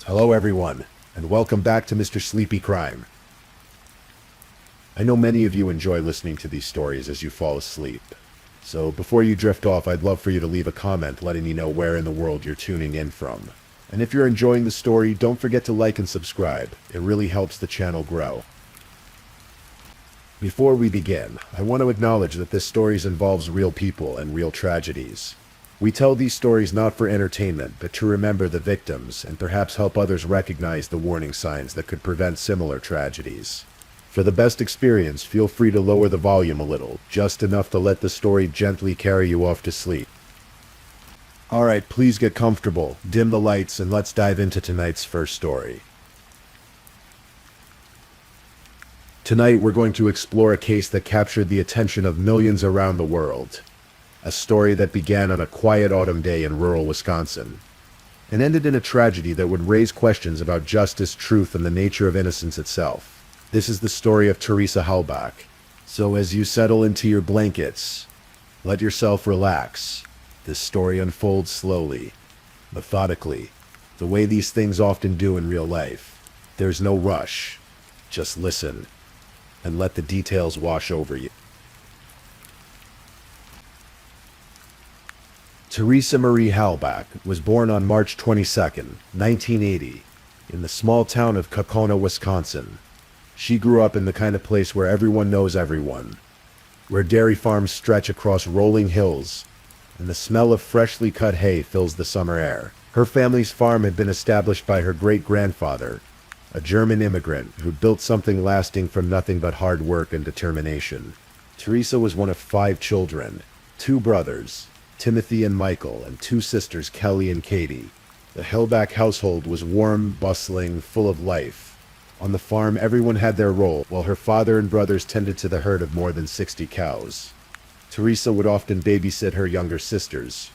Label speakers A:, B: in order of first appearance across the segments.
A: Hello everyone, and welcome back to Mr. Sleepy Crime. I know many of you enjoy listening to these stories as you fall asleep. So before you drift off, I'd love for you to leave a comment letting me know where in the world you're tuning in from. And if you're enjoying the story, don't forget to like and subscribe. It really helps the channel grow. Before we begin, I want to acknowledge that this story involves real people and real tragedies. We tell these stories not for entertainment, but to remember the victims and perhaps help others recognize the warning signs that could prevent similar tragedies. For the best experience, feel free to lower the volume a little, just enough to let the story gently carry you off to sleep. Alright, please get comfortable, dim the lights, and let's dive into tonight's first story. Tonight we're going to explore a case that captured the attention of millions around the world. A story that began on a quiet autumn day in rural Wisconsin, and ended in a tragedy that would raise questions about justice, truth, and the nature of innocence itself. This is the story of Teresa Halbach. So as you settle into your blankets, let yourself relax. This story unfolds slowly, methodically, the way these things often do in real life. There's no rush. Just listen, and let the details wash over you. Teresa Marie Halbach was born on March 22, 1980, in the small town of Kaukauna, Wisconsin. She grew up in the kind of place where everyone knows everyone, where dairy farms stretch across rolling hills, and the smell of freshly cut hay fills the summer air. Her family's farm had been established by her great-grandfather, a German immigrant who built something lasting from nothing but hard work and determination. Teresa was one of 5 children, 2 brothers, Timothy and Michael, and 2 sisters, Kelly and Katie. The Halbach household was warm, bustling, full of life. On the farm, everyone had their role, while her father and brothers tended to the herd of more than 60 cows. Teresa would often babysit her younger sisters,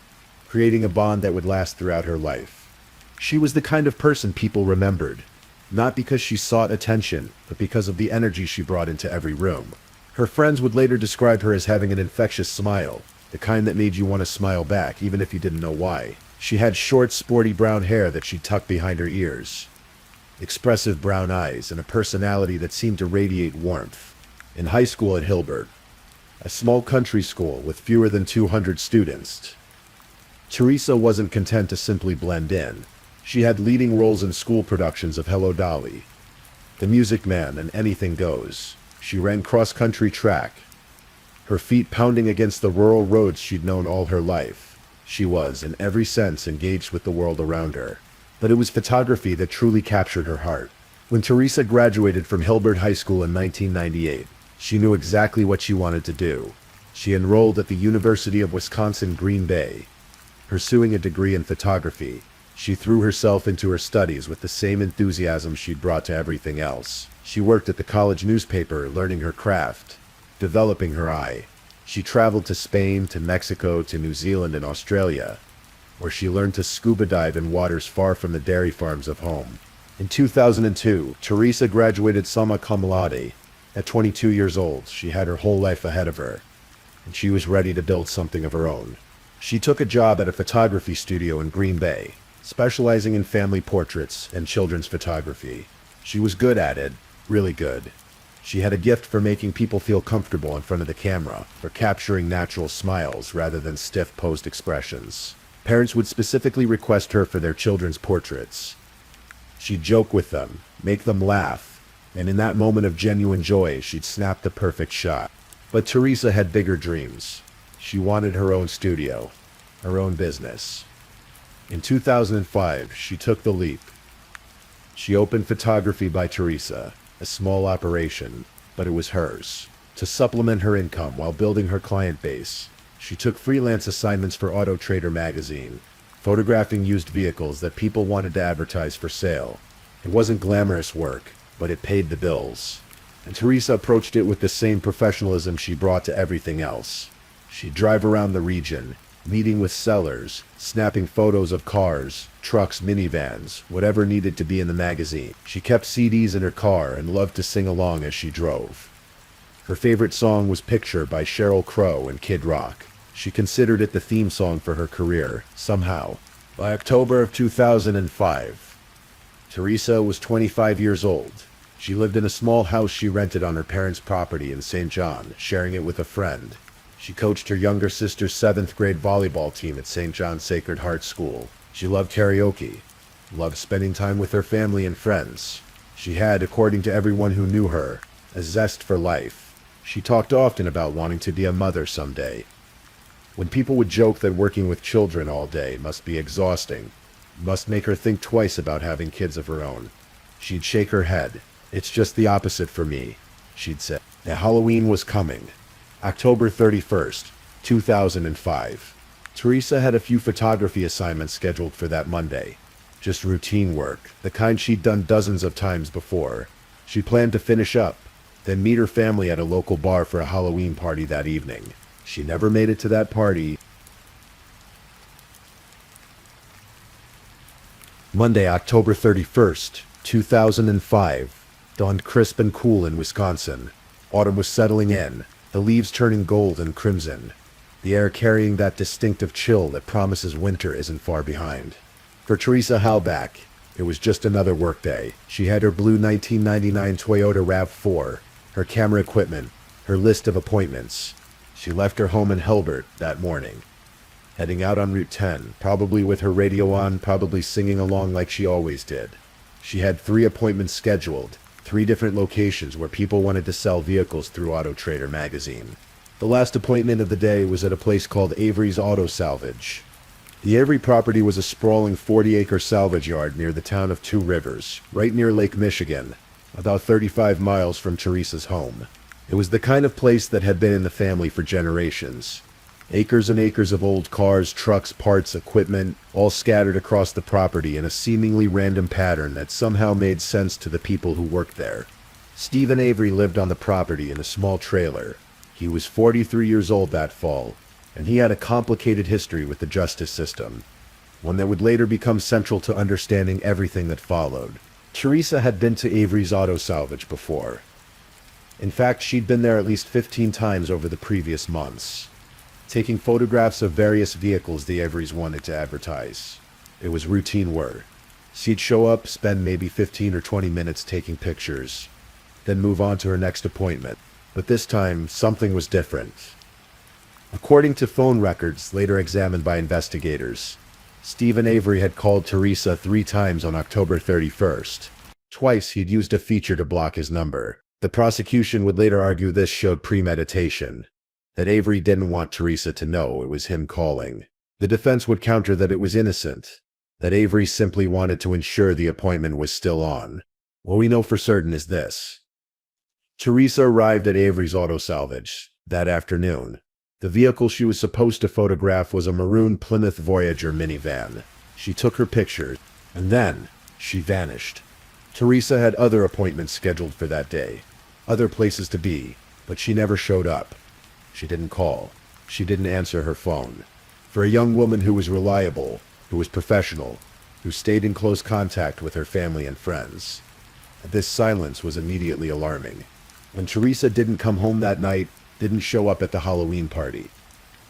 A: creating a bond that would last throughout her life. She was the kind of person people remembered, not because she sought attention, but because of the energy she brought into every room. Her friends would later describe her as having an infectious smile, the kind that made you want to smile back, even if you didn't know why. She had short, sporty brown hair that she tucked behind her ears, expressive brown eyes, and a personality that seemed to radiate warmth. In high school at Hilbert, a small country school with fewer than 200 students, Teresa wasn't content to simply blend in. She had leading roles in school productions of Hello Dolly, The Music Man, and Anything Goes. She ran cross-country track, her feet pounding against the rural roads she'd known all her life. She was, in every sense, engaged with the world around her. But it was photography that truly captured her heart. When Teresa graduated from Hilbert High School in 1998, she knew exactly what she wanted to do. She enrolled at the University of Wisconsin-Green Bay. Pursuing a degree in photography, she threw herself into her studies with the same enthusiasm she'd brought to everything else. She worked at the college newspaper, learning her craft, developing her eye. She traveled to Spain, to Mexico, to New Zealand, and Australia, where she learned to scuba dive in waters far from the dairy farms of home. In 2002, Teresa graduated summa cum laude. At 22 years old, she had her whole life ahead of her, and she was ready to build something of her own. She took a job at a photography studio in Green Bay, specializing in family portraits and children's photography. She was good at it, really good. She had a gift for making people feel comfortable in front of the camera, for capturing natural smiles rather than stiff posed expressions. Parents would specifically request her for their children's portraits. She'd joke with them, make them laugh, and in that moment of genuine joy, she'd snap the perfect shot. But Teresa had bigger dreams. She wanted her own studio, her own business. In 2005, she took the leap. She opened Photography by Teresa, a small operation, but it was hers. To supplement her income while building her client base, she took freelance assignments for Auto Trader magazine, photographing used vehicles that people wanted to advertise for sale. It wasn't glamorous work, but it paid the bills. And Teresa approached it with the same professionalism she brought to everything else. She'd drive around the region, meeting with sellers, snapping photos of cars, trucks, minivans, whatever needed to be in the magazine. She kept CDs in her car and loved to sing along as she drove. Her favorite song was Picture by Sheryl Crow and Kid Rock. She considered it the theme song for her career, somehow. By October of 2005, Teresa was 25 years old. She lived in a small house she rented on her parents' property in St. John, sharing it with a friend. She coached her younger sister's 7th grade volleyball team at St. John's Sacred Heart School. She loved karaoke, loved spending time with her family and friends. She had, according to everyone who knew her, a zest for life. She talked often about wanting to be a mother someday. When people would joke that working with children all day must be exhausting, must make her think twice about having kids of her own, she'd shake her head. "It's just the opposite for me," she'd say. Now Halloween was coming. October 31st, 2005. Teresa had a few photography assignments scheduled for that Monday. Just routine work, the kind she'd done dozens of times before. She planned to finish up, then meet her family at a local bar for a Halloween party that evening. She never made it to that party. Monday, October 31st, 2005, dawned crisp and cool in Wisconsin. Autumn was settling in, the leaves turning gold and crimson, the air carrying that distinctive chill that promises winter isn't far behind. For Teresa Halbach, it was just another workday. She had her blue 1999 Toyota RAV4, her camera equipment, her list of appointments. She left her home in Helbert that morning, heading out on Route 10, probably with her radio on, probably singing along like she always did. She had 3 appointments scheduled, 3 different locations where people wanted to sell vehicles through Auto Trader magazine. The last appointment of the day was at a place called Avery's Auto Salvage. The Avery property was a sprawling 40-acre salvage yard near the town of Two Rivers, right near Lake Michigan, about 35 miles from Teresa's home. It was the kind of place that had been in the family for generations. Acres and acres of old cars, trucks, parts, equipment, all scattered across the property in a seemingly random pattern that somehow made sense to the people who worked there. Stephen Avery lived on the property in a small trailer. He was 43 years old that fall, and he had a complicated history with the justice system, one that would later become central to understanding everything that followed. Teresa had been to Avery's Auto Salvage before. In fact, she'd been there at least 15 times over the previous months, taking photographs of various vehicles the Averys wanted to advertise. It was routine work. She'd show up, spend maybe 15 or 20 minutes taking pictures, then move on to her next appointment. But this time, something was different. According to phone records later examined by investigators, Stephen Avery had called Teresa 3 times on October 31st. Twice he'd used a feature to block his number. The prosecution would later argue this showed premeditation, that Avery didn't want Teresa to know it was him calling. The defense would counter that it was innocent, that Avery simply wanted to ensure the appointment was still on. What we know for certain is this. Teresa arrived at Avery's Auto Salvage that afternoon. The vehicle she was supposed to photograph was a maroon Plymouth Voyager minivan. She took her picture, and then she vanished. Teresa had other appointments scheduled for that day, other places to be, but she never showed up. She didn't call. She didn't answer her phone. For a young woman who was reliable, who was professional, who stayed in close contact with her family and friends, this silence was immediately alarming. When Teresa didn't come home that night, didn't show up at the Halloween party,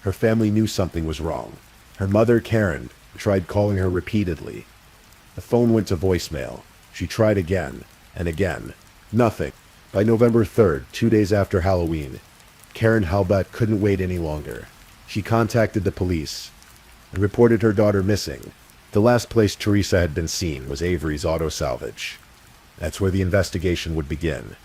A: her family knew something was wrong. Her mother, Karen, tried calling her repeatedly. The phone went to voicemail. She tried again and again. Nothing. By November 3rd, 2 days after Halloween, Karen Halbach couldn't wait any longer. She contacted the police and reported her daughter missing. The last place Teresa had been seen was Avery's Auto Salvage. That's where the investigation would begin.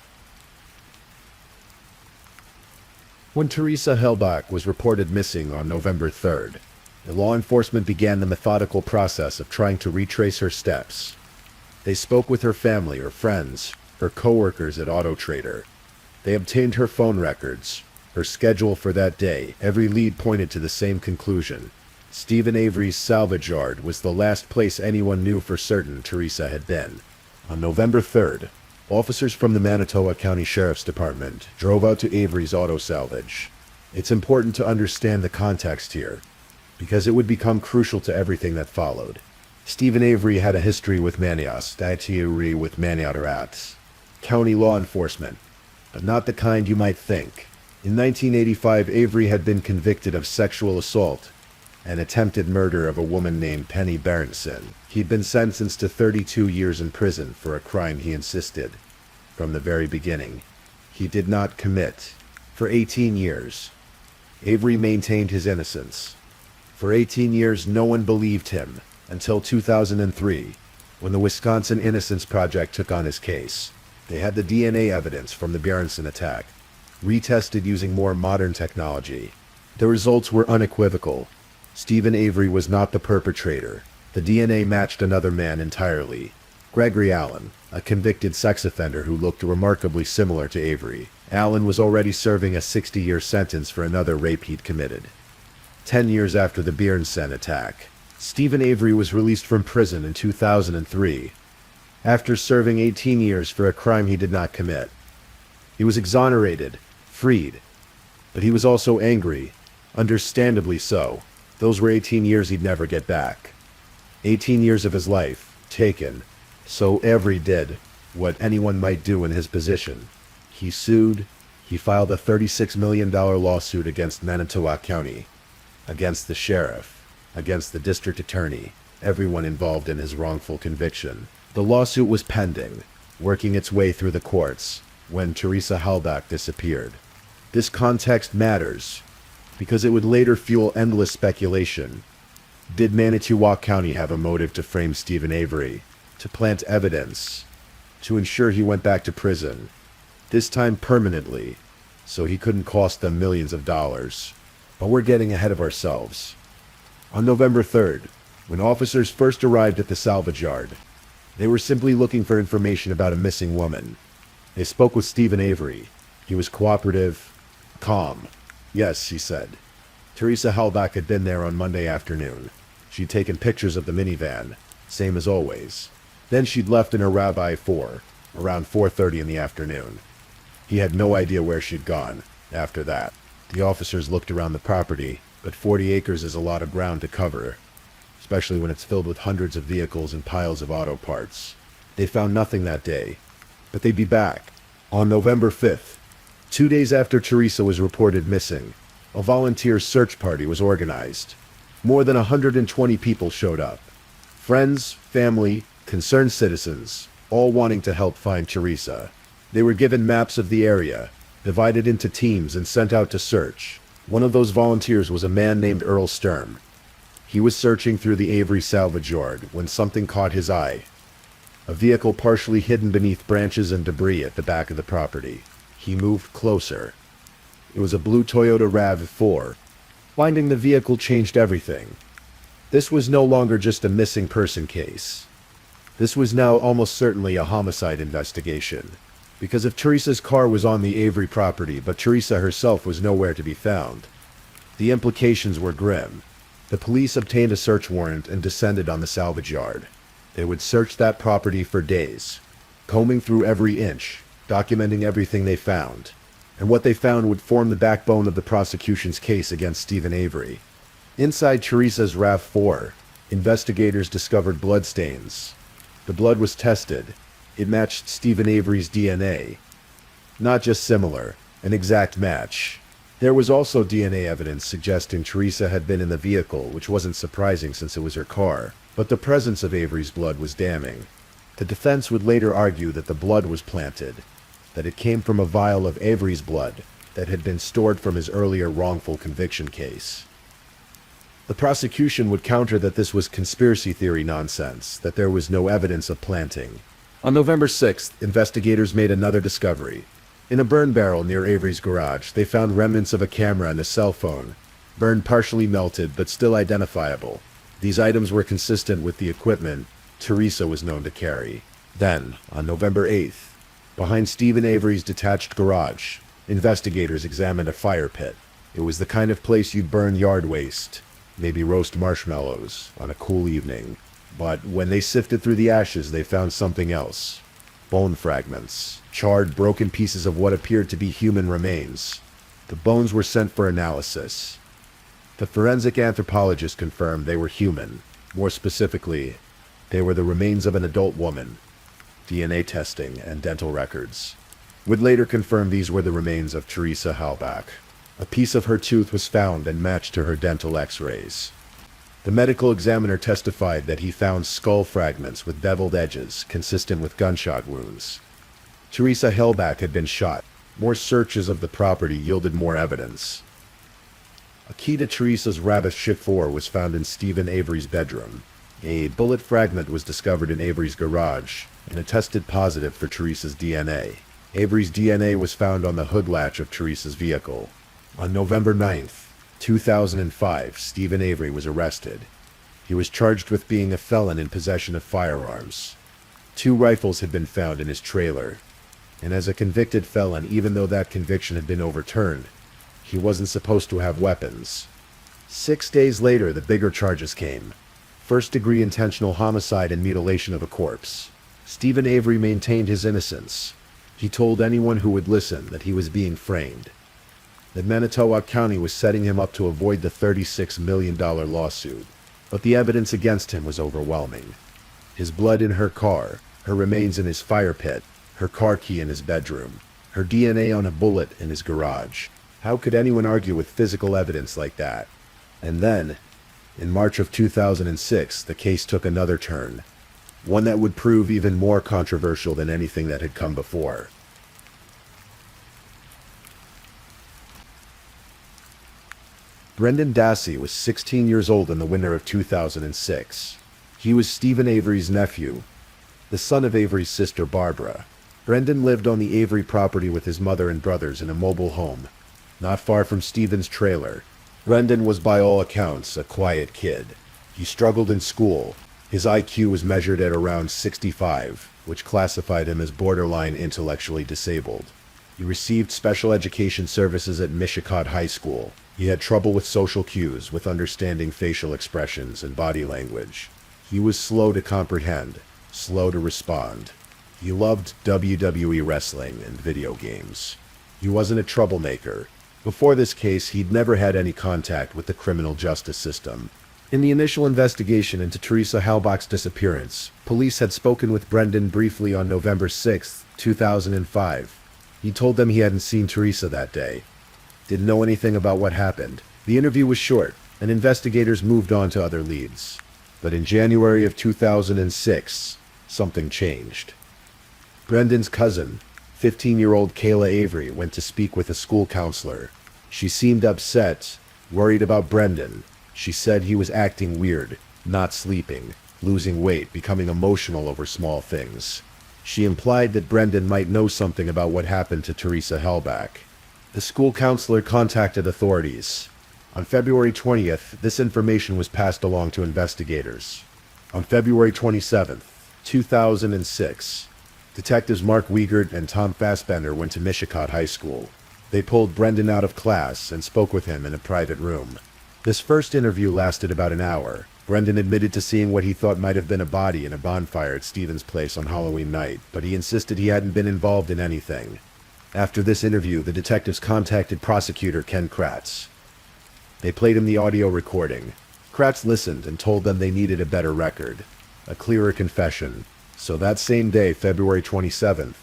A: When Teresa Halbach was reported missing on November 3rd, the law enforcement began the methodical process of trying to retrace her steps. They spoke with her family, her friends, her co-workers at Auto Trader. They obtained her phone records, her schedule for that day. Every lead pointed to the same conclusion. Stephen Avery's salvage yard was the last place anyone knew for certain Teresa had been. On November 3rd, officers from the Manitowoc County Sheriff's Department drove out to Avery's Auto Salvage. It's important to understand the context here, because it would become crucial to everything that followed. Stephen Avery had a history with Maniatorat, county law enforcement, but not the kind you might think. In 1985, Avery had been convicted of sexual assault an attempted murder of a woman named Penny Berenson. He'd been sentenced to 32 years in prison for a crime he insisted, from the very beginning, he did not commit. For 18 years, Avery maintained his innocence. For 18 years, no one believed him, until 2003, when the Wisconsin Innocence Project took on his case. They had the DNA evidence from the Berenson attack, retested using more modern technology. The results were unequivocal. Stephen Avery was not the perpetrator. The DNA matched another man entirely. Gregory Allen, a convicted sex offender who looked remarkably similar to Avery. Allen was already serving a 60-year sentence for another rape he'd committed. 10 years after the Berenson attack, Stephen Avery was released from prison in 2003, after serving 18 years for a crime he did not commit. He was exonerated, freed, but he was also angry, understandably so. Those were 18 years he'd never get back. 18 years of his life, taken. So Avery did what anyone might do in his position. He sued. He filed a $36 million lawsuit against Manitowoc County, against the sheriff, against the district attorney, everyone involved in his wrongful conviction. The lawsuit was pending, working its way through the courts, when Teresa Halbach disappeared. This context matters, because it would later fuel endless speculation. Did Manitowoc County have a motive to frame Stephen Avery, to plant evidence, to ensure he went back to prison, this time permanently, so he couldn't cost them millions of dollars? But we're getting ahead of ourselves. On November 3rd, when officers first arrived at the salvage yard, they were simply looking for information about a missing woman. They spoke with Stephen Avery. He was cooperative, calm. Yes, he said. Teresa Halbach had been there on Monday afternoon. She'd taken pictures of the minivan, same as always. Then she'd left in her RAV4, around 4:30 in the afternoon. He had no idea where she'd gone after that. The officers looked around the property, but 40 acres is a lot of ground to cover, especially when it's filled with hundreds of vehicles and piles of auto parts. They found nothing that day, but they'd be back. On November 5th, 2 days after Teresa was reported missing, a volunteer search party was organized. More than 120 people showed up. Friends, family, concerned citizens, all wanting to help find Teresa. They were given maps of the area, divided into teams and sent out to search. One of those volunteers was a man named Earl Sturm. He was searching through the Avery salvage yard when something caught his eye. A vehicle partially hidden beneath branches and debris at the back of the property. He moved closer. It was a blue Toyota RAV4. Finding the vehicle changed everything. This was no longer just a missing person case. This was now almost certainly a homicide investigation. Because if Teresa's car was on the Avery property, but Teresa herself was nowhere to be found, the implications were grim. The police obtained a search warrant and descended on the salvage yard. They would search that property for days, combing through every inch, documenting everything they found. And what they found would form the backbone of the prosecution's case against Stephen Avery. Inside Teresa's RAV4, investigators discovered bloodstains. The blood was tested. It matched Stephen Avery's DNA. Not just similar, an exact match. There was also DNA evidence suggesting Teresa had been in the vehicle, which wasn't surprising since it was her car. But the presence of Avery's blood was damning. The defense would later argue that the blood was planted, that it came from a vial of Avery's blood that had been stored from his earlier wrongful conviction case. The prosecution would counter that this was conspiracy theory nonsense, that there was no evidence of planting. On November 6th, investigators made another discovery. In a burn barrel near Avery's garage, they found remnants of a camera and a cell phone, burned partially melted but still identifiable. These items were consistent with the equipment Teresa was known to carry. Then, on November 8th, behind Stephen Avery's detached garage, investigators examined a fire pit. It was the kind of place you'd burn yard waste, maybe roast marshmallows, on a cool evening. But when they sifted through the ashes, they found something else. Bone fragments, charred, broken pieces of what appeared to be human remains. The bones were sent for analysis. The forensic anthropologist confirmed they were human. More specifically, they were the remains of an adult woman. DNA testing and dental records would later confirm these were the remains of Teresa Halbach. A piece of her tooth was found and matched to her dental x-rays. The medical examiner testified that he found skull fragments with beveled edges consistent with gunshot wounds. Teresa Hellback had been shot. More searches of the property yielded more evidence. A key to Teresa's rabbit chiffre was found in Stephen Avery's bedroom. A bullet fragment was discovered in Avery's garage and it tested positive for Teresa's DNA. Avery's DNA was found on the hood latch of Teresa's vehicle. On November 9th, 2005, Stephen Avery was arrested. He was charged with being a felon in possession of firearms. 2 rifles had been found in his trailer. And as a convicted felon, even though that conviction had been overturned, he wasn't supposed to have weapons. 6 days later, the bigger charges came. First-degree intentional homicide and mutilation of a corpse. Stephen Avery maintained his innocence. He told anyone who would listen that he was being framed, that Manitowoc County was setting him up to avoid the $36 million lawsuit. But the evidence against him was overwhelming. His blood in her car, her remains in his fire pit, her car key in his bedroom, her DNA on a bullet in his garage. How could anyone argue with physical evidence like that? And then, in March of 2006, the case took another turn. One that would prove even more controversial than anything that had come before. Brendan Dassey was 16 years old in the winter of 2006. He was Stephen Avery's nephew, the son of Avery's sister Barbara. Brendan lived on the Avery property with his mother and brothers in a mobile home, not far from Stephen's trailer. Brendan was by all accounts a quiet kid. He struggled in school. His IQ was measured at around 65, which classified him as borderline intellectually disabled. He received special education services at Mishicot High School. He had trouble with social cues, with understanding facial expressions and body language. He was slow to comprehend, slow to respond. He loved WWE wrestling and video games. He wasn't a troublemaker. Before this case, he'd never had any contact with the criminal justice system. In the initial investigation into Teresa Hellback's disappearance, police had spoken with Brendan briefly on November 6, 2005. He told them he hadn't seen Teresa that day. Didn't know anything about what happened. The interview was short, and investigators moved on to other leads. But in January of 2006, something changed. Brendan's cousin, 15-year-old Kayla Avery, went to speak with a school counselor. She seemed upset, worried about Brendan. She said he was acting weird, not sleeping, losing weight, becoming emotional over small things. She implied that Brendan might know something about what happened to Teresa Hellback. The school counselor contacted authorities. On February 20th, this information was passed along to investigators. On February 27th, 2006, Detectives Mark Wiegert and Tom Fassbender went to Mishicot High School. They pulled Brendan out of class and spoke with him in a private room. This first interview lasted about an hour. Brendan admitted to seeing what he thought might have been a body in a bonfire at Stephen's place on Halloween night, but he insisted he hadn't been involved in anything. After this interview, the detectives contacted prosecutor Ken Kratz. They played him the audio recording. Kratz listened and told them they needed a better record, a clearer confession. So that same day, February 27th,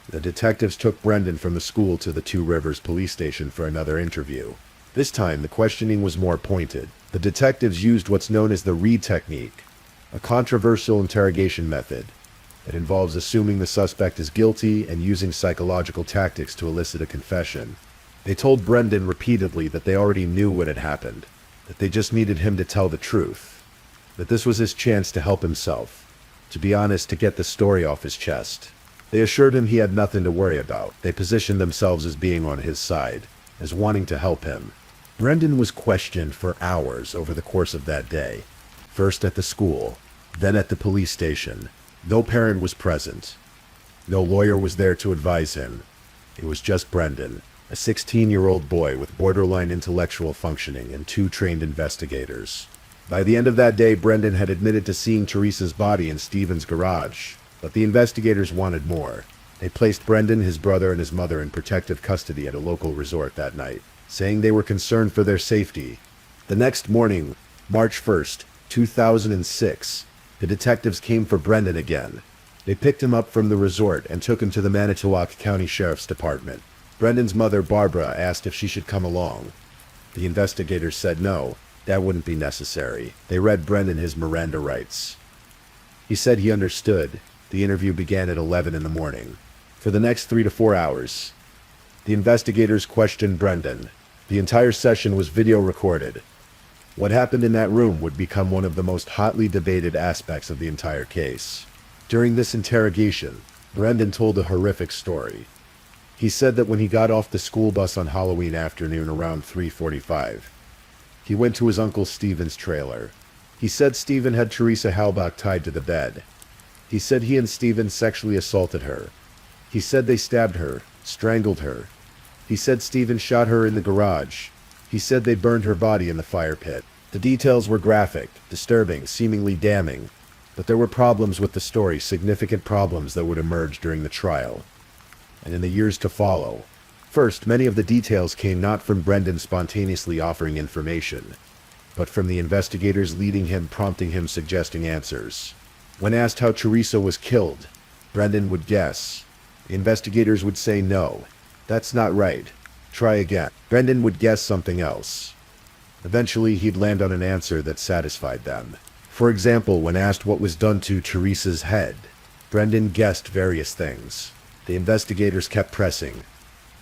A: the detectives took Brendan from the school to the Two Rivers police station for another interview. This time, the questioning was more pointed. The detectives used what's known as the Reed technique, a controversial interrogation method that involves assuming the suspect is guilty and using psychological tactics to elicit a confession. They told Brendan repeatedly that they already knew what had happened, that they just needed him to tell the truth, that this was his chance to help himself, to be honest, to get the story off his chest. They assured him he had nothing to worry about. They positioned themselves as being on his side, as wanting to help him. Brendan was questioned for hours over the course of that day, first at the school, then at the police station. No parent was present. No lawyer was there to advise him. It was just Brendan, a 16-year-old boy with borderline intellectual functioning and 2 trained investigators. By the end of that day, Brendan had admitted to seeing Teresa's body in Stephen's garage, but the investigators wanted more. They placed Brendan, his brother, and his mother in protective custody at a local resort that night, saying they were concerned for their safety. The next morning, March 1st, 2006, the detectives came for Brendan again. They picked him up from the resort and took him to the Manitowoc County Sheriff's Department. Brendan's mother, Barbara, asked if she should come along. The investigators said no. That wouldn't be necessary. They read Brendan his Miranda rights. He said he understood. The interview began at 11 in the morning. For the next 3 to 4 hours, the investigators questioned Brendan. The entire session was video recorded. What happened in that room would become one of the most hotly debated aspects of the entire case. During this interrogation, Brendan told a horrific story. He said that when he got off the school bus on Halloween afternoon around 3:45, he went to his Uncle Stephen's trailer. He said Stephen had Teresa Halbach tied to the bed. He said he and Stephen sexually assaulted her. He said they stabbed her, strangled her. He said Stephen shot her in the garage. He said they burned her body in the fire pit. The details were graphic, disturbing, seemingly damning, but there were problems with the story, significant problems that would emerge during the trial and in the years to follow. First, many of the details came not from Brendan spontaneously offering information, but from the investigators leading him, prompting him, suggesting answers. When asked how Teresa was killed, Brendan would guess. The investigators would say no. That's not right. Try again. Brendan would guess something else. Eventually, he'd land on an answer that satisfied them. For example, when asked what was done to Teresa's head, Brendan guessed various things. The investigators kept pressing.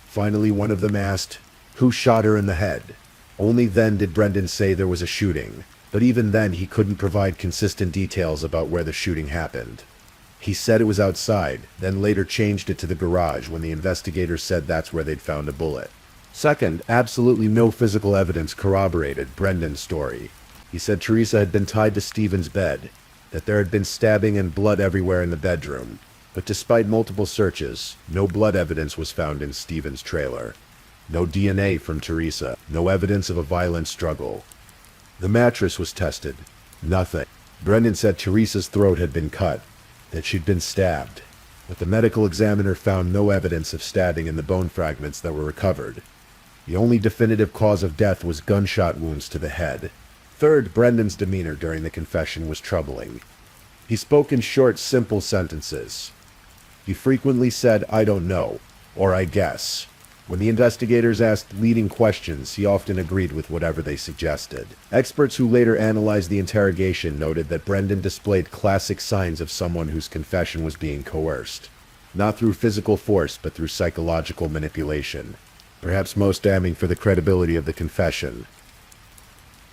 A: Finally, one of them asked, "Who shot her in the head?" Only then did Brendan say there was a shooting, but even then he couldn't provide consistent details about where the shooting happened. He said it was outside, then later changed it to the garage when the investigators said that's where they'd found a bullet. Second, absolutely no physical evidence corroborated Brendan's story. He said Teresa had been tied to Stephen's bed, that there had been stabbing and blood everywhere in the bedroom, but despite multiple searches, no blood evidence was found in Stephen's trailer. No DNA from Teresa, no evidence of a violent struggle. The mattress was tested. Nothing. Brendan said Teresa's throat had been cut, that she'd been stabbed, but the medical examiner found no evidence of stabbing in the bone fragments that were recovered. The only definitive cause of death was gunshot wounds to the head. Third, Brendan's demeanor during the confession was troubling. He spoke in short, simple sentences. He frequently said, "I don't know," or "I guess." When the investigators asked leading questions, he often agreed with whatever they suggested. Experts who later analyzed the interrogation noted that Brendan displayed classic signs of someone whose confession was being coerced, not through physical force but through psychological manipulation. Perhaps most damning for the credibility of the confession.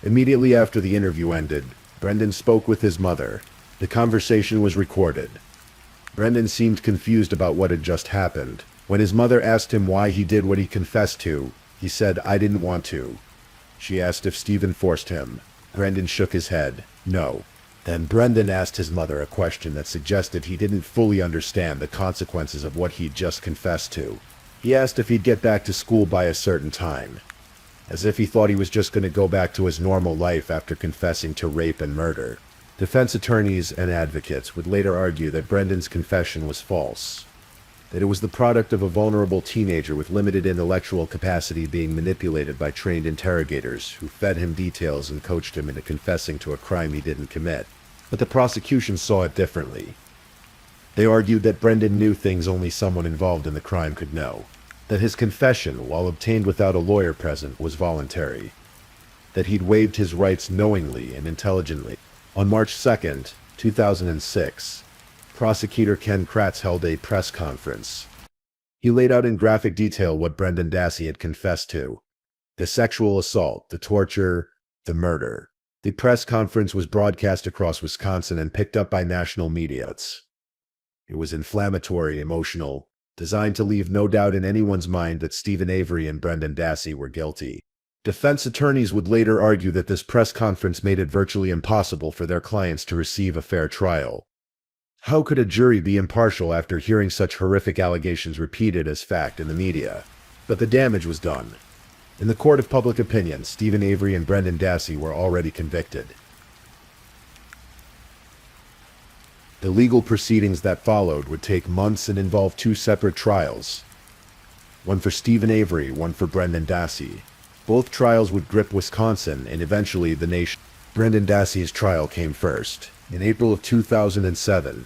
A: Immediately after the interview ended, Brendan spoke with his mother. The conversation was recorded. Brendan seemed confused about what had just happened. When his mother asked him why he did what he confessed to, he said, "I didn't want to." She asked if Stephen forced him. Brendan shook his head. No. Then Brendan asked his mother a question that suggested he didn't fully understand the consequences of what he'd just confessed to. He asked if he'd get back to school by a certain time, as if he thought he was just going to go back to his normal life after confessing to rape and murder. Defense attorneys and advocates would later argue that Brendan's confession was false, that it was the product of a vulnerable teenager with limited intellectual capacity being manipulated by trained interrogators who fed him details and coached him into confessing to a crime he didn't commit. But the prosecution saw it differently. They argued that Brendan knew things only someone involved in the crime could know, that his confession, while obtained without a lawyer present, was voluntary, that he'd waived his rights knowingly and intelligently. On March 2nd, 2006, prosecutor Ken Kratz held a press conference. He laid out in graphic detail what Brendan Dassey had confessed to: the sexual assault, the torture, the murder. The press conference was broadcast across Wisconsin and picked up by national media. It was inflammatory, emotional, designed to leave no doubt in anyone's mind that Stephen Avery and Brendan Dassey were guilty. Defense attorneys would later argue that this press conference made it virtually impossible for their clients to receive a fair trial. How could a jury be impartial after hearing such horrific allegations repeated as fact in the media? But the damage was done. In the court of public opinion, Stephen Avery and Brendan Dassey were already convicted. The legal proceedings that followed would take months and involve two separate trials. One for Stephen Avery, one for Brendan Dassey. Both trials would grip Wisconsin and eventually the nation. Brendan Dassey's trial came first, in April of 2007.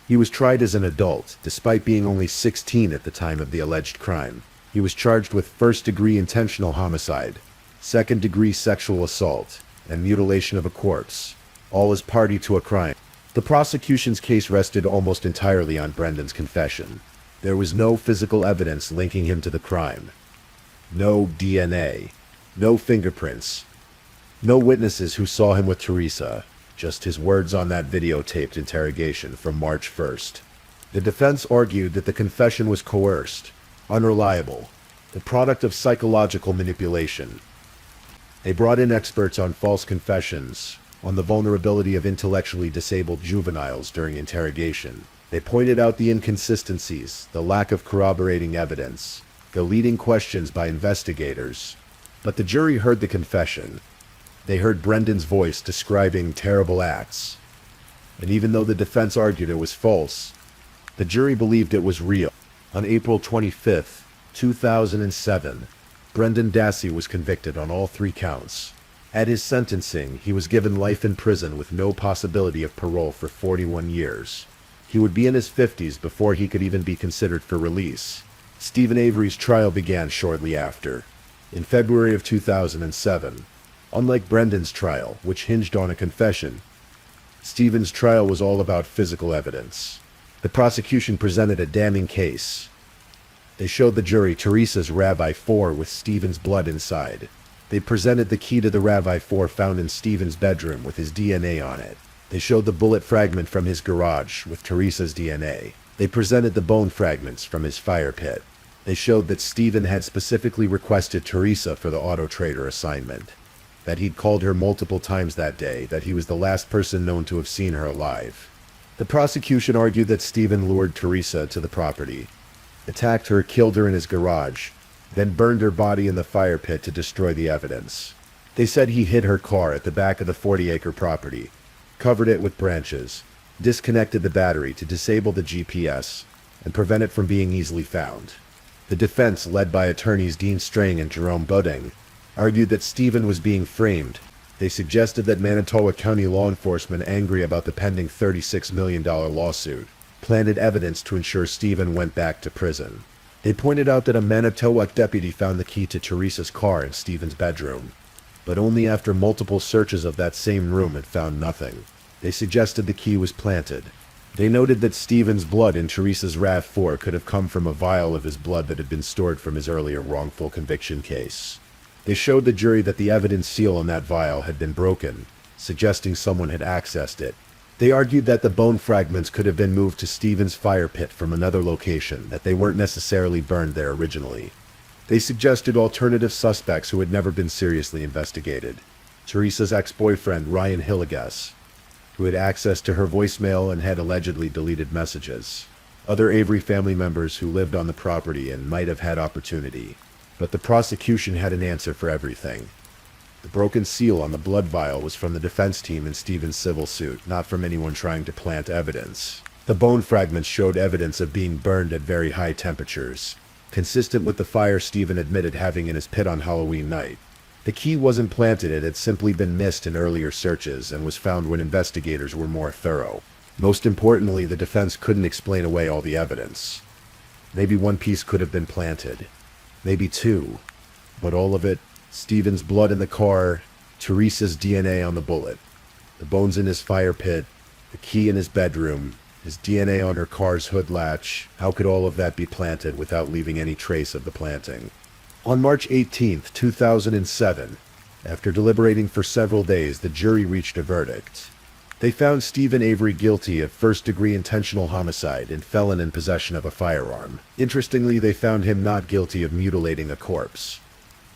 A: He was tried as an adult, despite being only 16 at the time of the alleged crime. He was charged with first-degree intentional homicide, second-degree sexual assault, and mutilation of a corpse, all as party to a crime. The prosecution's case rested almost entirely on Brendan's confession. There was no physical evidence linking him to the crime. No DNA. No fingerprints. No witnesses who saw him with Teresa. Just his words on that videotaped interrogation from March 1st. The defense argued that the confession was coerced, unreliable, the product of psychological manipulation. They brought in experts on false confessions, on the vulnerability of intellectually disabled juveniles during interrogation. They pointed out the inconsistencies, the lack of corroborating evidence, the leading questions by investigators. But the jury heard the confession. They heard Brendan's voice describing terrible acts. And even though the defense argued it was false, the jury believed it was real. On April 25, 2007, Brendan Dassey was convicted on all 3 counts. At his sentencing, he was given life in prison with no possibility of parole for 41 years. He would be in his 50s before he could even be considered for release. Stephen Avery's trial began shortly after, in February of 2007. Unlike Brendan's trial, which hinged on a confession, Stephen's trial was all about physical evidence. The prosecution presented a damning case. They showed the jury Teresa's Rabbi 4 with Stephen's blood inside. They presented the key to the Rabbi 4 found in Stephen's bedroom with his DNA on it. They showed the bullet fragment from his garage with Teresa's DNA. They presented the bone fragments from his fire pit. They showed that Stephen had specifically requested Teresa for the auto trader assignment, that he'd called her multiple times that day, that he was the last person known to have seen her alive. The prosecution argued that Stephen lured Teresa to the property, attacked her, killed her in his garage, then burned her body in the fire pit to destroy the evidence. They said he hid her car at the back of the 40-acre property, covered it with branches, disconnected the battery to disable the GPS, and prevent it from being easily found. The defense, led by attorneys Dean Strang and Jerome Budding, argued that Stephen was being framed. They suggested that Manitowoc County law enforcement, angry about the pending $36 million lawsuit, planted evidence to ensure Stephen went back to prison. They pointed out that a Manitowoc deputy found the key to Teresa's car in Stephen's bedroom, but only after multiple searches of that same room it found nothing. They suggested the key was planted. They noted that Stephen's blood in Teresa's RAV4 could have come from a vial of his blood that had been stored from his earlier wrongful conviction case. They showed the jury that the evidence seal on that vial had been broken, suggesting someone had accessed it. They argued that the bone fragments could have been moved to Stephen's fire pit from another location, that they weren't necessarily burned there originally. They suggested alternative suspects who had never been seriously investigated. Teresa's ex-boyfriend, Ryan Hillegas, who had access to her voicemail and had allegedly deleted messages. Other Avery family members who lived on the property and might have had opportunity. But the prosecution had an answer for everything. The broken seal on the blood vial was from the defense team in Stephen's civil suit, not from anyone trying to plant evidence. The bone fragments showed evidence of being burned at very high temperatures, consistent with the fire Stephen admitted having in his pit on Halloween night. The key wasn't planted, it had simply been missed in earlier searches and was found when investigators were more thorough. Most importantly, the defense couldn't explain away all the evidence. Maybe one piece could have been planted. Maybe 2. But all of it, Stephen's blood in the car, Teresa's DNA on the bullet, the bones in his fire pit, the key in his bedroom, his DNA on her car's hood latch, how could all of that be planted without leaving any trace of the planting? On March 18, 2007, after deliberating for several days, the jury reached a verdict. They found Stephen Avery guilty of first-degree intentional homicide and felon in possession of a firearm. Interestingly, they found him not guilty of mutilating a corpse,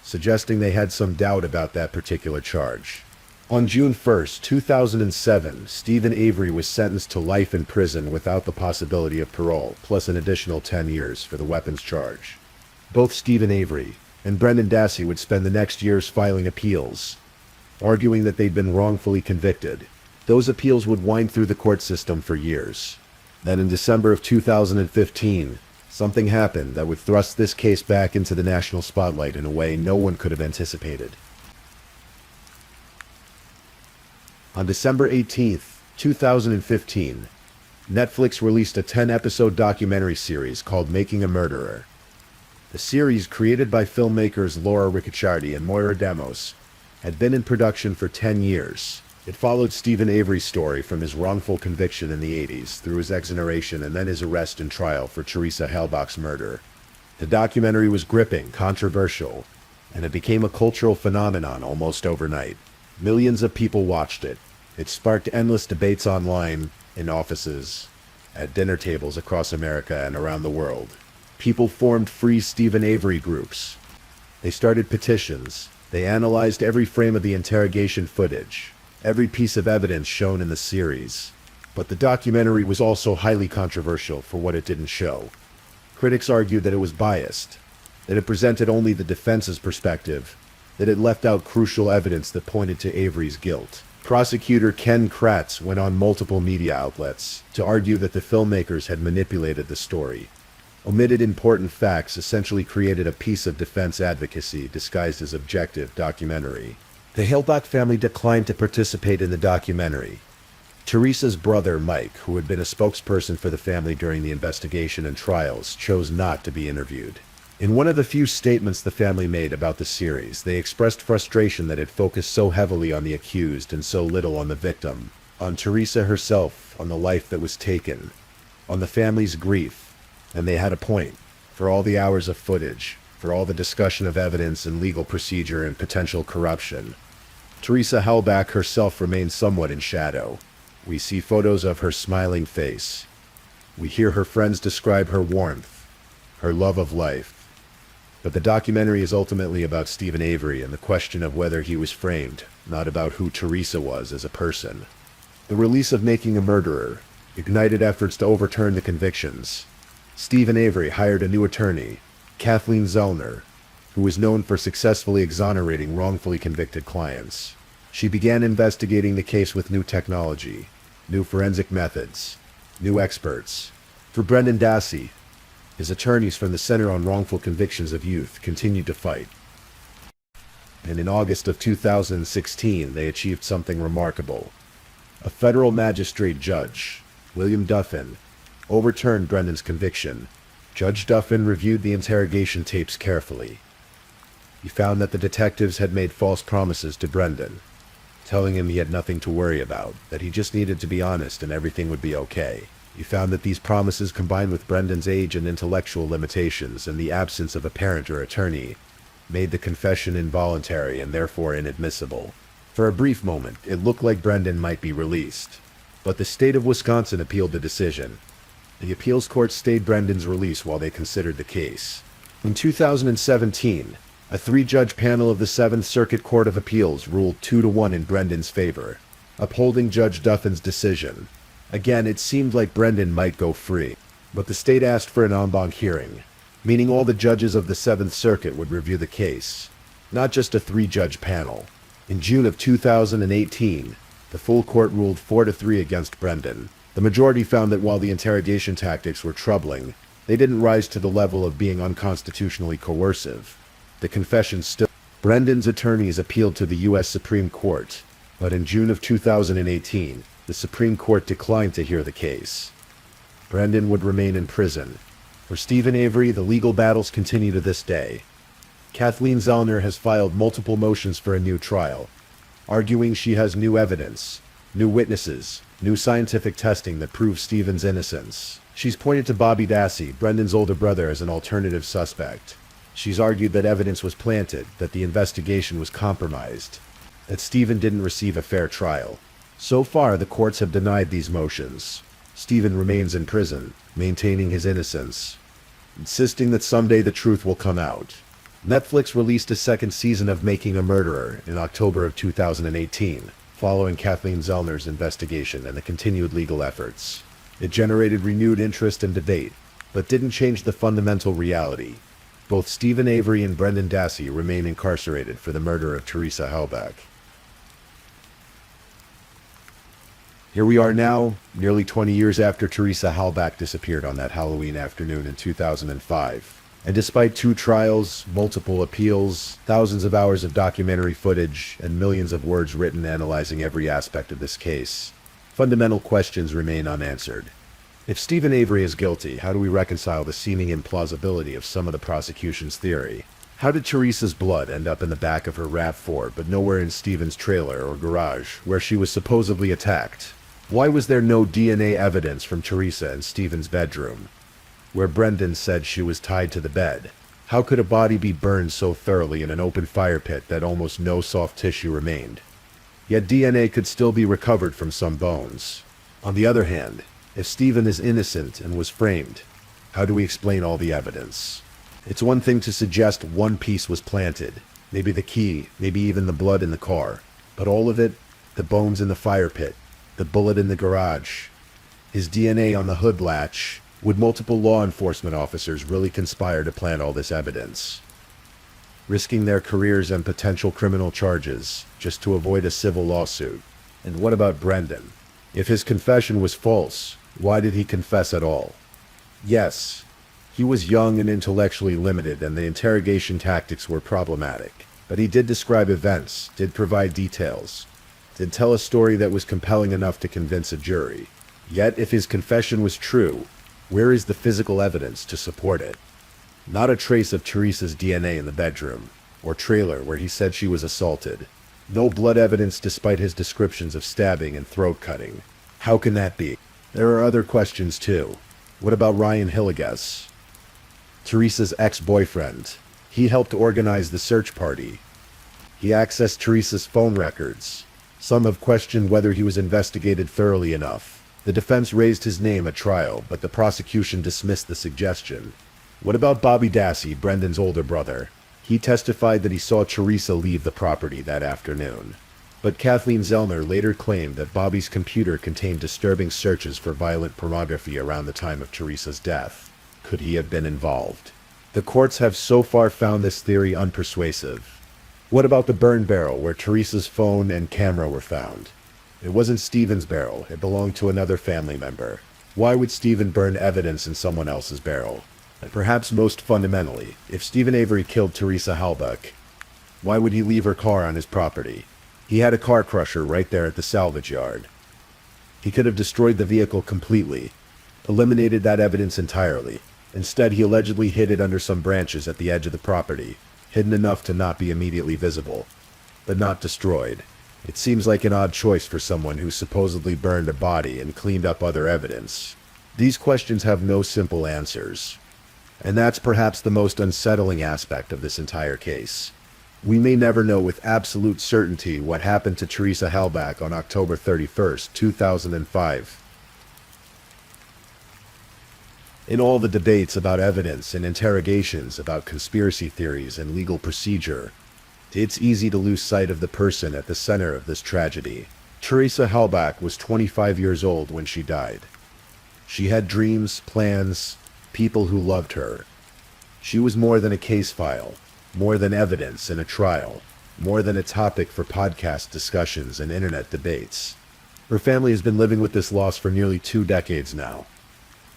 A: suggesting they had some doubt about that particular charge. On June 1, 2007, Stephen Avery was sentenced to life in prison without the possibility of parole, plus an additional 10 years for the weapons charge. Both Stephen Avery and Brendan Dassey would spend the next years filing appeals, arguing that they'd been wrongfully convicted. Those appeals would wind through the court system for years. Then in December of 2015, something happened that would thrust this case back into the national spotlight in a way no one could have anticipated. On December 18, 2015, Netflix released a 10-episode documentary series called Making a Murderer. The series, created by filmmakers Laura Riccicciardi and Moira Demos, had been in production for 10 years. It followed Stephen Avery's story from his wrongful conviction in the 80s through his exoneration and then his arrest and trial for Teresa Halbach's murder. The documentary was gripping, controversial, and it became a cultural phenomenon almost overnight. Millions of people watched it. It sparked endless debates online, in offices, at dinner tables across America and around the world. People formed free Stephen Avery groups. They started petitions. They analyzed every frame of the interrogation footage, every piece of evidence shown in the series. But the documentary was also highly controversial for what it didn't show. Critics argued that it was biased, that it presented only the defense's perspective, that it left out crucial evidence that pointed to Avery's guilt. Prosecutor Ken Kratz went on multiple media outlets to argue that the filmmakers had manipulated the story, omitted important facts, essentially created a piece of defense advocacy disguised as objective documentary. The Halbach family declined to participate in the documentary. Teresa's brother, Mike, who had been a spokesperson for the family during the investigation and trials, chose not to be interviewed. In one of the few statements the family made about the series, they expressed frustration that it focused so heavily on the accused and so little on the victim, on Teresa herself, on the life that was taken, on the family's grief. And they had a point. For all the hours of footage, for all the discussion of evidence and legal procedure and potential corruption, Teresa Halbach herself remained somewhat in shadow. We see photos of her smiling face. We hear her friends describe her warmth, her love of life. But the documentary is ultimately about Stephen Avery and the question of whether he was framed, not about who Teresa was as a person. The release of Making a Murderer ignited efforts to overturn the convictions. Stephen Avery hired a new attorney, Kathleen Zellner, who was known for successfully exonerating wrongfully convicted clients. She began investigating the case with new technology, new forensic methods, new experts. For Brendan Dassey, his attorneys from the Center on Wrongful Convictions of Youth continued to fight. And in August of 2016, they achieved something remarkable. A federal magistrate judge, William Duffin, overturned Brendan's conviction. Judge Duffin reviewed the interrogation tapes carefully. He found that the detectives had made false promises to Brendan, telling him he had nothing to worry about, that he just needed to be honest and everything would be okay. He found that these promises, combined with Brendan's age and intellectual limitations and the absence of a parent or attorney, made the confession involuntary and therefore inadmissible. For a brief moment, it looked like Brendan might be released. But the state of Wisconsin appealed the decision. The appeals court stayed Brendan's release while they considered the case. In 2017, a 3-judge panel of the 7th Circuit Court of Appeals ruled 2-1 in Brendan's favor, upholding Judge Duffin's decision. Again, it seemed like Brendan might go free, but the state asked for an en banc hearing, meaning all the judges of the 7th Circuit would review the case, not just a 3-judge panel. In June of 2018, the full court ruled 4-3 against Brendan. The majority found that while the interrogation tactics were troubling, they didn't rise to the level of being unconstitutionally coercive. The confession still. Brendan's attorneys appealed to the U.S. Supreme Court, but in June of 2018, the Supreme Court declined to hear the case. Brendan would remain in prison. For Stephen Avery, the legal battles continue to this day. Kathleen Zellner has filed multiple motions for a new trial, arguing she has new evidence, new witnesses, new scientific testing that proves Stephen's innocence. She's pointed to Bobby Dassey, Brendan's older brother, as an alternative suspect. She's argued that evidence was planted, that the investigation was compromised, that Stephen didn't receive a fair trial. So far, the courts have denied these motions. Stephen remains in prison, maintaining his innocence, insisting that someday the truth will come out. Netflix released a 2nd season of Making a Murderer in October of 2018, following Kathleen Zellner's investigation and the continued legal efforts. It generated renewed interest and debate, but didn't change the fundamental reality. Both Stephen Avery and Brendan Dassey remain incarcerated for the murder of Teresa Halbach. Here we are now, nearly 20 years after Teresa Halbach disappeared on that Halloween afternoon in 2005. And despite 2 trials, multiple appeals, thousands of hours of documentary footage, and millions of words written analyzing every aspect of this case, fundamental questions remain unanswered. If Stephen Avery is guilty, how do we reconcile the seeming implausibility of some of the prosecution's theory? How did Teresa's blood end up in the back of her RAV4 but nowhere in Stephen's trailer or garage, where she was supposedly attacked? Why was there no DNA evidence from Teresa in Stephen's bedroom, where Brendan said she was tied to the bed? How could a body be burned so thoroughly in an open fire pit that almost no soft tissue remained? Yet DNA could still be recovered from some bones. On the other hand, if Stephen is innocent and was framed, how do we explain all the evidence? It's one thing to suggest one piece was planted, maybe the key, maybe even the blood in the car, but all of it, the bones in the fire pit, the bullet in the garage, his DNA on the hood latch. Would multiple law enforcement officers really conspire to plant all this evidence, risking their careers and potential criminal charges just to avoid a civil lawsuit? And what about Brendan? If his confession was false, why did he confess at all? Yes, he was young and intellectually limited, and the interrogation tactics were problematic. But he did describe events, did provide details, did tell a story that was compelling enough to convince a jury. Yet, if his confession was true, where is the physical evidence to support it? Not a trace of Teresa's DNA in the bedroom or trailer where he said she was assaulted. No blood evidence despite his descriptions of stabbing and throat cutting. How can that be? There are other questions too. What about Ryan Hillegas, Teresa's ex-boyfriend? He helped organize the search party. He accessed Teresa's phone records. Some have questioned whether he was investigated thoroughly enough. The defense raised his name at trial, but the prosecution dismissed the suggestion. What about Bobby Dassey, Brendan's older brother? He testified that he saw Teresa leave the property that afternoon. But Kathleen Zellner later claimed that Bobby's computer contained disturbing searches for violent pornography around the time of Teresa's death. Could he have been involved? The courts have so far found this theory unpersuasive. What about the burn barrel where Teresa's phone and camera were found? It wasn't Stephen's barrel, it belonged to another family member. Why would Stephen burn evidence in someone else's barrel? And perhaps most fundamentally, if Stephen Avery killed Teresa Halbach, why would he leave her car on his property? He had a car crusher right there at the salvage yard. He could have destroyed the vehicle completely, eliminated that evidence entirely. Instead, he allegedly hid it under some branches at the edge of the property, hidden enough to not be immediately visible, but not destroyed. It seems like an odd choice for someone who supposedly burned a body and cleaned up other evidence. These questions have no simple answers. And that's perhaps the most unsettling aspect of this entire case. We may never know with absolute certainty what happened to Teresa Halbach on October 31st, 2005. In all the debates about evidence and interrogations about conspiracy theories and legal procedure, it's easy to lose sight of the person at the center of this tragedy. Teresa Halbach was 25 years old when she died. She had dreams, plans, people who loved her. She was more than a case file, more than evidence in a trial, more than a topic for podcast discussions and internet debates. Her family has been living with this loss for nearly 2 decades now.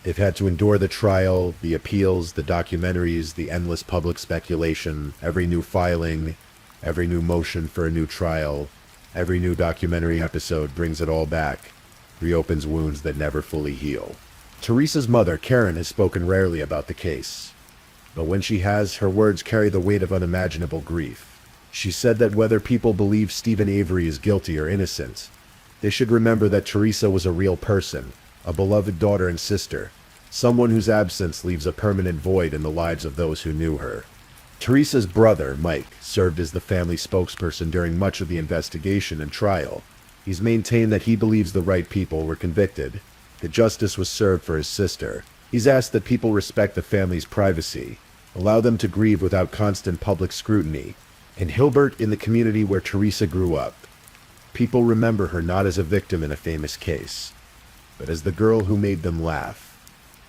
A: They've had to endure the trial, the appeals, the documentaries, the endless public speculation, every new filing, every new motion for a new trial, every new documentary episode brings it all back, reopens wounds that never fully heal. Teresa's mother, Karen, has spoken rarely about the case. But when she has, her words carry the weight of unimaginable grief. She said that whether people believe Stephen Avery is guilty or innocent, they should remember that Teresa was a real person, a beloved daughter and sister, someone whose absence leaves a permanent void in the lives of those who knew her. Teresa's brother, Mike, served as the family spokesperson during much of the investigation and trial. He's maintained that he believes the right people were convicted, that justice was served for his sister. He's asked that people respect the family's privacy, allow them to grieve without constant public scrutiny. In Hilbert, in the community where Teresa grew up, people remember her not as a victim in a famous case, but as the girl who made them laugh.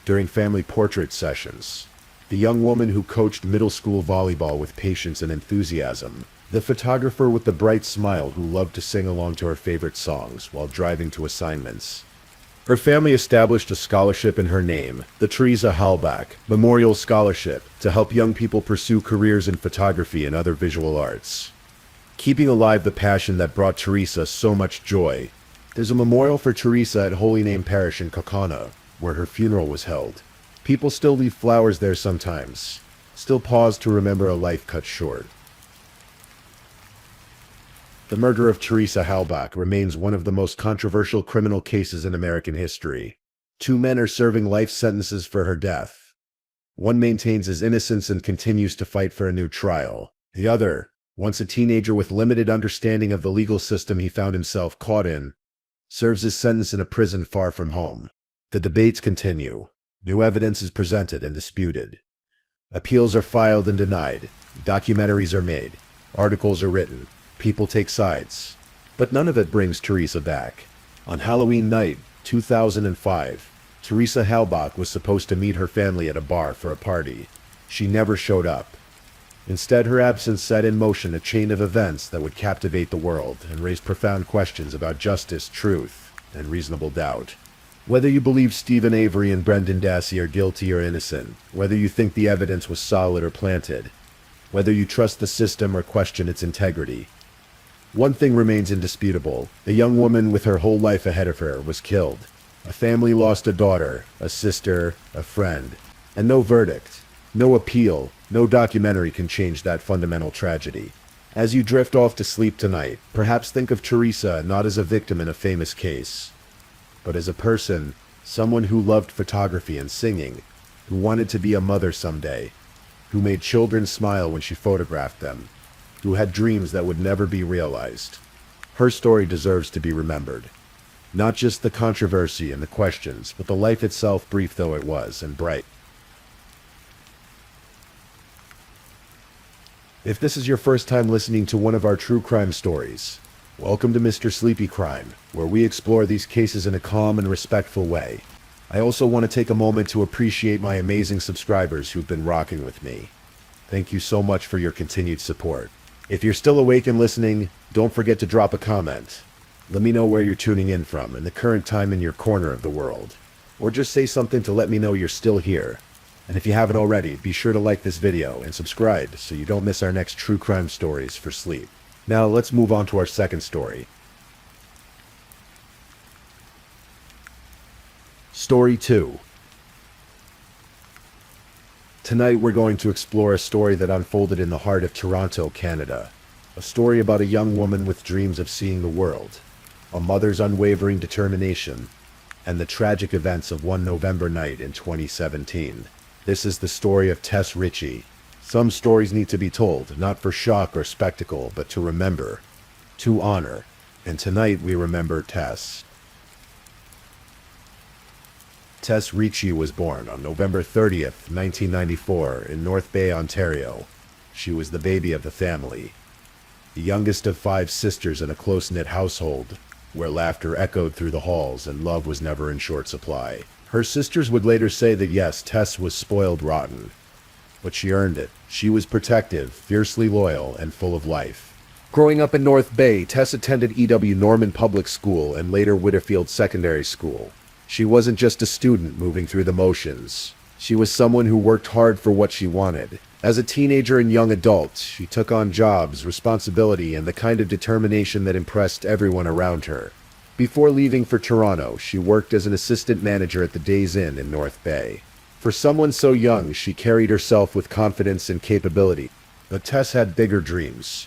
A: During family portrait sessions, the young woman who coached middle school volleyball with patience and enthusiasm, the photographer with the bright smile who loved to sing along to her favorite songs while driving to assignments. Her family established a scholarship in her name, the Teresa Halbach Memorial Scholarship, to help young people pursue careers in photography and other visual arts. Keeping alive the passion that brought Teresa so much joy, there's a memorial for Teresa at Holy Name Parish in Kaukauna, where her funeral was held. People still leave flowers there sometimes, still pause to remember a life cut short. The murder of Teresa Halbach remains one of the most controversial criminal cases in American history. Two men are serving life sentences for her death. One maintains his innocence and continues to fight for a new trial. The other, once a teenager with limited understanding of the legal system he found himself caught in, serves his sentence in a prison far from home. The debates continue. New evidence is presented and disputed. Appeals are filed and denied. Documentaries are made. Articles are written. People take sides. But none of it brings Teresa back. On Halloween night, 2005, Teresa Halbach was supposed to meet her family at a bar for a party. She never showed up. Instead, her absence set in motion a chain of events that would captivate the world and raise profound questions about justice, truth, and reasonable doubt. Whether you believe Stephen Avery and Brendan Dassey are guilty or innocent, whether you think the evidence was solid or planted, whether you trust the system or question its integrity, one thing remains indisputable. A young woman with her whole life ahead of her was killed. A family lost a daughter, a sister, a friend, and no verdict, no appeal, no documentary can change that fundamental tragedy. As you drift off to sleep tonight, perhaps think of Teresa not as a victim in a famous case, but as a person, someone who loved photography and singing, who wanted to be a mother someday, who made children smile when she photographed them, who had dreams that would never be realized. Her story deserves to be remembered. Not just the controversy and the questions, but the life itself, brief though it was, and bright. If this is your first time listening to one of our true crime stories, welcome to Mr. Sleepy Crime, where we explore these cases in a calm and respectful way. I also want to take a moment to appreciate my amazing subscribers who've been rocking with me. Thank you so much for your continued support. If you're still awake and listening, don't forget to drop a comment. Let me know where you're tuning in from and the current time in your corner of the world. Or just say something to let me know you're still here. And if you haven't already, be sure to like this video and subscribe so you don't miss our next true crime stories for sleep. Now let's move on to our second story. Story 2. Tonight we're going to explore a story that unfolded in the heart of Toronto, Canada. A story about a young woman with dreams of seeing the world, a mother's unwavering determination, and the tragic events of one November night in 2017. This is the story of Tess Ritchie. Some stories need to be told, not for shock or spectacle, but to remember, to honor. And tonight we remember Tess. Tess Ritchie was born on November 30th, 1994, in North Bay, Ontario. She was the baby of the family, the youngest of 5 sisters in a close-knit household, where laughter echoed through the halls and love was never in short supply. Her sisters would later say that yes, Tess was spoiled rotten, but she earned it. She was protective, fiercely loyal, and full of life. Growing up in North Bay, Tess attended E.W. Norman Public School and later Whitterfield Secondary School. She wasn't just a student moving through the motions. She was someone who worked hard for what she wanted. As a teenager and young adult, she took on jobs, responsibility, and the kind of determination that impressed everyone around her. Before leaving for Toronto, she worked as an assistant manager at the Days Inn in North Bay. For someone so young, she carried herself with confidence and capability. But Tess had bigger dreams.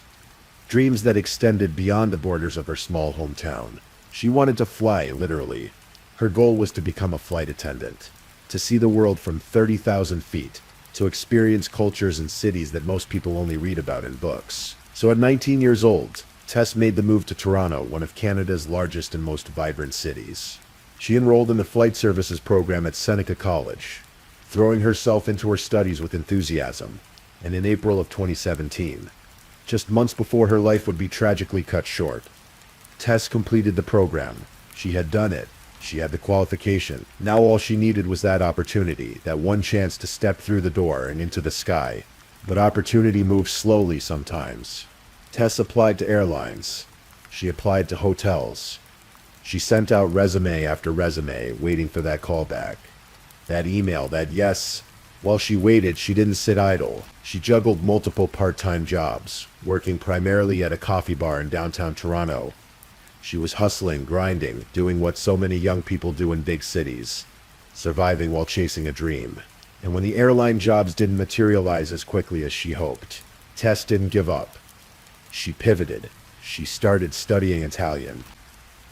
A: Dreams that extended beyond the borders of her small hometown. She wanted to fly, literally. Her goal was to become a flight attendant, to see the world from 30,000 feet, to experience cultures and cities that most people only read about in books. So at 19 years old, Tess made the move to Toronto, one of Canada's largest and most vibrant cities. She enrolled in the flight services program at Seneca College, throwing herself into her studies with enthusiasm. And in April of 2017, just months before her life would be tragically cut short, Tess completed the program. She had done it. She had the qualification. Now all she needed was that opportunity, that one chance to step through the door and into the sky. But opportunity moves slowly sometimes. Tess applied to airlines. She applied to hotels. She sent out resume after resume, waiting for that callback. That email, that yes. While she waited, she didn't sit idle. She juggled multiple part-time jobs, working primarily at a coffee bar in downtown Toronto. She was hustling, grinding, doing what so many young people do in big cities, surviving while chasing a dream. And when the airline jobs didn't materialize as quickly as she hoped, Tess didn't give up. She pivoted. She started studying Italian.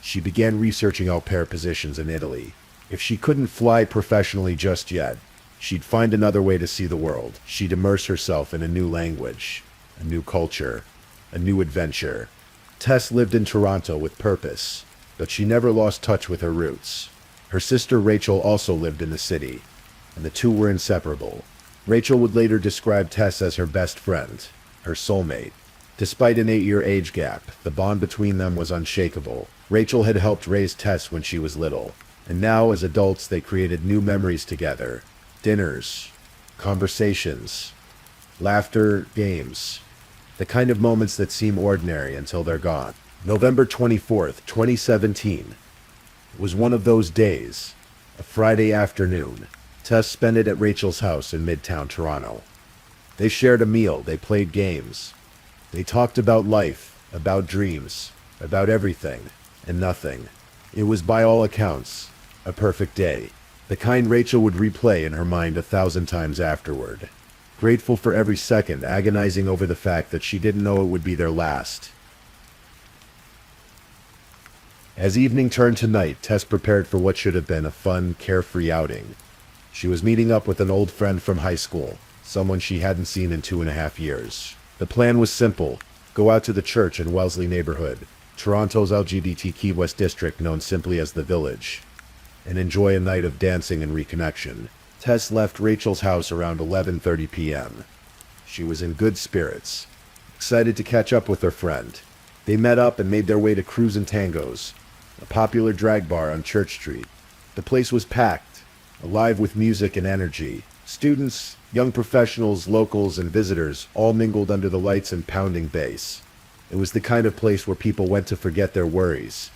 A: She began researching au pair positions in Italy. If she couldn't fly professionally just yet, she'd find another way to see the world. She'd immerse herself in a new language, a new culture, a new adventure. Tess lived in Toronto with purpose, but she never lost touch with her roots. Her sister Rachel also lived in the city, and the two were inseparable. Rachel would later describe Tess as her best friend, her soulmate. Despite an 8-year age gap, the bond between them was unshakable. Rachel had helped raise Tess when she was little, and now as adults they created new memories together. Dinners, conversations, laughter, games. The kind of moments that seem ordinary until they're gone. November 24th, 2017 was one of those days, a Friday afternoon. Tess spent it at Rachel's house in Midtown Toronto. They shared a meal, they played games. They talked about life, about dreams, about everything and nothing. It was by all accounts a perfect day, the kind Rachel would replay in her mind 1,000 times afterward. Grateful for every second, agonizing over the fact that she didn't know it would be their last. As evening turned to night, Tess prepared for what should have been a fun, carefree outing. She was meeting up with an old friend from high school, someone she hadn't seen in 2.5 years. The plan was simple: go out to the church in Wellesley neighborhood, Toronto's LGBTQ West district known simply as the Village, and enjoy a night of dancing and reconnection. Tess left Rachel's house around 11:30 p.m. She was in good spirits, excited to catch up with her friend. They met up and made their way to Cruise and Tangos, a popular drag bar on Church Street. The place was packed, alive with music and energy. Students, young professionals, locals, and visitors all mingled under the lights and pounding bass. It was the kind of place where people went to forget their worries,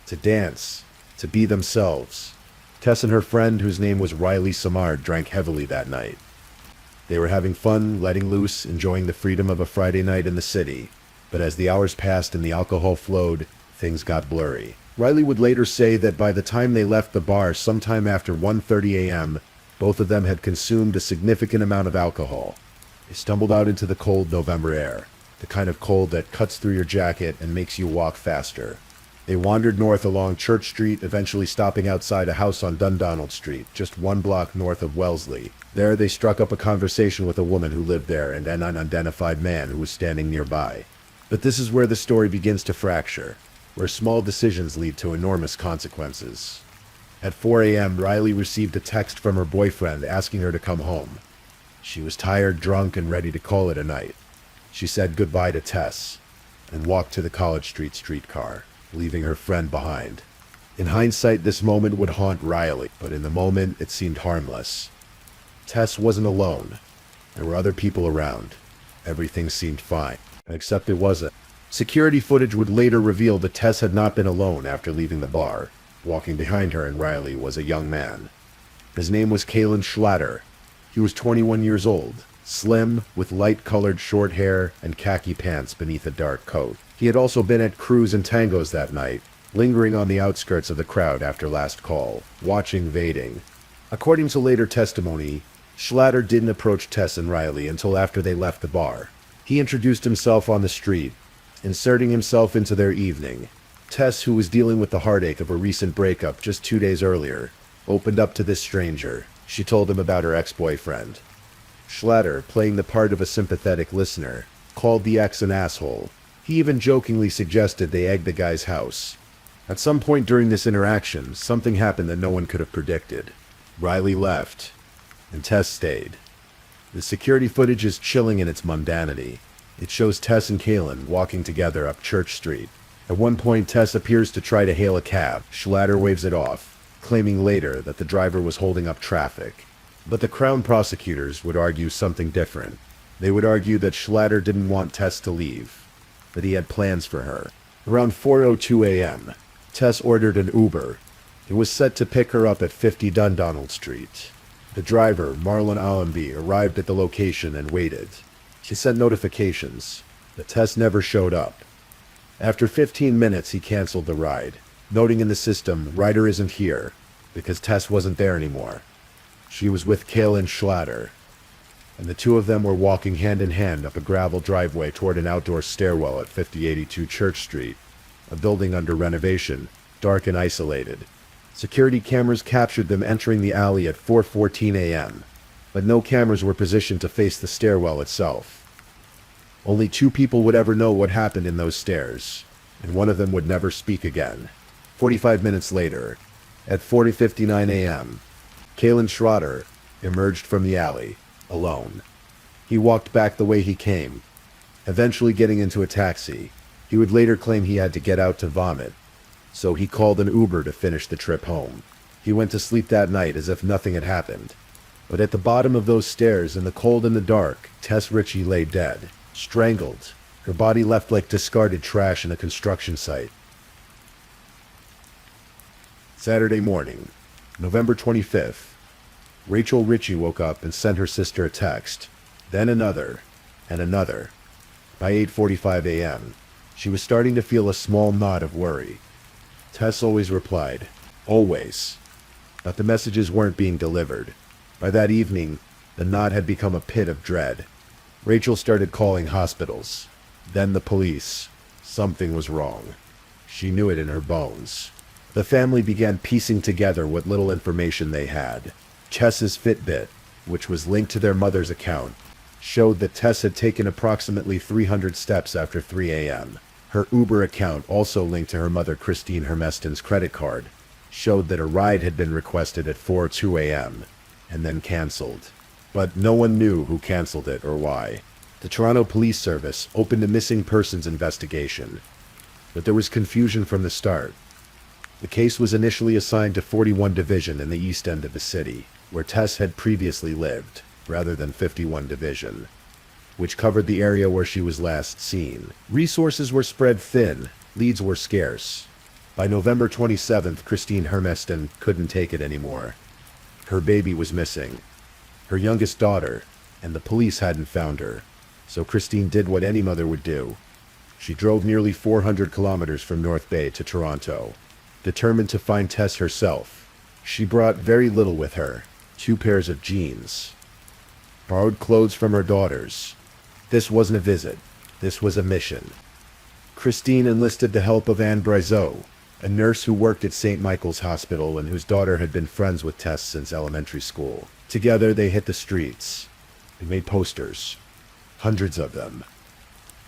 A: to dance, to be themselves. Tess and her friend, whose name was Riley Samard, drank heavily that night. They were having fun, letting loose, enjoying the freedom of a Friday night in the city. But as the hours passed and the alcohol flowed, things got blurry. Riley would later say that by the time they left the bar sometime after 1:30 a.m., both of them had consumed a significant amount of alcohol. They stumbled out into the cold November air, the kind of cold that cuts through your jacket and makes you walk faster. They wandered north along Church Street, eventually stopping outside a house on Dundonald Street, just 1 block north of Wellesley. There they struck up a conversation with a woman who lived there and an unidentified man who was standing nearby. But this is where the story begins to fracture, where small decisions lead to enormous consequences. At 4 a.m., Riley received a text from her boyfriend asking her to come home. She was tired, drunk, and ready to call it a night. She said goodbye to Tess and walked to the College Street streetcar, leaving her friend behind. In hindsight, this moment would haunt Riley, but in the moment, it seemed harmless. Tess wasn't alone. There were other people around. Everything seemed fine, except it wasn't. Security footage would later reveal that Tess had not been alone after leaving the bar. Walking behind her and Riley was a young man. His name was Kalen Schlatter. He was 21 years old, slim, with light-colored short hair and khaki pants beneath a dark coat. He had also been at Cruise and Tangos that night, lingering on the outskirts of the crowd after last call, watching Vading. According to later testimony, Schlatter didn't approach Tess and Riley until after they left the bar. He introduced himself on the street, inserting himself into their evening. Tess, who was dealing with the heartache of a recent breakup just 2 days earlier, opened up to this stranger. She told him about her ex-boyfriend. Schlatter, playing the part of a sympathetic listener, called the ex an asshole. He even jokingly suggested they egg the guy's house. At some point during this interaction, something happened that no one could have predicted. Riley left, and Tess stayed. The security footage is chilling in its mundanity. It shows Tess and Kalen walking together up Church Street. At one point, Tess appears to try to hail a cab. Schlatter waves it off, claiming later that the driver was holding up traffic. But the Crown prosecutors would argue something different. They would argue that Schlatter didn't want Tess to leave, that he had plans for her. Around 4:02 a.m., Tess ordered an Uber. It was set to pick her up at 50 Dundonald Street. The driver, Marlon Allenby, arrived at the location and waited. He sent notifications, but Tess never showed up. After 15 minutes, he canceled the ride, noting in the system, "Rider isn't here," because Tess wasn't there anymore. She was with Kaylin Schlatter, and the two of them were walking hand in hand up a gravel driveway toward an outdoor stairwell at 5082 Church Street, a building under renovation, dark and isolated. Security cameras captured them entering the alley at 4:14 a.m., but no cameras were positioned to face the stairwell itself. Only two people would ever know what happened in those stairs, and one of them would never speak again. 45 minutes later, at 4:59 a.m., Kaylin Schroeder emerged from the alley, alone. He walked back the way he came, eventually getting into a taxi. He would later claim he had to get out to vomit, so he called an Uber to finish the trip home. He went to sleep that night as if nothing had happened. But at the bottom of those stairs, in the cold and the dark, Tess Ritchie lay dead, strangled, her body left like discarded trash in a construction site. Saturday morning, November 25th. Rachel Ritchie woke up and sent her sister a text, then another, and another. By 8:45 a.m., she was starting to feel a small knot of worry. Tess always replied, always, but the messages weren't being delivered. By that evening, the knot had become a pit of dread. Rachel started calling hospitals, then the police. Something was wrong. She knew it in her bones. The family began piecing together what little information they had. Tess's Fitbit, which was linked to their mother's account, showed that Tess had taken approximately 300 steps after 3 a.m. Her Uber account, also linked to her mother Christine Hermeston's credit card, showed that a ride had been requested at 4:02 a.m. and then canceled. But no one knew who canceled it or why. The Toronto Police Service opened a missing persons investigation, but there was confusion from the start. The case was initially assigned to 41 Division in the east end of the city, where Tess had previously lived, rather than 51 Division, which covered the area where she was last seen. Resources were spread thin, leads were scarce. By November 27th, Christine Hermeston couldn't take it anymore. Her baby was missing, her youngest daughter, and the police hadn't found her. So Christine did what any mother would do. She drove nearly 400 kilometers from North Bay to Toronto, determined to find Tess herself. She brought very little with her, 2 pairs of jeans, borrowed clothes from her daughters. This wasn't a visit, this was a mission. Christine enlisted the help of Anne Brizeau, a nurse who worked at St. Michael's Hospital and whose daughter had been friends with Tess since elementary school. Together they hit the streets. They made posters, hundreds of them.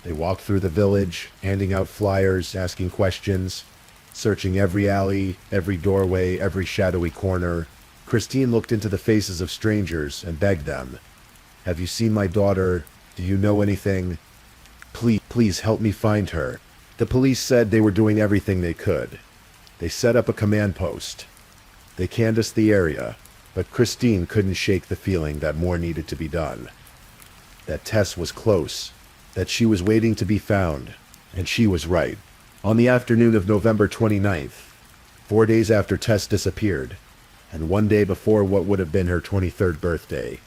A: They walked through the village, handing out flyers, asking questions, searching every alley, every doorway, every shadowy corner. Christine looked into the faces of strangers and begged them, "Have you seen my daughter? Do you know anything? Please help me find her." The police said they were doing everything they could. They set up a command post. They canvassed the area, but Christine couldn't shake the feeling that more needed to be done. That Tess was close, that she was waiting to be found, and she was right. On the afternoon of November 29th, 4 days after Tess disappeared, and 1 day before what would have been her 23rd birthday,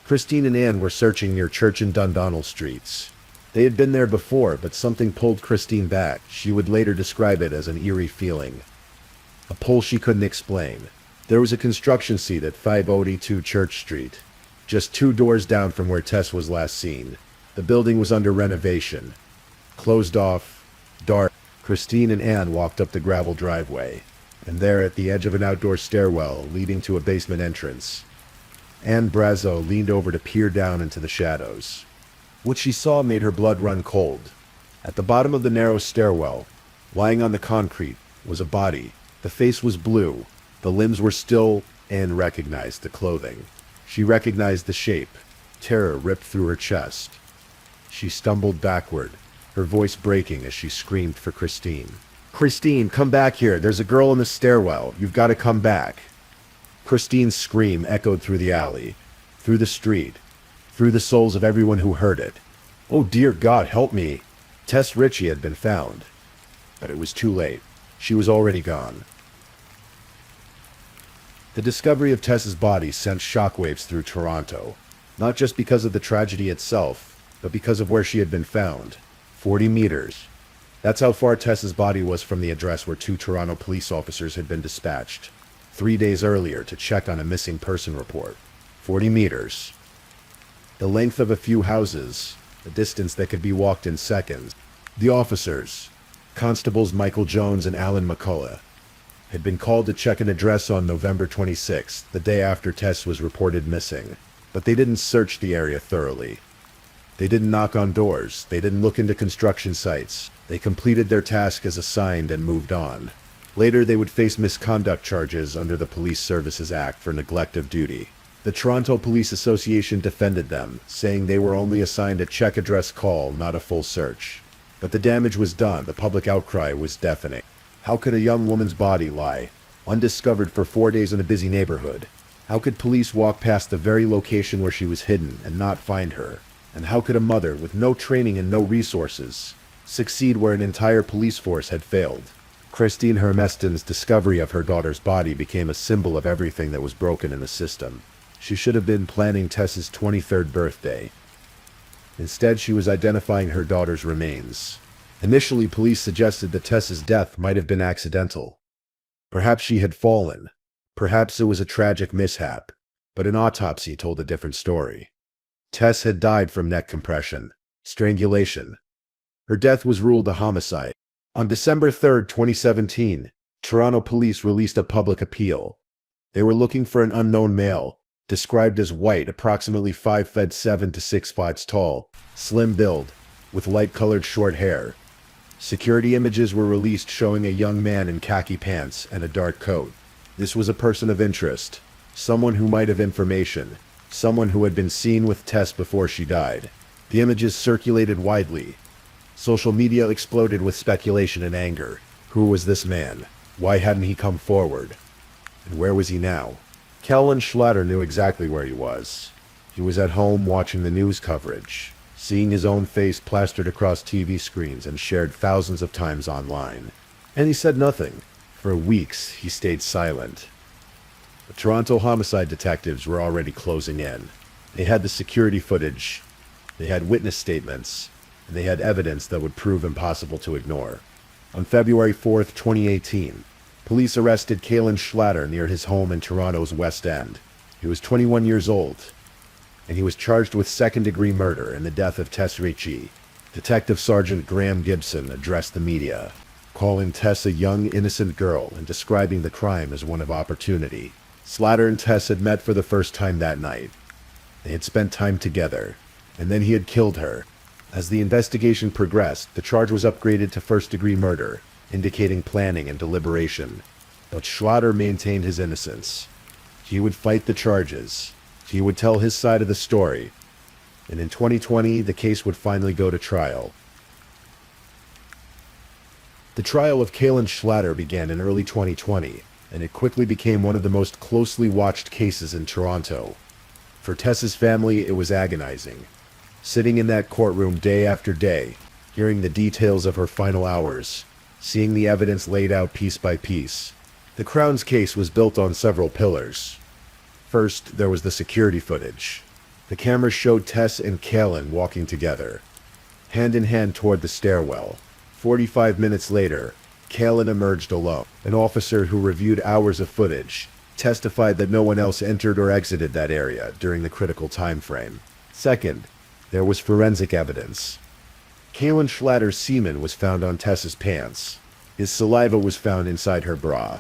A: Christine and Anne were searching near Church and Dundonald streets. They had been there before, but something pulled Christine back. She would later describe it as an eerie feeling, a pull she couldn't explain. There was a construction site at 582 Church Street, just 2 doors down from where Tess was last seen. The building was under renovation, closed off, dark. Christine and Anne walked up the gravel driveway, and there at the edge of an outdoor stairwell leading to a basement entrance, Anne Brizeau leaned over to peer down into the shadows. What she saw made her blood run cold. At the bottom of the narrow stairwell, lying on the concrete, was a body. The face was blue, the limbs were still. Anne recognized the clothing. She recognized the shape. Terror ripped through her chest. She stumbled backward, her voice breaking as she screamed for Christine. "Christine, come back here. There's a girl in the stairwell. You've got to come back." Christine's scream echoed through the alley, through the street, through the souls of everyone who heard it. "Oh dear God, help me!" Tess Ritchie had been found, but it was too late. She was already gone. The discovery of Tess's body sent shockwaves through Toronto, not just because of the tragedy itself, but because of where she had been found. 40 meters. That's how far Tess's body was from the address where 2 Toronto police officers had been dispatched. 3 days earlier to check on a missing person report. 40 meters. The length of a few houses, a distance that could be walked in seconds. The officers, Constables Michael Jones and Alan McCullough, had been called to check an address on November 26th, the day after Tess was reported missing. But they didn't search the area thoroughly. They didn't knock on doors. They didn't look into construction sites. They completed their task as assigned and moved on. Later, they would face misconduct charges under the Police Services Act for neglect of duty. The Toronto Police Association defended them, saying they were only assigned a check address call, not a full search. But the damage was done. The public outcry was deafening. How could a young woman's body lie undiscovered for 4 days in a busy neighborhood? How could police walk past the very location where she was hidden and not find her? And how could a mother with no training and no resources succeed where an entire police force had failed? Christine Hermeston's discovery of her daughter's body became a symbol of everything that was broken in the system. She should have been planning Tess's 23rd birthday. Instead, she was identifying her daughter's remains. Initially, police suggested that Tess's death might have been accidental. Perhaps she had fallen. Perhaps it was a tragic mishap. But an autopsy told a different story. Tess had died from neck compression, strangulation. Her death was ruled a homicide. On December 3, 2017, Toronto police released a public appeal. They were looking for an unknown male, described as white, approximately 5'7" to 6'5" tall, slim build, with light-colored short hair. Security images were released showing a young man in khaki pants and a dark coat. This was a person of interest, someone who might have information, someone who had been seen with Tess before she died. The images circulated widely. Social media exploded with speculation and anger. Who was this man? Why hadn't he come forward? And where was he now? Kellen Schlatter knew exactly where he was. He was at home watching the news coverage, seeing his own face plastered across TV screens and shared thousands of times online. And he said nothing. For weeks, he stayed silent. The Toronto homicide detectives were already closing in. They had the security footage, they had witness statements, and they had evidence that would prove impossible to ignore. On February 4, 2018, police arrested Kellen Schlatter near his home in Toronto's West End. He was 21 years old, and he was charged with second-degree murder in the death of Tess Ritchie. Detective Sergeant Graham Gibson addressed the media, calling Tess a young, innocent girl and describing the crime as one of opportunity. Schlatter and Tess had met for the first time that night. They had spent time together, and then he had killed her. As the investigation progressed, the charge was upgraded to first-degree murder, indicating planning and deliberation. But Schlatter maintained his innocence. He would fight the charges. He would tell his side of the story. And in 2020, the case would finally go to trial. The trial of Kellen Schlatter began in early 2020, and it quickly became one of the most closely watched cases in Toronto. For Tess's family, it was agonizing. Sitting in that courtroom day after day, hearing the details of her final hours, seeing the evidence laid out piece by piece. The Crown's case was built on several pillars. First, there was the security footage. The cameras showed Tess and Kellen walking together, hand in hand toward the stairwell. 45 minutes later, Kellen emerged alone. An officer who reviewed hours of footage testified that no one else entered or exited that area during the critical time frame. Second, there was forensic evidence. Kellen Schlatter's semen was found on Tess's pants. His saliva was found inside her bra.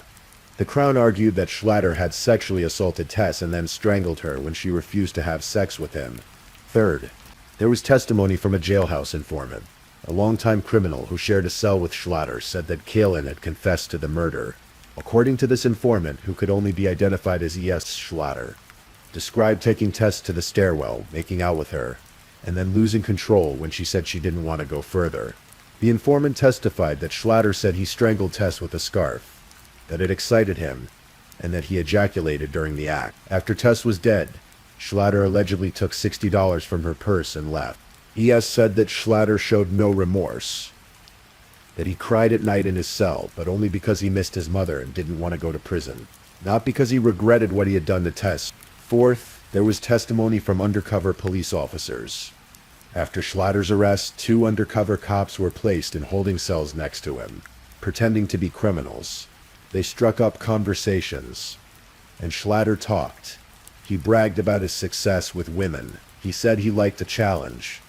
A: The Crown argued that Schlatter had sexually assaulted Tess and then strangled her when she refused to have sex with him. Third, there was testimony from a jailhouse informant. A longtime criminal who shared a cell with Schlatter said that Kellen had confessed to the murder. According to this informant, who could only be identified as E.S. Schlatter, described taking Tess to the stairwell, making out with her, and then losing control when she said she didn't want to go further. The informant testified that Schlatter said he strangled Tess with a scarf, that it excited him, and that he ejaculated during the act. After Tess was dead, Schlatter allegedly took $60 from her purse and left. E.S. said that Schlatter showed no remorse, that he cried at night in his cell, but only because he missed his mother and didn't want to go to prison, not because he regretted what he had done to Tess. Fourth, there was testimony from undercover police officers. After Schlatter's arrest, 2 undercover cops were placed in holding cells next to him, pretending to be criminals. They struck up conversations, And Schlatter talked. He bragged about his success with women. He said he liked a challenge,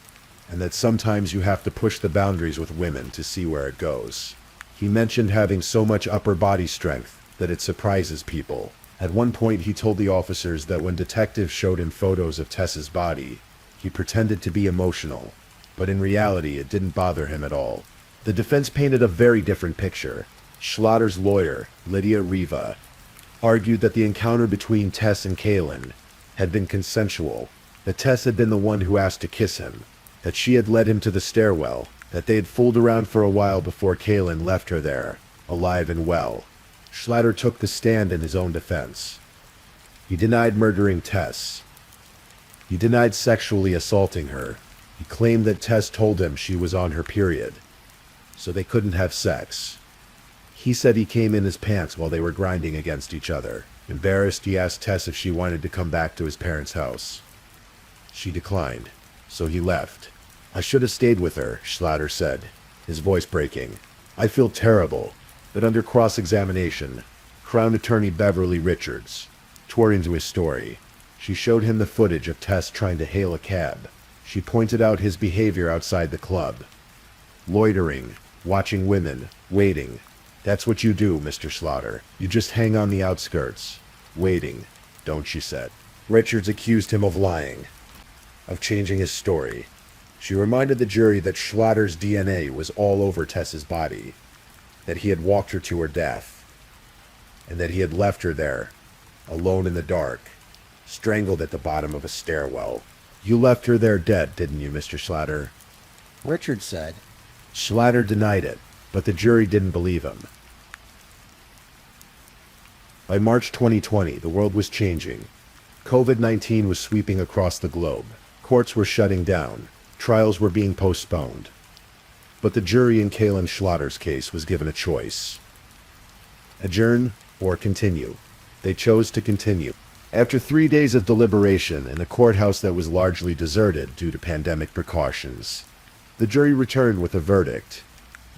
A: and that sometimes you have to push the boundaries with women to see where it goes. He mentioned having so much upper body strength that it surprises people. At one point, he told the officers that when detectives showed him photos of Tess's body, he pretended to be emotional, but in reality, it didn't bother him at all. The defense painted a very different picture. Schlatter's lawyer, Lydia Riva, argued that the encounter between Tess and Kaylin had been consensual, that Tess had been the one who asked to kiss him, that she had led him to the stairwell, that they had fooled around for a while before Kaylin left her there, alive and well. Schlatter took the stand in his own defense. He denied murdering Tess. He denied sexually assaulting her. He claimed that Tess told him she was on her period, so they couldn't have sex. He said he came in his pants while they were grinding against each other. Embarrassed, he asked Tess if she wanted to come back to his parents' house. She declined, so he left. "I should have stayed with her," Schlatter said, his voice breaking. "I feel terrible." But under cross-examination, Crown Attorney Beverly Richards tore into his story. She showed him the footage of Tess trying to hail a cab. She pointed out his behavior outside the club. Loitering, watching women, waiting. "That's what you do, Mr. Schlatter. You just hang on the outskirts, waiting, don't," she said. Richards accused him of lying, of changing his story. She reminded the jury that Schlatter's DNA was all over Tess's body, that he had walked her to her death, and that he had left her there, alone in the dark, strangled at the bottom of a stairwell. "You left her there dead, didn't you, Mr. Schlatter?"
B: Richard said.
A: Schlatter denied it, but the jury didn't believe him. By March 2020, the world was changing. COVID-19 was sweeping across the globe. Courts were shutting down. Trials were being postponed. But the jury in Kaylin Schlatter's case was given a choice. Adjourn or continue. They chose to continue. After 3 days of deliberation in a courthouse that was largely deserted due to pandemic precautions, the jury returned with a verdict.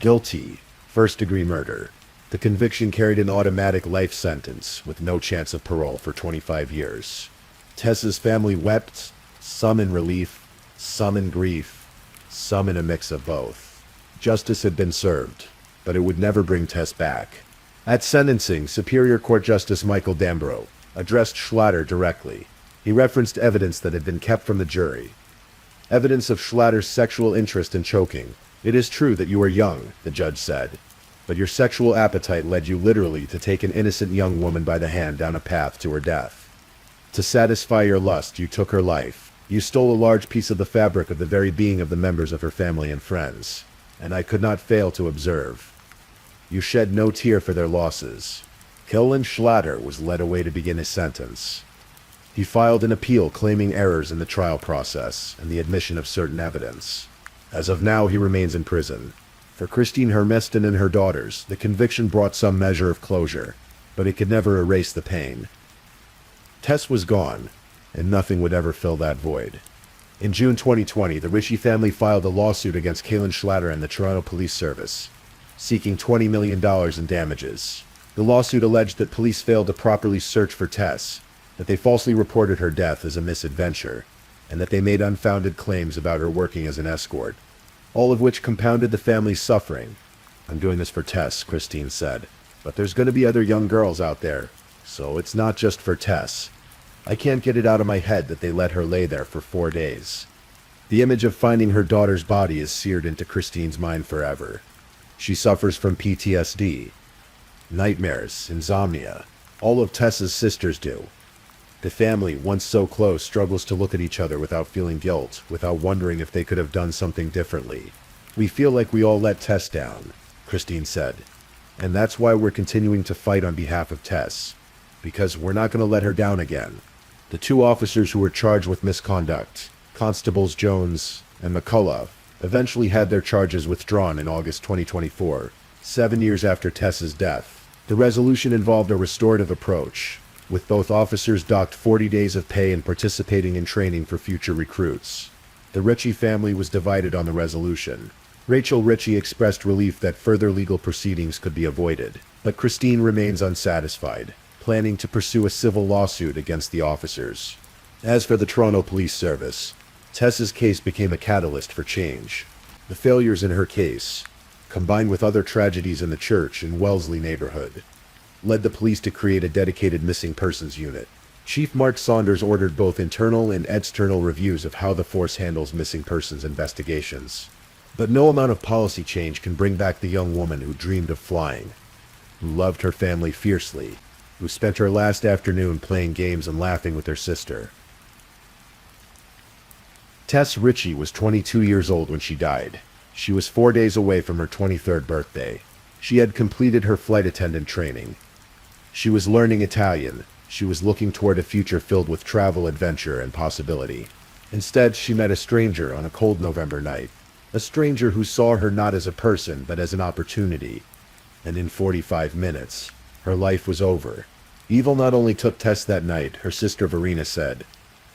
A: Guilty, first-degree murder. The conviction carried an automatic life sentence with no chance of parole for 25 years. Tess's family wept, some in relief, some in grief, some in a mix of both. Justice had been served, but it would never bring Tess back. At sentencing, Superior Court Justice Michael Dambro addressed Schlatter directly. He referenced evidence that had been kept from the jury. Evidence of Schlatter's sexual interest in choking. "It is true that you were young," the judge said, "but your sexual appetite led you literally to take an innocent young woman by the hand down a path to her death. To satisfy your lust, you took her life. You stole a large piece of the fabric of the very being of the members of her family and friends, and I could not fail to observe. You shed no tear for their losses." Kaylin Schlatter was led away to begin his sentence. He filed an appeal claiming errors in the trial process and the admission of certain evidence. As of now, he remains in prison. For Christine Hermiston and her daughters, the conviction brought some measure of closure, but it could never erase the pain. Tess was gone, and nothing would ever fill that void. In June 2020, the Ritchie family filed a lawsuit against Kaylin Schlatter and the Toronto Police Service, seeking $20 million in damages. The lawsuit alleged that police failed to properly search for Tess, that they falsely reported her death as a misadventure, and that they made unfounded claims about her working as an escort, all of which compounded the family's suffering. "I'm doing this for Tess," Christine said, "but there's going to be other young girls out there, so it's not just for Tess. I can't get it out of my head that they let her lay there for 4 days." The image of finding her daughter's body is seared into Christine's mind forever. She suffers from PTSD, nightmares, insomnia. All of Tess's sisters do. The family, once so close, struggles to look at each other without feeling guilt, without wondering if they could have done something differently. "We feel like we all let Tess down," Christine said. "And that's why we're continuing to fight on behalf of Tess, because we're not going to let her down again." The 2 officers who were charged with misconduct, Constables Jones and McCullough, eventually had their charges withdrawn in August 2024, 7 years after Tess's death. The resolution involved a restorative approach, with both officers docked 40 days of pay and participating in training for future recruits. The Ritchie family was divided on the resolution. Rachel Ritchie expressed relief that further legal proceedings could be avoided, but Christine remains unsatisfied. planning to pursue a civil lawsuit against the officers. As for the Toronto Police Service, Tess's case became a catalyst for change. The failures in her case, combined with other tragedies in the church in Wellesley neighborhood, led the police to create a dedicated missing persons unit. Chief Mark Saunders ordered both internal and external reviews of how the force handles missing persons investigations. But no amount of policy change can bring back the young woman who dreamed of flying, who loved her family fiercely, who spent her last afternoon playing games and laughing with her sister. Tess Ritchie was 22 years old when she died. She was 4 days away from her 23rd birthday. She had completed her flight attendant training. She was learning Italian. She was looking toward a future filled with travel, adventure, and possibility. Instead, she met a stranger on a cold November night. A stranger who saw her not as a person, but as an opportunity. And in 45 minutes, her life was over. Evil not only took Tess that night, her sister Verena said.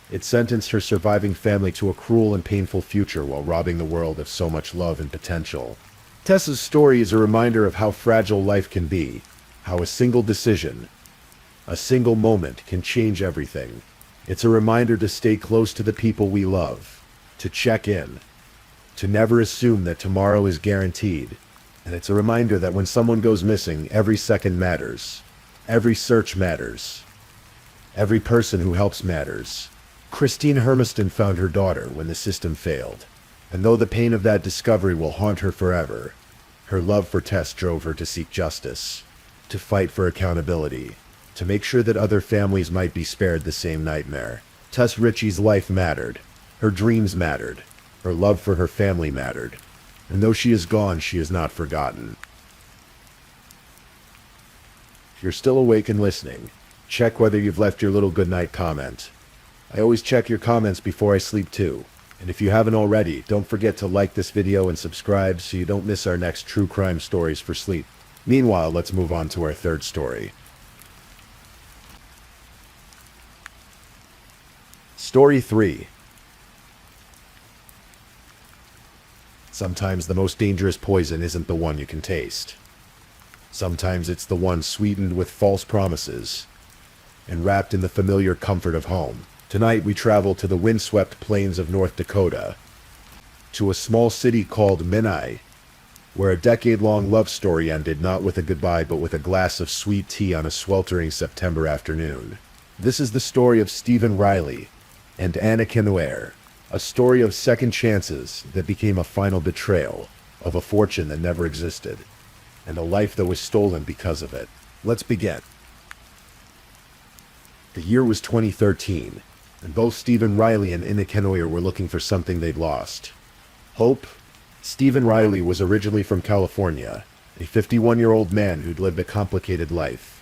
A: It sentenced her surviving family to a cruel and painful future while robbing the world of so much love and potential. Tess's story is a reminder of how fragile life can be, how a single decision, a single moment can change everything. It's a reminder to stay close to the people we love, to check in, to never assume that tomorrow is guaranteed. And it's a reminder that when someone goes missing, every second matters. Every search matters. Every person who helps matters. Christine Hermiston found her daughter when the system failed. And though the pain of that discovery will haunt her forever, her love for Tess drove her to seek justice, to fight for accountability, to make sure that other families might be spared the same nightmare. Tess Ritchie's life mattered. Her dreams mattered. Her love for her family mattered. And though she is gone, she is not forgotten. If you're still awake and listening, check whether you've left your little goodnight comment. I always check your comments before I sleep too. And if you haven't already, don't forget to like this video and subscribe so you don't miss our next true crime stories for sleep. Meanwhile, let's move on to our third story. Story 3. Sometimes the most dangerous poison isn't the one you can taste. Sometimes it's the one sweetened with false promises and wrapped in the familiar comfort of home. Tonight we travel to the windswept plains of North Dakota, to a small city called Minai, where a decade-long love story ended not with a goodbye but with a glass of sweet tea on a sweltering September afternoon. This is the story of Stephen Riley and Anna Kenoer, a story of second chances that became a final betrayal, of a fortune that never existed, and a life that was stolen because of it. Let's begin. The year was 2013, and both Stephen Riley and Anna Kenoer were looking for something they'd lost. Hope. Stephen Riley was originally from California, a 51-year-old man who'd lived a complicated life.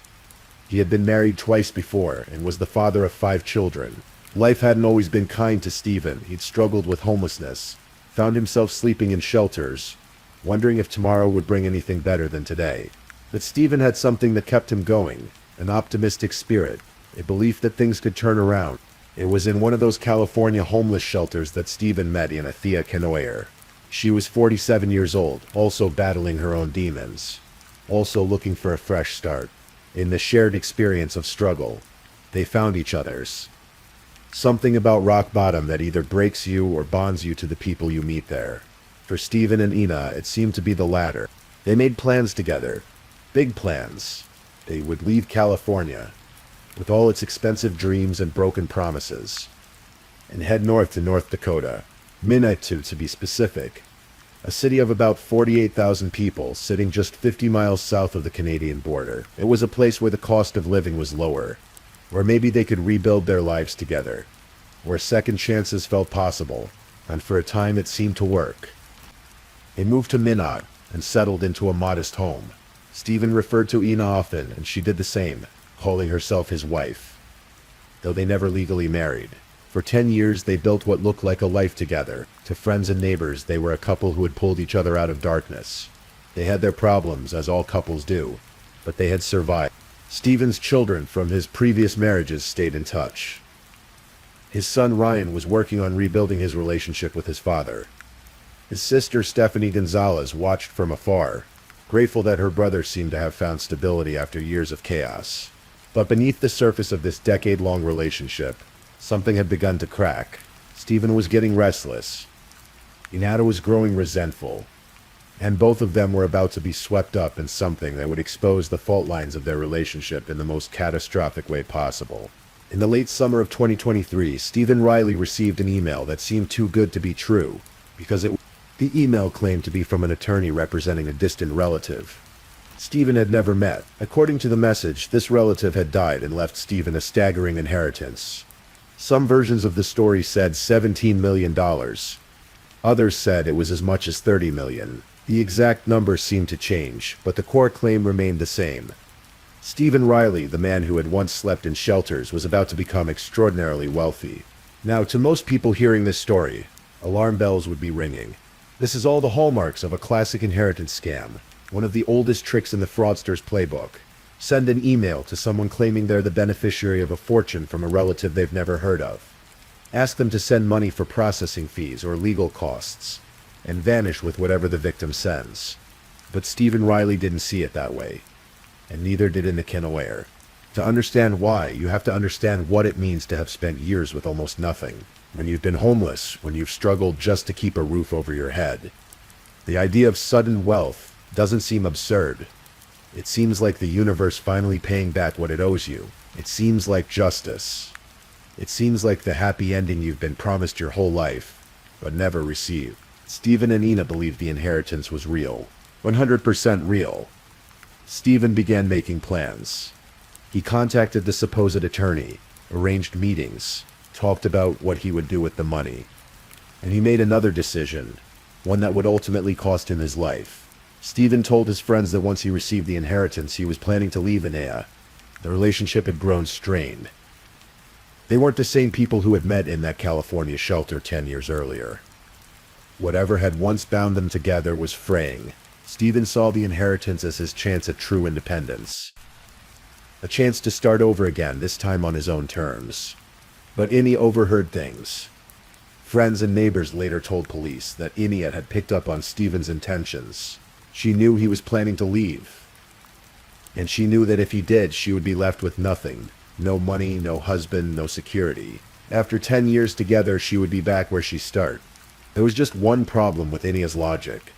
A: He had been married twice before and was the father of 5 children. Life hadn't always been kind to Stephen. He'd struggled with homelessness, found himself sleeping in shelters, wondering if tomorrow would bring anything better than today. But Stephen had something that kept him going, an optimistic spirit, a belief that things could turn around. It was in one of those California homeless shelters that Stephen met Anna Kenoer. She was 47 years old, also battling her own demons, also looking for a fresh start. In the shared experience of struggle, they found each other's. Something about rock bottom that either breaks you or bonds you to the people you meet there. For Stephen and Ina, it seemed to be the latter. They made plans together. Big plans. They would leave California, with all its expensive dreams and broken promises, and head north to North Dakota, Minnetonka to be specific, a city of about 48,000 people sitting just 50 miles south of the Canadian border. It was a place where the cost of living was lower, where maybe they could rebuild their lives together, where second chances felt possible, and for a time it seemed to work. They moved to Minot and settled into a modest home. Stephen referred to Ina often, and she did the same, calling herself his wife, though they never legally married. For 10 years they built what looked like a life together. To friends and neighbors, they were a couple who had pulled each other out of darkness. They had their problems, as all couples do, but they had survived. Stephen's children from his previous marriages stayed in touch. His son Ryan was working on rebuilding his relationship with his father. His sister Stephanie Gonzalez watched from afar, grateful that her brother seemed to have found stability after years of chaos. But beneath the surface of this decade-long relationship, something had begun to crack. Stephen was getting restless. Inata was growing resentful. And both of them were about to be swept up in something that would expose the fault lines of their relationship in the most catastrophic way possible. In the late summer of 2023, Stephen Riley received an email that seemed too good to be true, because the email claimed to be from an attorney representing a distant relative Stephen had never met. According to the message, this relative had died and left Stephen a staggering inheritance. Some versions of the story said $17 million. Others said it was as much as $30 million. The exact number seemed to change, but the core claim remained the same. Stephen Riley, the man who had once slept in shelters, was about to become extraordinarily wealthy. Now, to most people hearing this story, alarm bells would be ringing. This is all the hallmarks of a classic inheritance scam, one of the oldest tricks in the fraudster's playbook. Send an email to someone claiming they're the beneficiary of a fortune from a relative they've never heard of. Ask them to send money for processing fees or legal costs, and vanish with whatever the victim sends. But Stephen Riley didn't see it that way, and neither did Inna. To understand why, you have to understand what it means to have spent years with almost nothing, when you've been homeless, when you've struggled just to keep a roof over your head. The idea of sudden wealth doesn't seem absurd. It seems like the universe finally paying back what it owes you. It seems like justice. It seems like the happy ending you've been promised your whole life, but never received. Stephen and Ina believed the inheritance was real. 100% real. Stephen began making plans. He contacted the supposed attorney, arranged meetings, talked about what he would do with the money. And he made another decision, one that would ultimately cost him his life. Stephen told his friends that once he received the inheritance, he was planning to leave Inea. The relationship had grown strained. They weren't the same people who had met in that California shelter 10 years earlier. Whatever had once bound them together was fraying. Stephen saw the inheritance as his chance at true independence. A chance to start over again, this time on his own terms. But Inea overheard things. Friends and neighbors later told police that Inea had picked up on Stephen's intentions. She knew he was planning to leave. And she knew that if he did, she would be left with nothing. No money, no husband, no security. After 10 years together, she would be back where she started. There was just one problem with Inea's logic.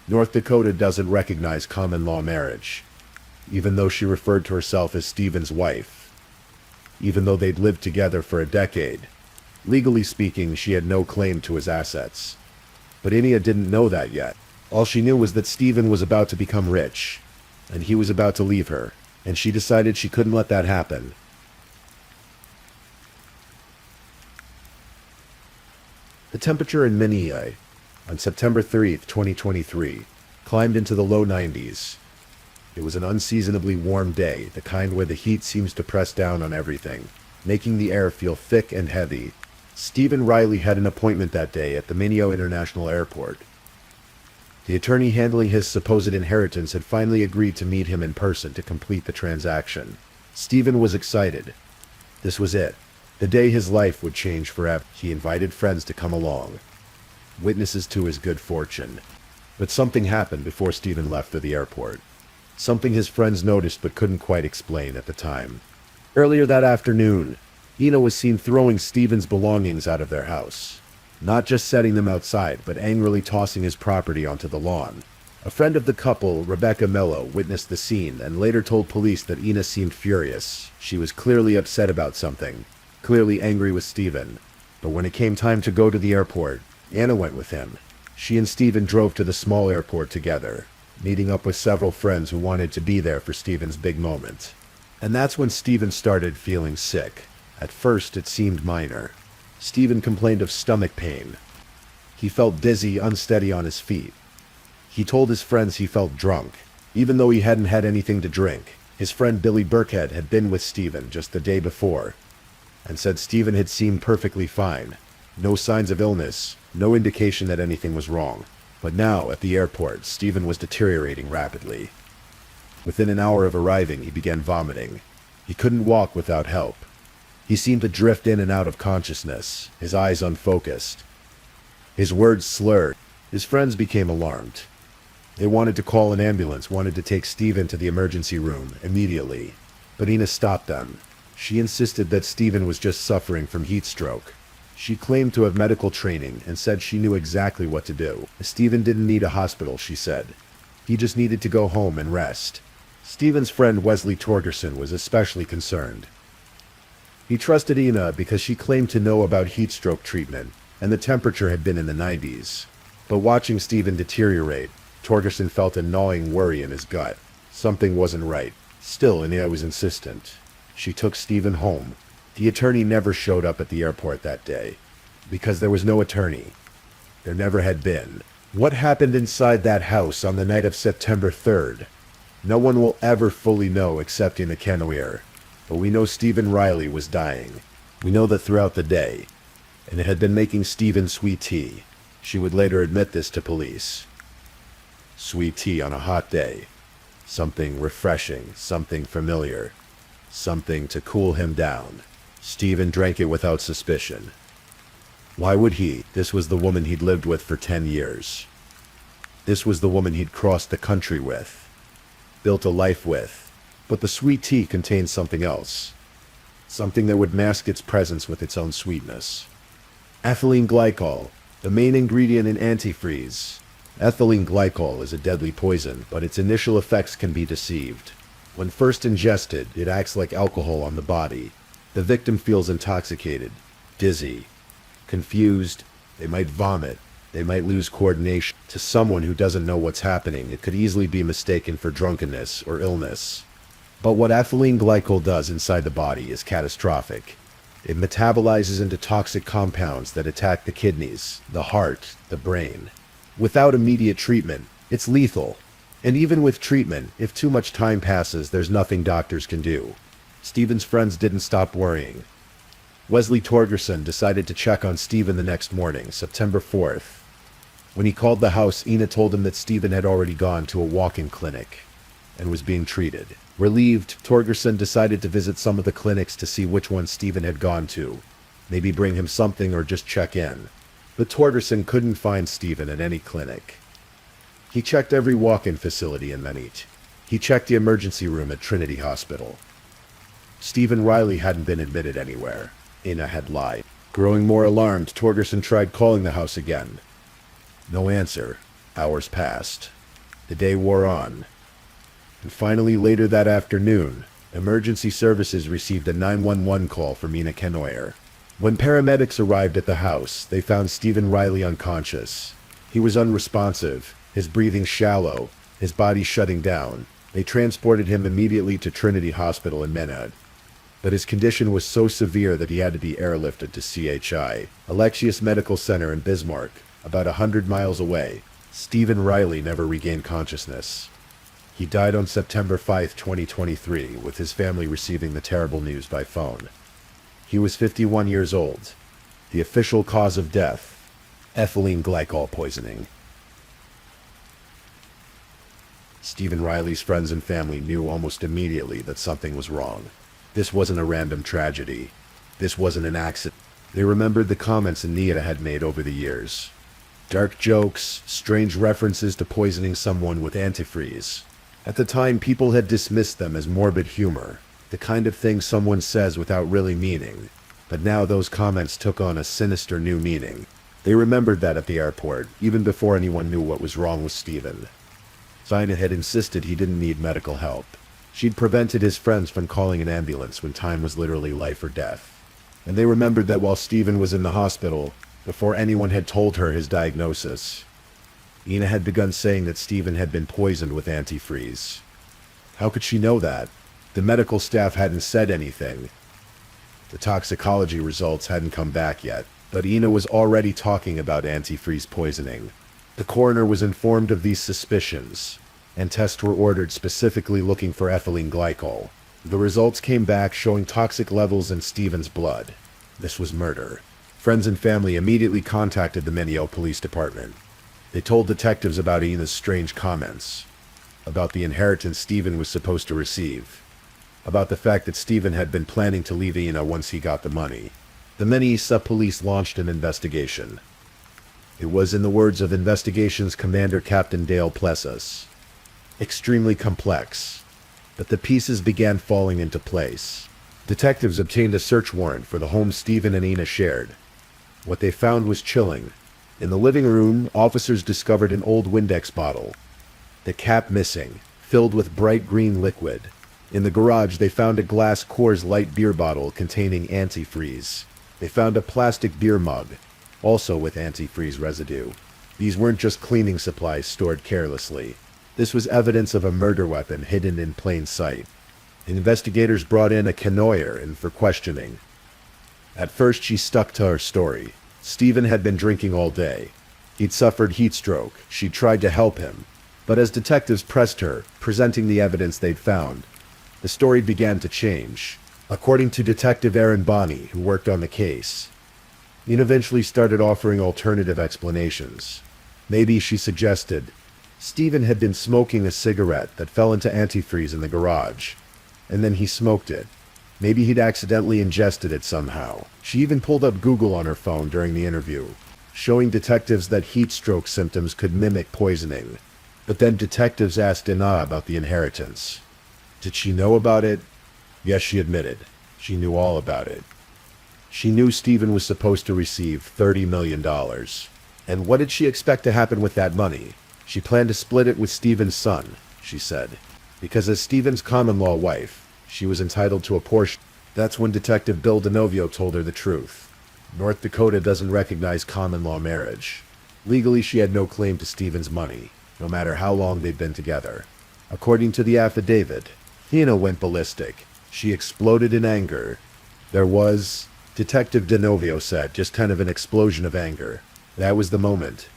A: North Dakota doesn't recognize common law marriage, even though she referred to herself as Stephen's wife. Even though they'd lived together for a decade. Legally speaking, she had no claim to his assets. But Inea didn't know that yet. All she knew was that Stephen was about to become rich, and he was about to leave her, and she decided she couldn't let that happen. The temperature in Minneapolis on September 3rd, 2023, climbed into the low 90s. It was an unseasonably warm day, the kind where the heat seems to press down on everything, making the air feel thick and heavy. Stephen Riley had an appointment that day at the Minneapolis International Airport. The attorney handling his supposed inheritance had finally agreed to meet him in person to complete the transaction. Stephen was excited. This was it. The day his life would change forever. He invited friends to come along, witnesses to his good fortune. But something happened before Stephen left for the airport. Something his friends noticed but couldn't quite explain at the time. Earlier that afternoon, Ina was seen throwing Stephen's belongings out of their house. Not just setting them outside, but angrily tossing his property onto the lawn. A friend of the couple, Rebecca Mello, witnessed the scene and later told police that Ina seemed furious. She was clearly upset about something, clearly angry with Stephen. But when it came time to go to the airport, Anna went with him. She and Stephen drove to the small airport together, meeting up with several friends who wanted to be there for Stephen's big moment. And that's when Stephen started feeling sick. At first, it seemed minor. Stephen complained of stomach pain. He felt dizzy, unsteady on his feet. He told his friends he felt drunk, even though he hadn't had anything to drink. His friend Billy Burkhead had been with Stephen just the day before, and said Stephen had seemed perfectly fine. No signs of illness, no indication that anything was wrong. But now, at the airport, Stephen was deteriorating rapidly. Within an hour of arriving, he began vomiting. He couldn't walk without help. He seemed to drift in and out of consciousness, his eyes unfocused. His words slurred. His friends became alarmed. They wanted to call an ambulance, wanted to take Stephen to the emergency room immediately. But Ina stopped them. She insisted that Stephen was just suffering from heat stroke. She claimed to have medical training and said she knew exactly what to do. Stephen didn't need a hospital, she said. He just needed to go home and rest. Stephen's friend Wesley Torgerson was especially concerned. He trusted Ina because she claimed to know about heat stroke treatment, and the temperature had been in the 90s. But watching Stephen deteriorate, Torgerson felt a gnawing worry in his gut. Something wasn't right. Still, Ina was insistent. She took Stephen home. The attorney never showed up at the airport that day. Because there was no attorney. There never had been. What happened inside that house on the night of September 3rd? No one will ever fully know except Ina Canoyer. But we know Stephen Riley was dying. We know that throughout the day. And it had been making Stephen sweet tea. She would later admit this to police. Sweet tea on a hot day. Something refreshing, something familiar. Something to cool him down. Stephen drank it without suspicion. Why would he? This was the woman he'd lived with for 10 years. This was the woman he'd crossed the country with. Built a life with. But the sweet tea contained something else. Something that would mask its presence with its own sweetness. Ethylene glycol, the main ingredient in antifreeze. Ethylene glycol is a deadly poison, but its initial effects can be deceived. When first ingested, it acts like alcohol on the body. The victim feels intoxicated, dizzy, confused. They might vomit. They might lose coordination. To someone who doesn't know what's happening, it could easily be mistaken for drunkenness or illness. But what ethylene glycol does inside the body is catastrophic. It metabolizes into toxic compounds that attack the kidneys, the heart, the brain. Without immediate treatment, it's lethal. And even with treatment, if too much time passes, there's nothing doctors can do. Stephen's friends didn't stop worrying. Wesley Torgerson decided to check on Stephen the next morning, September 4th. When he called the house, Ina told him that Stephen had already gone to a walk-in clinic and was being treated. Relieved, Torgerson decided to visit some of the clinics to see which one Stephen had gone to. Maybe bring him something or just check in. But Torgerson couldn't find Stephen at any clinic. He checked every walk-in facility in Manit. He checked the emergency room at Trinity Hospital. Stephen Riley hadn't been admitted anywhere. Ina had lied. Growing more alarmed, Torgerson tried calling the house again. No answer. Hours passed. The day wore on. And finally, later that afternoon, emergency services received a 911 call from Ina Canoyer. When paramedics arrived at the house, they found Stephen Riley unconscious. He was unresponsive, his breathing shallow, his body shutting down. They transported him immediately to Trinity Hospital in Menad. But his condition was so severe that he had to be airlifted to CHI, Alexius Medical Center in Bismarck, about 100 miles away. Stephen Riley never regained consciousness. He died on September 5, 2023, with his family receiving the terrible news by phone. He was 51 years old. The official cause of death, ethylene glycol poisoning. Stephen Riley's friends and family knew almost immediately that something was wrong. This wasn't a random tragedy. This wasn't an accident. They remembered the comments Anita had made over the years. Dark jokes, strange references to poisoning someone with antifreeze. At the time, people had dismissed them as morbid humor, the kind of thing someone says without really meaning. But now those comments took on a sinister new meaning. They remembered that at the airport, even before anyone knew what was wrong with Stephen. Zina had insisted he didn't need medical help. She'd prevented his friends from calling an ambulance when time was literally life or death. And they remembered that while Stephen was in the hospital, before anyone had told her his diagnosis, Ina had begun saying that Stephen had been poisoned with antifreeze. How could she know that? The medical staff hadn't said anything. The toxicology results hadn't come back yet, but Ina was already talking about antifreeze poisoning. The coroner was informed of these suspicions, and tests were ordered specifically looking for ethylene glycol. The results came back showing toxic levels in Stephen's blood. This was murder. Friends and family immediately contacted the Menio Police Department. They told detectives about Ina's strange comments, about the inheritance Stephen was supposed to receive, about the fact that Stephen had been planning to leave Ina once he got the money. The Menisa police launched an investigation. It was, in the words of investigations Commander Captain Dale Plessas, extremely complex. but the pieces began falling into place. Detectives obtained a search warrant for the home Stephen and Ina shared. What they found was chilling. In the living room, officers discovered an old Windex bottle, the cap missing, filled with bright green liquid. In the garage, they found a glass Coors Light beer bottle containing antifreeze. They found a plastic beer mug, also with antifreeze residue. These weren't just cleaning supplies stored carelessly. This was evidence of a murder weapon hidden in plain sight. Investigators brought in a canoyer for questioning. At first, she stuck to her story. Stephen had been drinking all day. He'd suffered heat stroke. She tried to help him. But as detectives pressed her, presenting the evidence they'd found, the story began to change. According to Detective Aaron Bonney, who worked on the case, Ina eventually started offering alternative explanations. Maybe, she suggested, Stephen had been smoking a cigarette that fell into antifreeze in the garage, and then he smoked it. Maybe he'd accidentally ingested it somehow. She even pulled up Google on her phone during the interview, showing detectives that heat stroke symptoms could mimic poisoning. But then detectives asked Ina about the inheritance. Did she know about it? Yes, she admitted. She knew all about it. She knew Stephen was supposed to receive $30 million. And what did she expect to happen with that money? She planned to split it with Stephen's son, she said, because as Stephen's common-law wife, she was entitled to a portion. That's when Detective Bill DeNovio told her the truth. North Dakota doesn't recognize common-law marriage. Legally, she had no claim to Stephen's money, no matter how long they'd been together. According to the affidavit, Ina went ballistic. She exploded in anger. There was, Detective DeNovio said, just kind of an explosion of anger. That was the moment.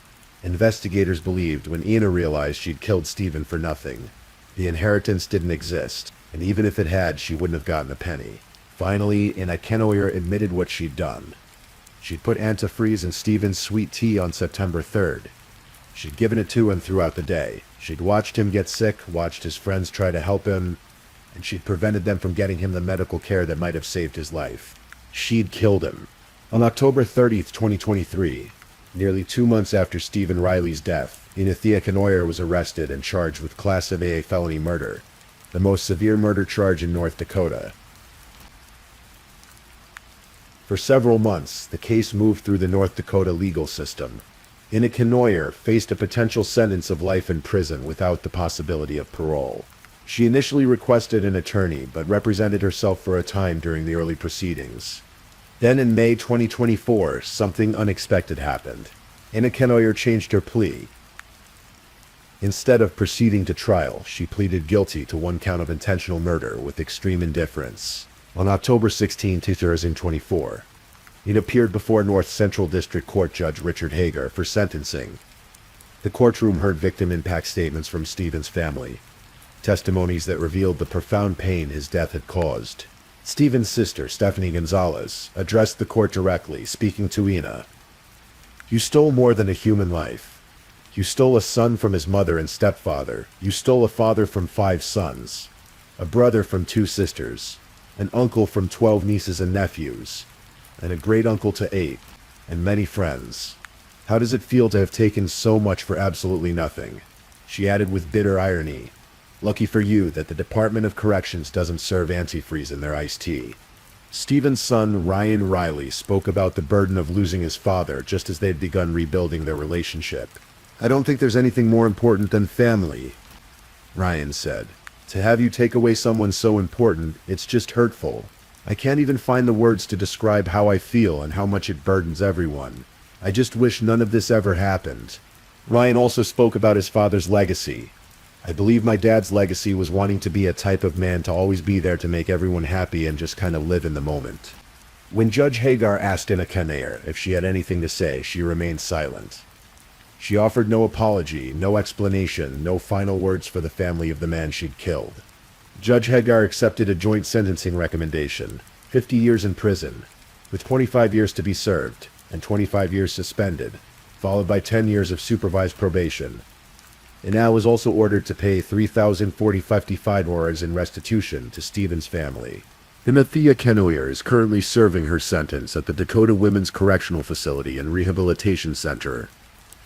A: Investigators believed when Ina realized she'd killed Stephen for nothing. The inheritance didn't exist, and even if it had, she wouldn't have gotten a penny. Finally, Ina Kenoyer admitted what she'd done. She'd put antifreeze in Stephen's sweet tea on September 3rd. She'd given it to him throughout the day. She'd watched him get sick, watched his friends try to help him, and she'd prevented them from getting him the medical care that might have saved his life. She'd killed him. On October 30th, 2023, nearly 2 months after Stephen Riley's death, Ina Kenoyer was arrested and charged with Class A felony murder, the most severe murder charge in North Dakota. For several months, the case moved through the North Dakota legal system. Ina Kenoyer faced a potential sentence of life in prison without the possibility of parole. She initially requested an attorney, but represented herself for a time during the early proceedings. Then in May 2024, something unexpected happened. Ina Kenoyer changed her plea. Instead of proceeding to trial, she pleaded guilty to 1 count of intentional murder with extreme indifference. On October 16, 2024, it appeared before North Central District Court Judge Richard Hager for sentencing. The courtroom heard victim impact statements from Stephen's family, testimonies that revealed the profound pain his death had caused. Stephen's sister, Stephanie Gonzalez, addressed the court directly, speaking to Ina. You stole more than a human life. You stole a son from his mother and stepfather. You stole a father from 5 sons, a brother from 2 sisters, an uncle from 12 nieces and nephews, and a great-uncle to 8, and many friends. How does it feel to have taken so much for absolutely nothing? She added with bitter irony. Lucky for you that the Department of Corrections doesn't serve antifreeze in their iced tea. Stephen's son, Ryan Riley, spoke about the burden of losing his father just as they'd begun rebuilding their relationship. I don't think there's anything more important than family, Ryan said. To have you take away someone so important, it's just hurtful. I can't even find the words to describe how I feel and how much it burdens everyone. I just wish none of this ever happened. Ryan also spoke about his father's legacy. I believe my dad's legacy was wanting to be a type of man to always be there to make everyone happy and just kind of live in the moment. When Judge Hagar asked Ina Kenoyer if she had anything to say, she remained silent. She offered no apology, no explanation, no final words for the family of the man she'd killed. Judge Hagar accepted a joint sentencing recommendation, 50 years in prison, with 25 years to be served, and 25 years suspended, followed by 10 years of supervised probation. Ina was also ordered to pay $3,045 in restitution to Stephen's family. Ina Kenoyer is currently serving her sentence at the Dakota Women's Correctional Facility and Rehabilitation Center.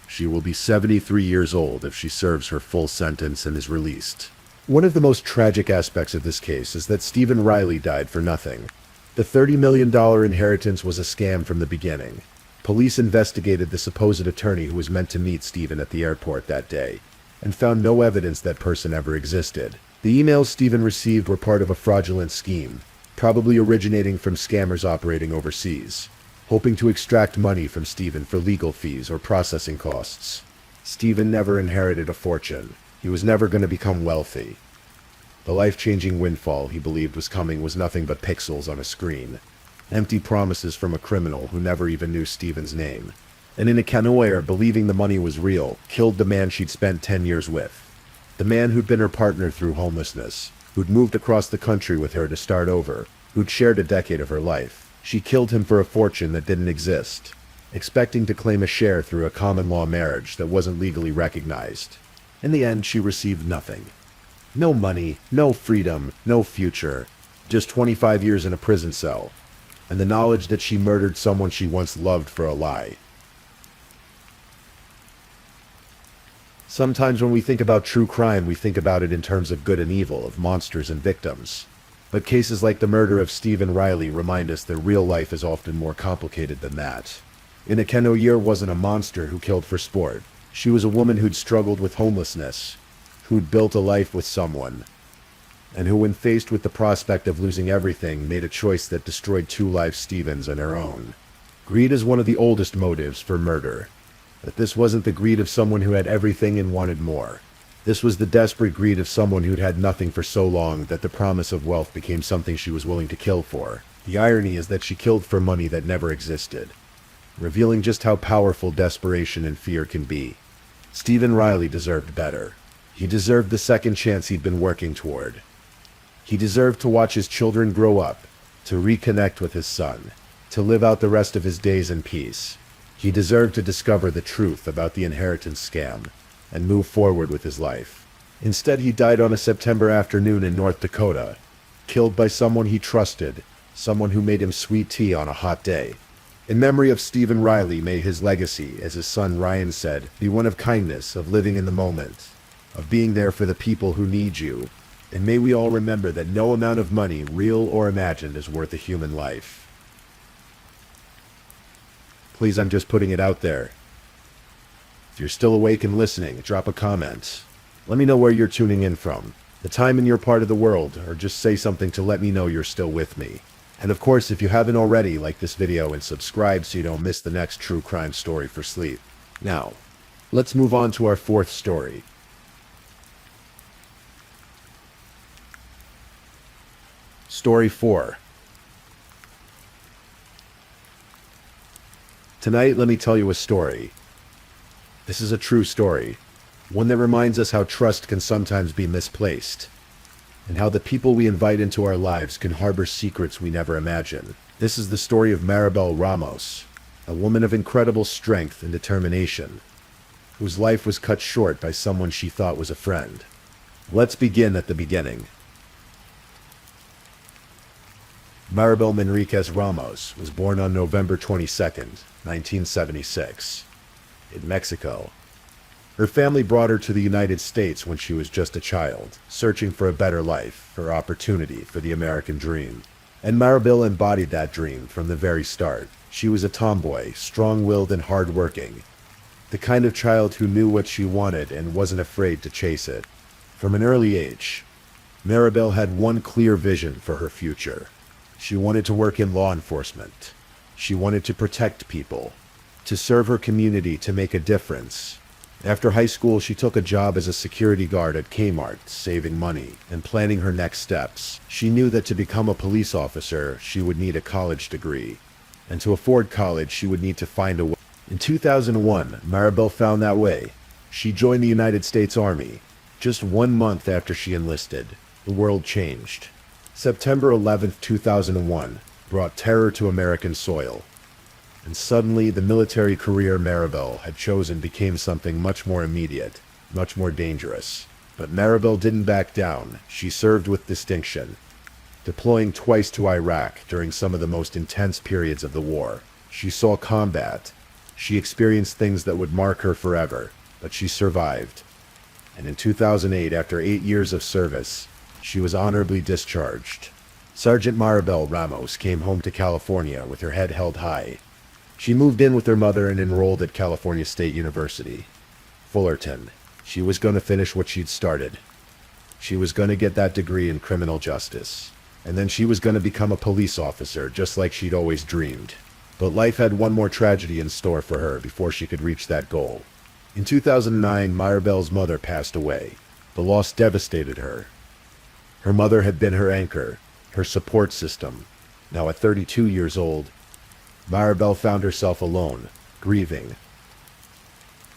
A: She will be 73 years old if she serves her full sentence and is released. One of the most tragic aspects of this case is that Stephen Riley died for nothing. The $30 million inheritance was a scam from the beginning. Police investigated the supposed attorney who was meant to meet Stephen at the airport that day, and found no evidence that person ever existed. The emails Stephen received were part of a fraudulent scheme, probably originating from scammers operating overseas, hoping to extract money from Stephen for legal fees or processing costs. Stephen never inherited a fortune. He was never going to become wealthy. The life-changing windfall he believed was coming was nothing but pixels on a screen. Empty promises from a criminal who never even knew Stephen's name. And in a canoer, believing the money was real, killed the man she'd spent 10 years with. The man who'd been her partner through homelessness, who'd moved across the country with her to start over, who'd shared a decade of her life. She killed him for a fortune that didn't exist, expecting to claim a share through a common-law marriage that wasn't legally recognized. In the end, she received nothing. No money, no freedom, no future. Just 25 years in a prison cell, and the knowledge that she murdered someone she once loved for a lie. Sometimes when we think about true crime, we think about it in terms of good and evil, of monsters and victims. But cases like the murder of Stephen Riley remind us that real life is often more complicated than that. Ina Kenoyer wasn't a monster who killed for sport. She was a woman who'd struggled with homelessness, who'd built a life with someone, and who, when faced with the prospect of losing everything, made a choice that destroyed two lives, Stephen's and her own. Greed is one of the oldest motives for murder. But this wasn't the greed of someone who had everything and wanted more. This was the desperate greed of someone who'd had nothing for so long that the promise of wealth became something she was willing to kill for. The irony is that she killed for money that never existed, revealing just how powerful desperation and fear can be. Stephen Riley deserved better. He deserved the second chance he'd been working toward. He deserved to watch his children grow up, to reconnect with his son, to live out the rest of his days in peace. He deserved to discover the truth about the inheritance scam and move forward with his life. Instead, he died on a September afternoon in North Dakota, killed by someone he trusted, someone who made him sweet tea on a hot day. In memory of Stephen Riley, may his legacy, as his son Ryan said, be one of kindness, of living in the moment, of being there for the people who need you. And may we all remember that no amount of money, real or imagined, is worth a human life. Please, I'm just putting it out there. If you're still awake and listening, drop a comment. Let me know where you're tuning in from, the time in your part of the world, or just say something to let me know you're still with me. And of course, if you haven't already, like this video and subscribe so you don't miss the next true crime story for sleep. Now, let's move on to our fourth story. Story 4. Tonight, let me tell you a story. This is a true story, one that reminds us how trust can sometimes be misplaced, and how the people we invite into our lives can harbor secrets we never imagined. This is the story of Maribel Ramos, a woman of incredible strength and determination, whose life was cut short by someone she thought was a friend. Let's begin at the beginning. Maribel Manriquez Ramos was born on November 22nd, 1976, in Mexico. Her family brought her to the United States when she was just a child, searching for a better life, for opportunity, for the American dream. And Maribel embodied that dream from the very start. She was a tomboy, strong-willed and hard-working, the kind of child who knew what she wanted and wasn't afraid to chase it. From an early age, Maribel had one clear vision for her future. She wanted to work in law enforcement. She wanted to protect people, to serve her community, to make a difference. After high school, she took a job as a security guard at Kmart, saving money and planning her next steps. She knew that to become a police officer, she would need a college degree. And to afford college, she would need to find a way. In 2001, Maribel found that way. She joined the United States Army. Just 1 month after she enlisted, the world changed. September 11, 2001, brought terror to American soil. And suddenly, the military career Maribel had chosen became something much more immediate, much more dangerous. But Maribel didn't back down. She served with distinction, deploying twice to Iraq during some of the most intense periods of the war. She saw combat. She experienced things that would mark her forever, but she survived. and in 2008, after 8 years of service, she was honorably discharged. Sergeant Maribel Ramos came home to California with her head held high. She moved in with her mother and enrolled at California State University, Fullerton. She was going to finish what she'd started. She was going to get that degree in criminal justice. And then she was going to become a police officer, just like she'd always dreamed. But life had one more tragedy in store for her before she could reach that goal. In 2009, Maribel's mother passed away. The loss devastated her. Her mother had been her anchor, her support system. Now at 32 years old, Maribel found herself alone, grieving,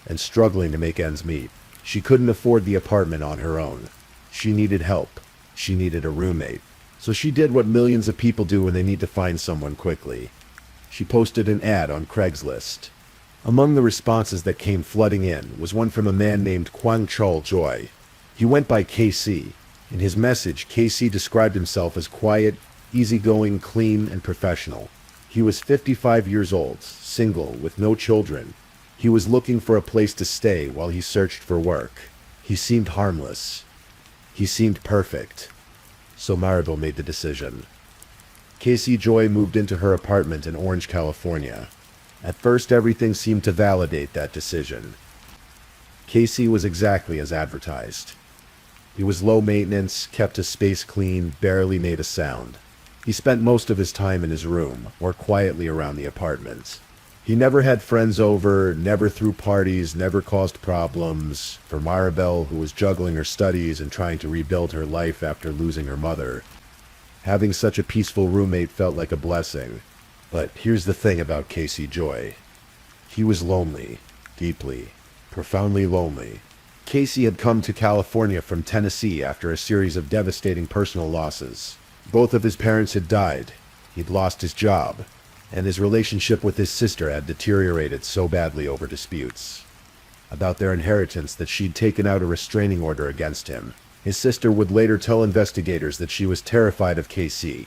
A: and struggling to make ends meet. She couldn't afford the apartment on her own. She needed help. She needed a roommate. So she did what millions of people do when they need to find someone quickly. She posted an ad on Craigslist. Among the responses that came flooding in was one from a man named Kwang Chol Joy. He went by KC. In his message, KC described himself as quiet, easygoing, clean, and professional. He was 55 years old, single, with no children. He was looking for a place to stay while he searched for work. He seemed harmless. He seemed perfect. So Maribel made the decision. Casey Joy moved into her apartment in Orange, California. At first, everything seemed to validate that decision. Casey was exactly as advertised. He was low maintenance, kept his space clean, barely made a sound. He spent most of his time in his room, or quietly around the apartment. He never had friends over, never threw parties, never caused problems. For Maribel, who was juggling her studies and trying to rebuild her life after losing her mother, having such a peaceful roommate felt like a blessing. But here's the thing about Casey Joy. He was lonely, deeply, profoundly lonely. Casey had come to California from Tennessee after a series of devastating personal losses. Both of his parents had died. He'd lost his job, and his relationship with his sister had deteriorated so badly over disputes about their inheritance that she'd taken out a restraining order against him. His sister would later tell investigators that she was terrified of KC,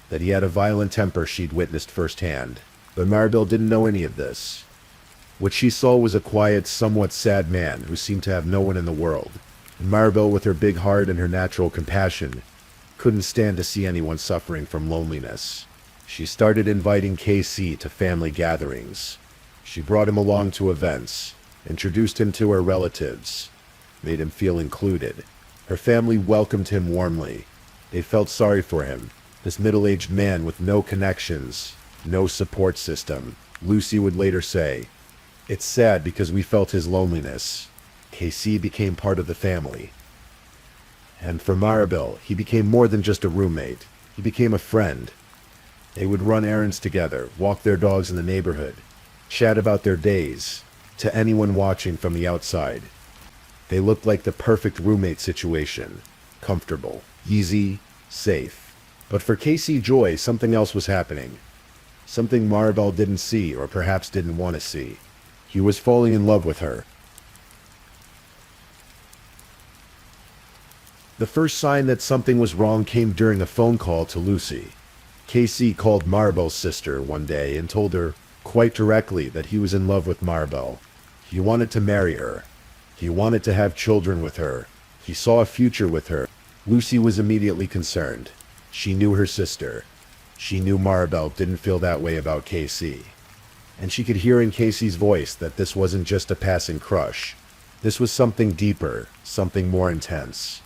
A: that he had a violent temper she'd witnessed firsthand. But Maribel didn't know any of this. What she saw was a quiet, somewhat sad man who seemed to have no one in the world. And Maribel, with her big heart and her natural compassion, couldn't stand to see anyone suffering from loneliness. She started inviting KC to family gatherings. She brought him along to events, introduced him to her relatives, made him feel included. Her family welcomed him warmly. They felt sorry for him, this middle-aged man with no connections, no support system. Lucy would later say, "It's sad because we felt his loneliness. KC became part of the family." And for Maribel, he became more than just a roommate. He became a friend. They would run errands together, walk their dogs in the neighborhood, chat about their days. To anyone watching from the outside, they looked like the perfect roommate situation. Comfortable, easy, safe. But for Casey Joy, something else was happening. Something Maribel didn't see, or perhaps didn't want to see. He was falling in love with her. The first sign that something was wrong came during a phone call to Lucy. Casey called Maribel's sister one day and told her quite directly that he was in love with Maribel. He wanted to marry her. He wanted to have children with her. He saw a future with her. Lucy was immediately concerned. She knew her sister. She knew Maribel didn't feel that way about Casey. And she could hear in Casey's voice that this wasn't just a passing crush. This was something deeper, something more intense.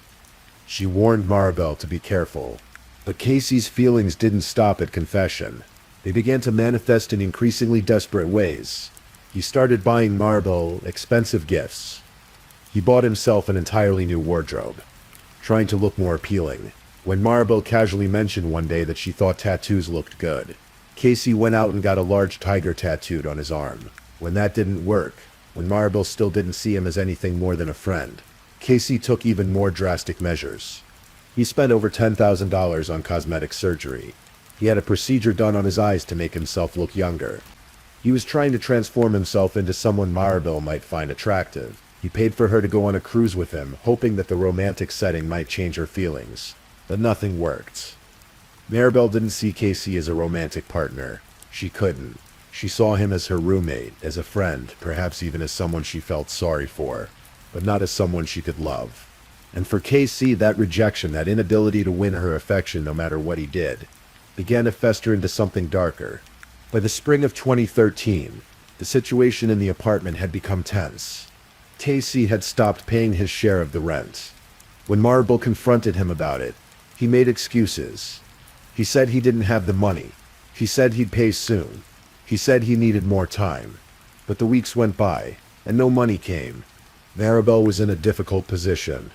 A: She warned Maribel to be careful. But Casey's feelings didn't stop at confession. They began to manifest in increasingly desperate ways. He started buying Maribel expensive gifts. He bought himself an entirely new wardrobe, trying to look more appealing. When Maribel casually mentioned one day that she thought tattoos looked good, Casey went out and got a large tiger tattooed on his arm. When that didn't work, when Maribel still didn't see him as anything more than a friend, Casey took even more drastic measures. He spent over $10,000 on cosmetic surgery. He had a procedure done on his eyes to make himself look younger. He was trying to transform himself into someone Maribel might find attractive. He paid for her to go on a cruise with him, hoping that the romantic setting might change her feelings. But nothing worked. Maribel didn't see Casey as a romantic partner. She couldn't. She saw him as her roommate, as a friend, perhaps even as someone she felt sorry for. but not as someone she could love. And for Casey, that rejection, that inability to win her affection no matter what he did, began to fester into something darker. By the spring of 2013, the situation in the apartment had become tense. Casey had stopped paying his share of the rent. When Marble confronted him about it, he made excuses. He said he didn't have the money. He said he'd pay soon. He said he needed more time. But the weeks went by, and no money came. Maribel was in a difficult position.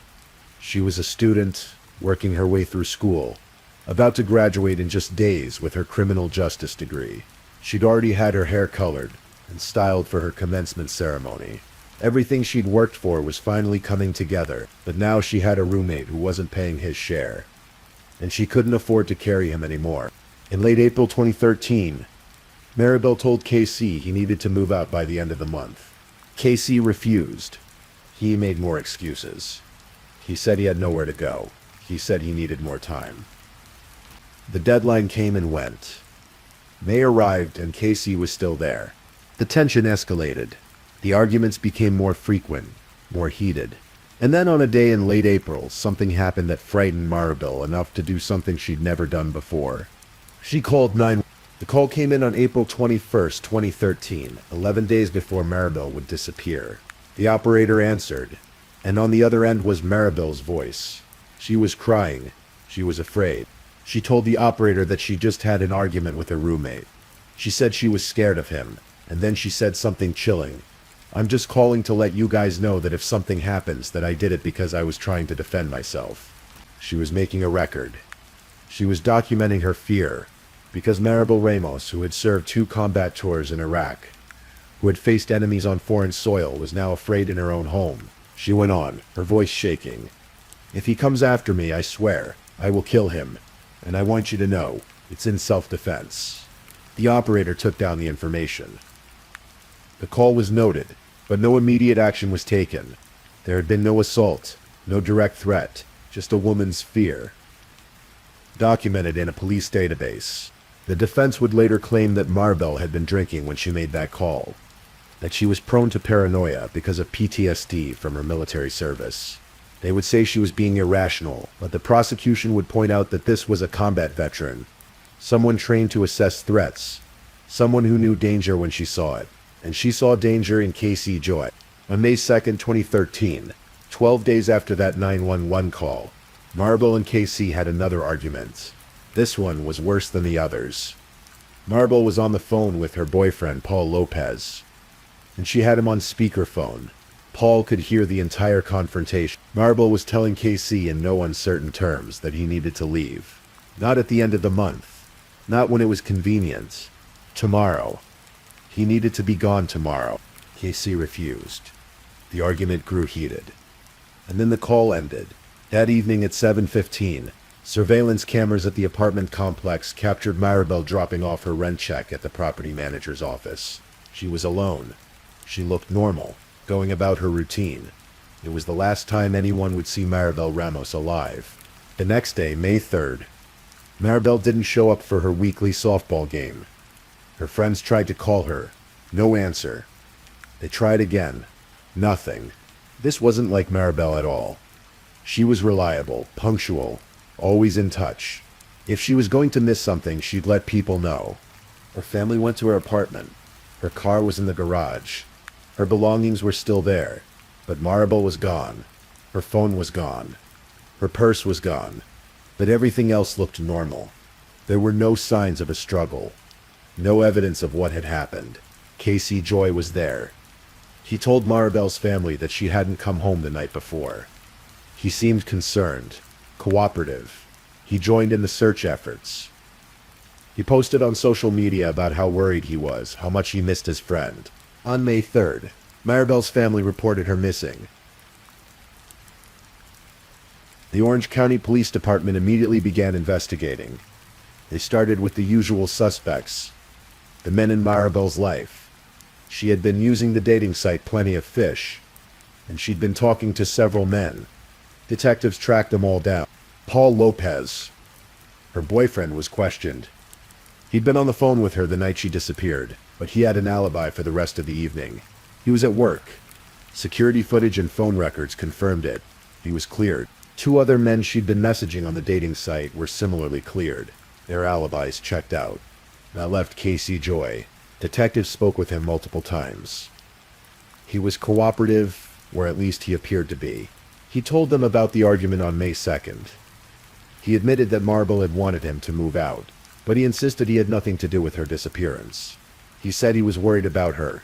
A: She was a student, working her way through school, about to graduate in just days with her criminal justice degree. She'd already had her hair colored and styled for her commencement ceremony. Everything she'd worked for was finally coming together, but now she had a roommate who wasn't paying his share, and she couldn't afford to carry him anymore. In late April 2013, Maribel told Casey he needed to move out by the end of the month. Casey refused. He made more excuses. He said he had nowhere to go. He said he needed more time. The deadline came and went. May arrived and Casey was still there. The tension escalated. The arguments became more frequent, more heated. And then on a day in late April, something happened that frightened Maribel enough to do something she'd never done before. She called 911. The call came in on April 21st, 2013, 11 days before Maribel would disappear. The operator answered, and on the other end was Maribel's voice. She was crying. She was afraid. She told the operator that she just had an argument with her roommate. She said she was scared of him, and then she said something chilling. "I'm just calling to let you guys know that if something happens, that I did it because I was trying to defend myself." She was making a record. She was documenting her fear, because Maribel Ramos, who had served 2 combat tours in Iraq, who had faced enemies on foreign soil, was now afraid in her own home. She went on, her voice shaking. "If he comes after me, I swear, I will kill him. And I want you to know, it's in self-defense." The operator took down the information. The call was noted, but no immediate action was taken. There had been no assault, no direct threat, just a woman's fear, documented in a police database. The defense would later claim that Maribel had been drinking when she made that call, that she was prone to paranoia because of PTSD from her military service. They would say she was being irrational, but the prosecution would point out that this was a combat veteran, someone trained to assess threats, someone who knew danger when she saw it, and she saw danger in Casey Joy. On May 2nd, 2013, 12 days after that 911 call, Maribel and Casey had another argument. This one was worse than the others. Maribel was on the phone with her boyfriend, Paul Lopez, and she had him on speakerphone. Paul could hear the entire confrontation. Maribel was telling Casey in no uncertain terms that he needed to leave. Not at the end of the month. Not when it was convenient. Tomorrow. He needed to be gone tomorrow. Casey refused. The argument grew heated. And then the call ended. That evening at 7:15, surveillance cameras at the apartment complex captured Maribel dropping off her rent check at the property manager's office. She was alone. She looked normal, going about her routine. It was the last time anyone would see Maribel Ramos alive. The next day, May 3rd, Maribel didn't show up for her weekly softball game. Her friends tried to call her. No answer. They tried again. Nothing. This wasn't like Maribel at all. She was reliable, punctual, always in touch. If she was going to miss something, she'd let people know. Her family went to her apartment. Her car was in the garage. Her belongings were still there, but Maribel was gone. Her phone was gone. Her purse was gone. But everything else looked normal. There were no signs of a struggle. No evidence of what had happened. Casey Joy was there. He told Maribel's family that she hadn't come home the night before. He seemed concerned, cooperative. He joined in the search efforts. He posted on social media about how worried he was, how much he missed his friend. On May 3rd, Maribel's family reported her missing. The Orange County Police Department immediately began investigating. They started with the usual suspects, the men in Maribel's life. She had been using the dating site Plenty of Fish, and she'd been talking to several men. Detectives tracked them all down. Paul Lopez, her boyfriend, was questioned. He'd been on the phone with her the night she disappeared, but he had an alibi for the rest of the evening. He was at work. Security footage and phone records confirmed it. He was cleared. 2 other men she'd been messaging on the dating site were similarly cleared. Their alibis checked out. That left Casey Joy. Detectives spoke with him multiple times. He was cooperative, or at least he appeared to be. He told them about the argument on May 2nd. He admitted that Marble had wanted him to move out, but he insisted he had nothing to do with her disappearance. He said he was worried about her.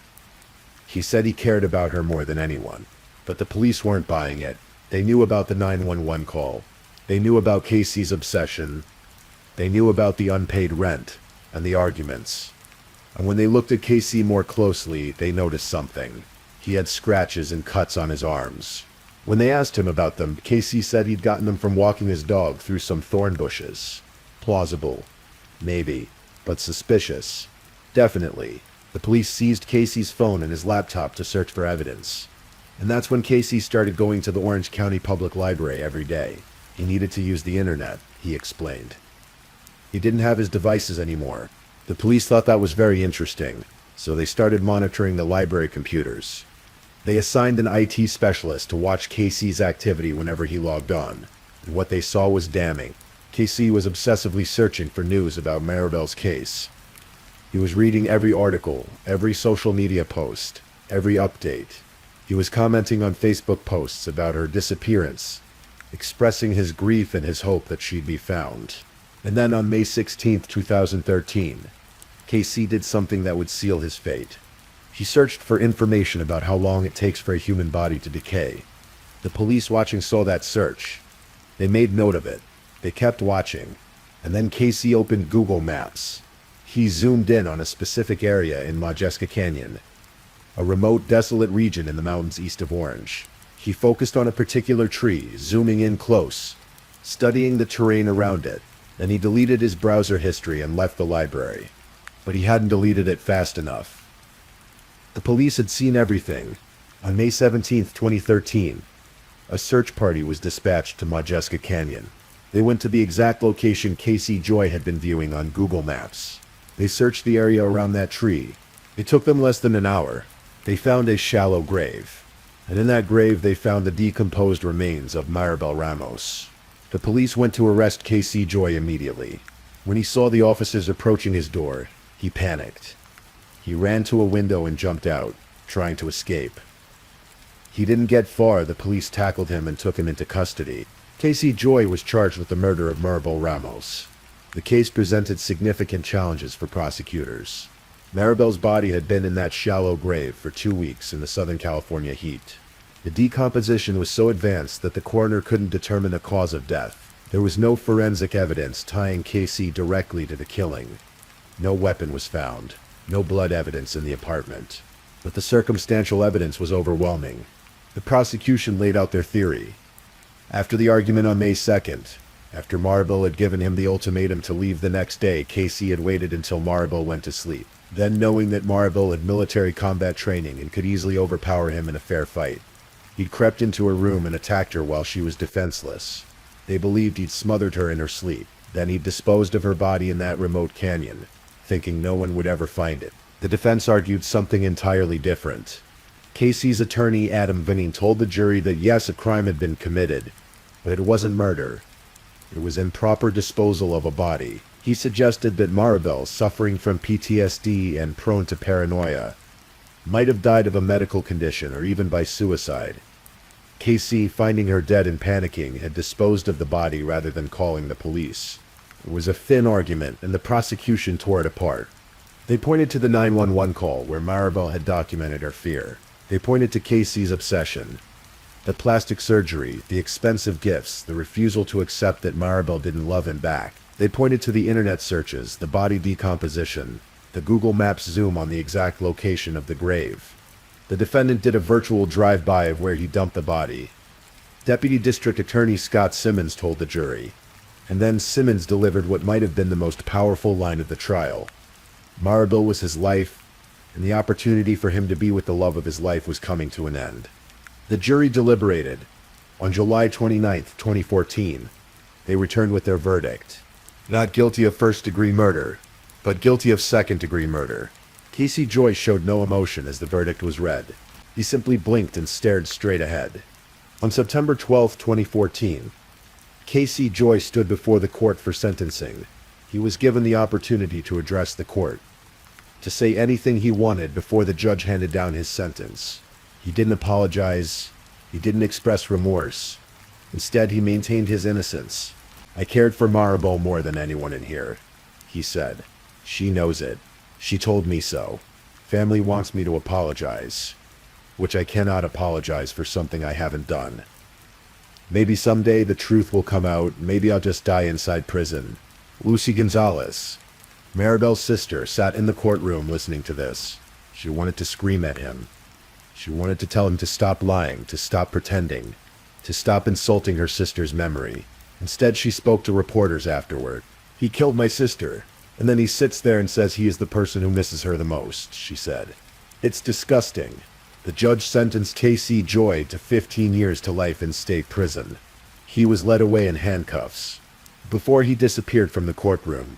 A: He said he cared about her more than anyone. But the police weren't buying it. They knew about the 911 call. They knew about Casey's obsession. They knew about the unpaid rent and the arguments. And when they looked at Casey more closely, they noticed something. He had scratches and cuts on his arms. When they asked him about them, Casey said he'd gotten them from walking his dog through some thorn bushes. Plausible. Maybe. But suspicious. Definitely. The police seized Casey's phone and his laptop to search for evidence. And that's when Casey started going to the Orange County Public Library every day. He needed to use the internet, he explained. He didn't have his devices anymore. The police thought that was very interesting, so they started monitoring the library computers. They assigned an IT specialist to watch Casey's activity whenever he logged on, and what they saw was damning. Casey was obsessively searching for news about Maribel's case. He was reading every article, every social media post, every update. He was commenting on Facebook posts about her disappearance, expressing his grief and his hope that she'd be found. And then on May 16, 2013, Casey did something that would seal his fate. He searched for information about how long it takes for a human body to decay. The police watching saw that search. They made note of it. They kept watching. And then Casey opened Google Maps. He zoomed in on a specific area in Modjeska Canyon, a remote, desolate region in the mountains east of Orange. He focused on a particular tree, zooming in close, studying the terrain around it. Then he deleted his browser history and left the library. But he hadn't deleted it fast enough. The police had seen everything. On May 17, 2013, a search party was dispatched to Modjeska Canyon. They went to the exact location Casey Joy had been viewing on Google Maps. They searched the area around that tree. It took them less than an hour. They found a shallow grave. And in that grave they found the decomposed remains of Maribel Ramos. The police went to arrest Casey Joy immediately. When he saw the officers approaching his door, he panicked. He ran to a window and jumped out, trying to escape. He didn't get far. The police tackled him and took him into custody. Casey Joy was charged with the murder of Maribel Ramos. The case presented significant challenges for prosecutors. Maribel's body had been in that shallow grave for 2 weeks in the Southern California heat. The decomposition was so advanced that the coroner couldn't determine the cause of death. There was no forensic evidence tying Casey directly to the killing. No weapon was found. No blood evidence in the apartment. But the circumstantial evidence was overwhelming. The prosecution laid out their theory. After the argument on May 2nd, after Maribel had given him the ultimatum to leave the next day, Casey had waited until Maribel went to sleep. Then, knowing that Maribel had military combat training and could easily overpower him in a fair fight, he'd crept into her room and attacked her while she was defenseless. They believed he'd smothered her in her sleep. Then he'd disposed of her body in that remote canyon, thinking no one would ever find it. The defense argued something entirely different. Casey's attorney, Adam Vinning, told the jury that yes, a crime had been committed, but it wasn't murder. It was improper disposal of a body. He suggested that Maribel, suffering from PTSD and prone to paranoia, might have died of a medical condition or even by suicide. Casey, finding her dead and panicking, had disposed of the body rather than calling the police. It was a thin argument, and the prosecution tore it apart. They pointed to the 911 call where Maribel had documented her fear. They pointed to Casey's obsession, the plastic surgery, the expensive gifts, the refusal to accept that Maribel didn't love him back. They pointed to the internet searches, the body decomposition, the Google Maps zoom on the exact location of the grave. The defendant did a virtual drive-by of where he dumped the body. Deputy District Attorney Scott Simmons told the jury. And then Simmons delivered what might have been the most powerful line of the trial. Maribel was his life, and the opportunity for him to be with the love of his life was coming to an end. The jury deliberated. On July 29, 2014, they returned with their verdict. Not guilty of first-degree murder, but guilty of second-degree murder. Casey Joy showed no emotion as the verdict was read. He simply blinked and stared straight ahead. On September 12, 2014, Casey Joy stood before the court for sentencing. He was given the opportunity to address the court, to say anything he wanted before the judge handed down his sentence. He didn't apologize. He didn't express remorse. Instead, he maintained his innocence. "I cared for Maribel more than anyone in here," he said. "She knows it. She told me so. Family wants me to apologize, which I cannot apologize for something I haven't done. Maybe someday the truth will come out. Maybe I'll just die inside prison." Lucy Gonzalez, Maribel's sister, sat in the courtroom listening to this. She wanted to scream at him. She wanted to tell him to stop lying, to stop pretending, to stop insulting her sister's memory. Instead, she spoke to reporters afterward. "He killed my sister, and then he sits there and says he is the person who misses her the most," she said. "It's disgusting." The judge sentenced Casey Joy to 15 years to life in state prison. He was led away in handcuffs. Before he disappeared from the courtroom,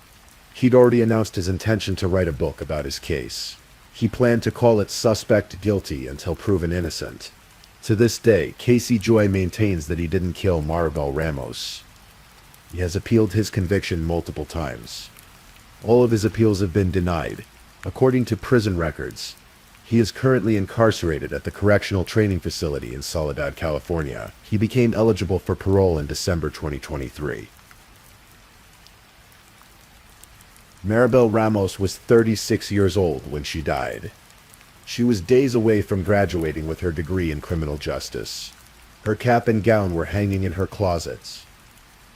A: he'd already announced his intention to write a book about his case. He planned to call it Suspect Guilty Until Proven Innocent. To this day, Casey Joy maintains that he didn't kill Maribel Ramos. He has appealed his conviction multiple times. All of his appeals have been denied. According to prison records, he is currently incarcerated at the Correctional Training Facility in Soledad, California. He became eligible for parole in December 2023. Maribel Ramos was 36 years old when she died. She was days away from graduating with her degree in criminal justice. Her cap and gown were hanging in her closets.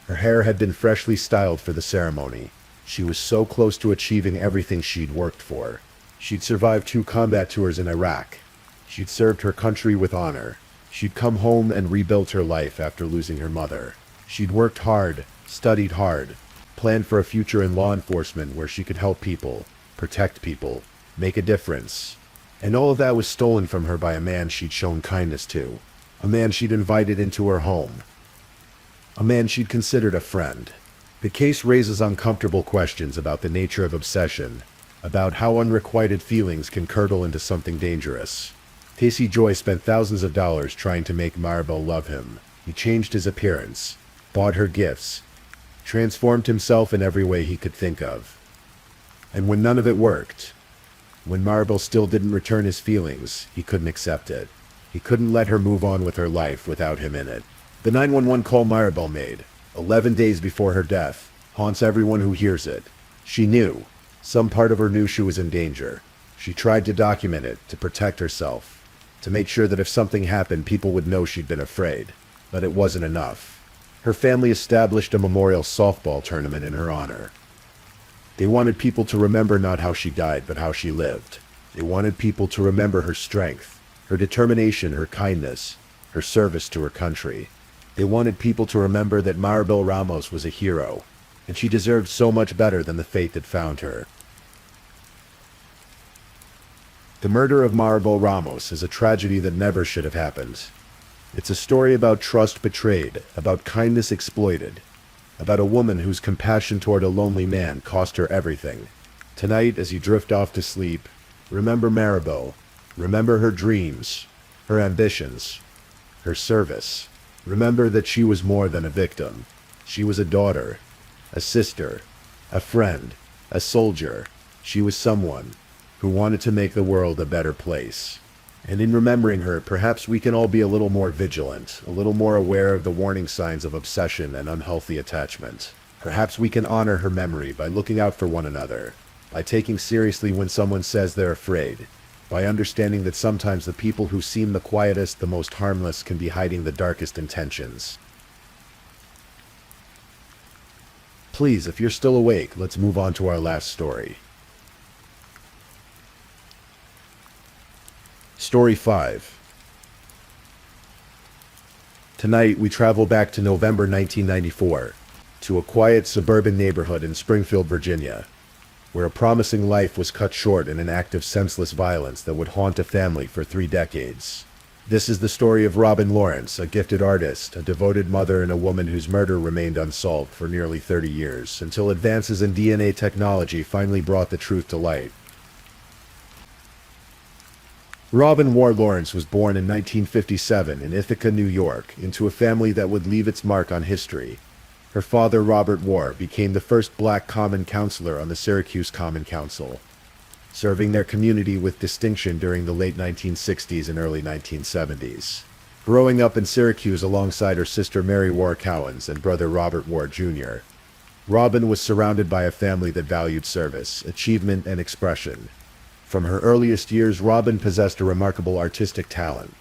A: Her hair had been freshly styled for the ceremony. She was so close to achieving everything she'd worked for. She'd survived 2 combat tours in Iraq. She'd served her country with honor. She'd come home and rebuilt her life after losing her mother. She'd worked hard, studied hard, planned for a future in law enforcement where she could help people, protect people, make a difference. And all of that was stolen from her by a man she'd shown kindness to, a man she'd invited into her home, a man she'd considered a friend. The case raises uncomfortable questions about the nature of obsession, about how unrequited feelings can curdle into something dangerous. Casey Joy spent thousands of dollars trying to make Maribel love him. He changed his appearance, bought her gifts, transformed himself in every way he could think of. And when none of it worked, when Maribel still didn't return his feelings, he couldn't accept it. He couldn't let her move on with her life without him in it. The 911 call Maribel made, 11 days before her death, haunts everyone who hears it. She knew. Some part of her knew she was in danger. She tried to document it, to protect herself, to make sure that if something happened, people would know she'd been afraid. But it wasn't enough. Her family established a memorial softball tournament in her honor. They wanted people to remember not how she died, but how she lived. They wanted people to remember her strength, her determination, her kindness, her service to her country. They wanted people to remember that Maribel Ramos was a hero, and she deserved so much better than the fate that found her. The murder of Maribel Ramos is a tragedy that never should have happened. It's a story about trust betrayed, about kindness exploited, about a woman whose compassion toward a lonely man cost her everything. Tonight, as you drift off to sleep, remember Maribel. Remember her dreams, her ambitions, her service. Remember that she was more than a victim. She was a daughter, a sister, a friend, a soldier. She was someone who wanted to make the world a better place. And in remembering her, perhaps we can all be a little more vigilant, a little more aware of the warning signs of obsession and unhealthy attachment. Perhaps we can honor her memory by looking out for one another, by taking seriously when someone says they're afraid, by understanding that sometimes the people who seem the quietest, the most harmless, can be hiding the darkest intentions. Please, if you're still awake, let's move on to our last story. Story 5. Tonight, we travel back to November 1994, to a quiet suburban neighborhood in Springfield, Virginia, where a promising life was cut short in an act of senseless violence that would haunt a family for 3 decades. This is the story of Robin Lawrence, a gifted artist, a devoted mother, and a woman whose murder remained unsolved for nearly 30 years, until advances in DNA technology finally brought the truth to light. Robin Ward Lawrence was born in 1957 in Ithaca, New York, into a family that would leave its mark on history. Her father, Robert Ward, became the first black common councilor on the Syracuse Common Council, serving their community with distinction during the late 1960s and early 1970s. Growing up in Syracuse alongside her sister Mary Ward Cowens and brother Robert Ward Jr., Robin was surrounded by a family that valued service, achievement, and expression. From her earliest years, Robin possessed a remarkable artistic talent.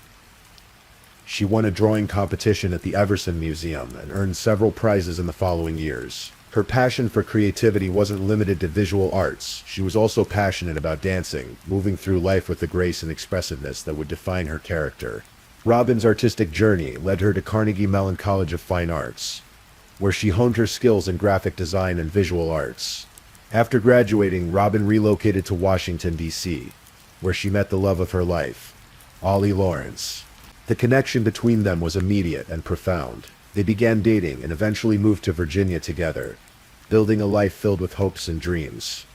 A: She won a drawing competition at the Everson Museum and earned several prizes in the following years. Her passion for creativity wasn't limited to visual arts. She was also passionate about dancing, moving through life with the grace and expressiveness that would define her character. Robin's artistic journey led her to Carnegie Mellon College of Fine Arts, where she honed her skills in graphic design and visual arts. After graduating, Robin relocated to Washington, D.C., where she met the love of her life, Ollie Lawrence. The connection between them was immediate and profound. They began dating and eventually moved to Virginia together, building a life filled with hopes and dreams.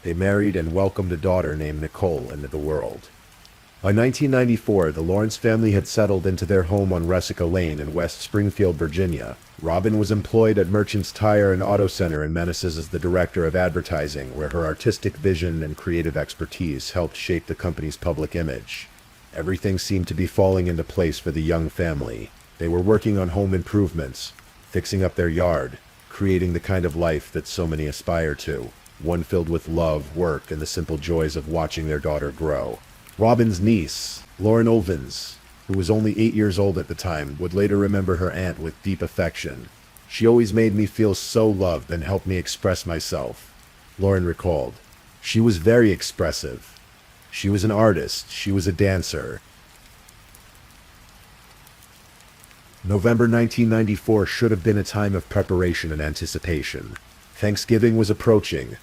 A: They married and welcomed a daughter named Nicole into the world. By 1994, the Lawrence family had settled into their home on Resica Lane in West Springfield, Virginia. Robin was employed at Merchants Tire and Auto Center in Meneses as the director of advertising, where her artistic vision and creative expertise helped shape the company's public image. Everything seemed to be falling into place for the young family. They were working on home improvements, fixing up their yard, creating the kind of life that so many aspire to, one filled with love, work, and the simple joys of watching their daughter grow. Robin's niece, Lauren Ovens, who was only 8 years old at the time, would later remember her aunt with deep affection. "She always made me feel so loved and helped me express myself," Lauren recalled. "She was very expressive. She was an artist. She was a dancer." November 1994 should have been a time of preparation and anticipation. Thanksgiving was approaching,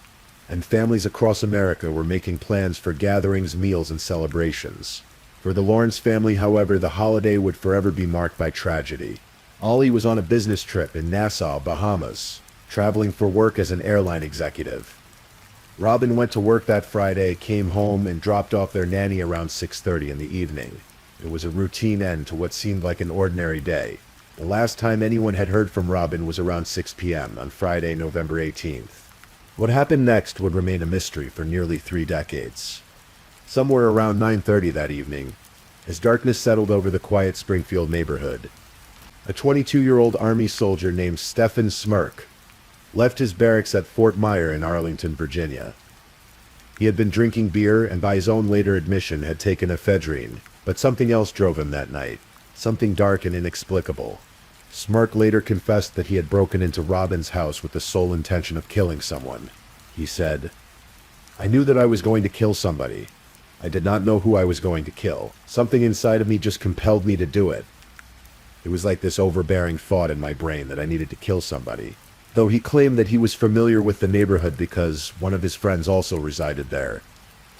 A: and families across America were making plans for gatherings, meals, and celebrations. For the Lawrence family, however, the holiday would forever be marked by tragedy. Ollie was on a business trip in Nassau, Bahamas, traveling for work as an airline executive. Robin went to work that Friday, came home, and dropped off their nanny around 6:30 in the evening. It was a routine end to what seemed like an ordinary day. The last time anyone had heard from Robin was around 6 p.m. on Friday, November 18th. What happened next would remain a mystery for nearly 3 decades. Somewhere around 9:30 that evening, as darkness settled over the quiet Springfield neighborhood, a 22-year-old Army soldier named Stephen Smirk left his barracks at Fort Myer in Arlington, Virginia. He had been drinking beer and, by his own later admission, had taken ephedrine, but something else drove him that night, something dark and inexplicable. Smirk later confessed that he had broken into Robin's house with the sole intention of killing someone. He said, "I knew that I was going to kill somebody. I did not know who I was going to kill. Something inside of me just compelled me to do it. It was like this overbearing thought in my brain that I needed to kill somebody." Though he claimed that he was familiar with the neighborhood because one of his friends also resided there,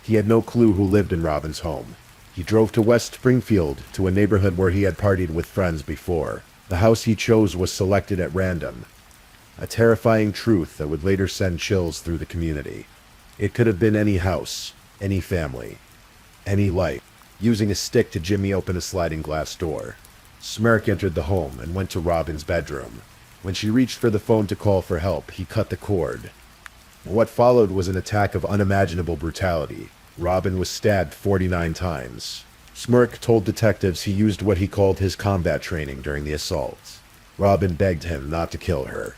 A: he had no clue who lived in Robin's home. He drove to West Springfield, to a neighborhood where he had partied with friends before. The house he chose was selected at random, a terrifying truth that would later send chills through the community. It could have been any house, any family, any life. Using a stick to jimmy open a sliding glass door, Smirk entered the home and went to Robin's bedroom. When she reached for the phone to call for help, he cut the cord. What followed was an attack of unimaginable brutality. Robin was stabbed 49 times. Smirk told detectives he used what he called his combat training during the assault. Robin begged him not to kill her.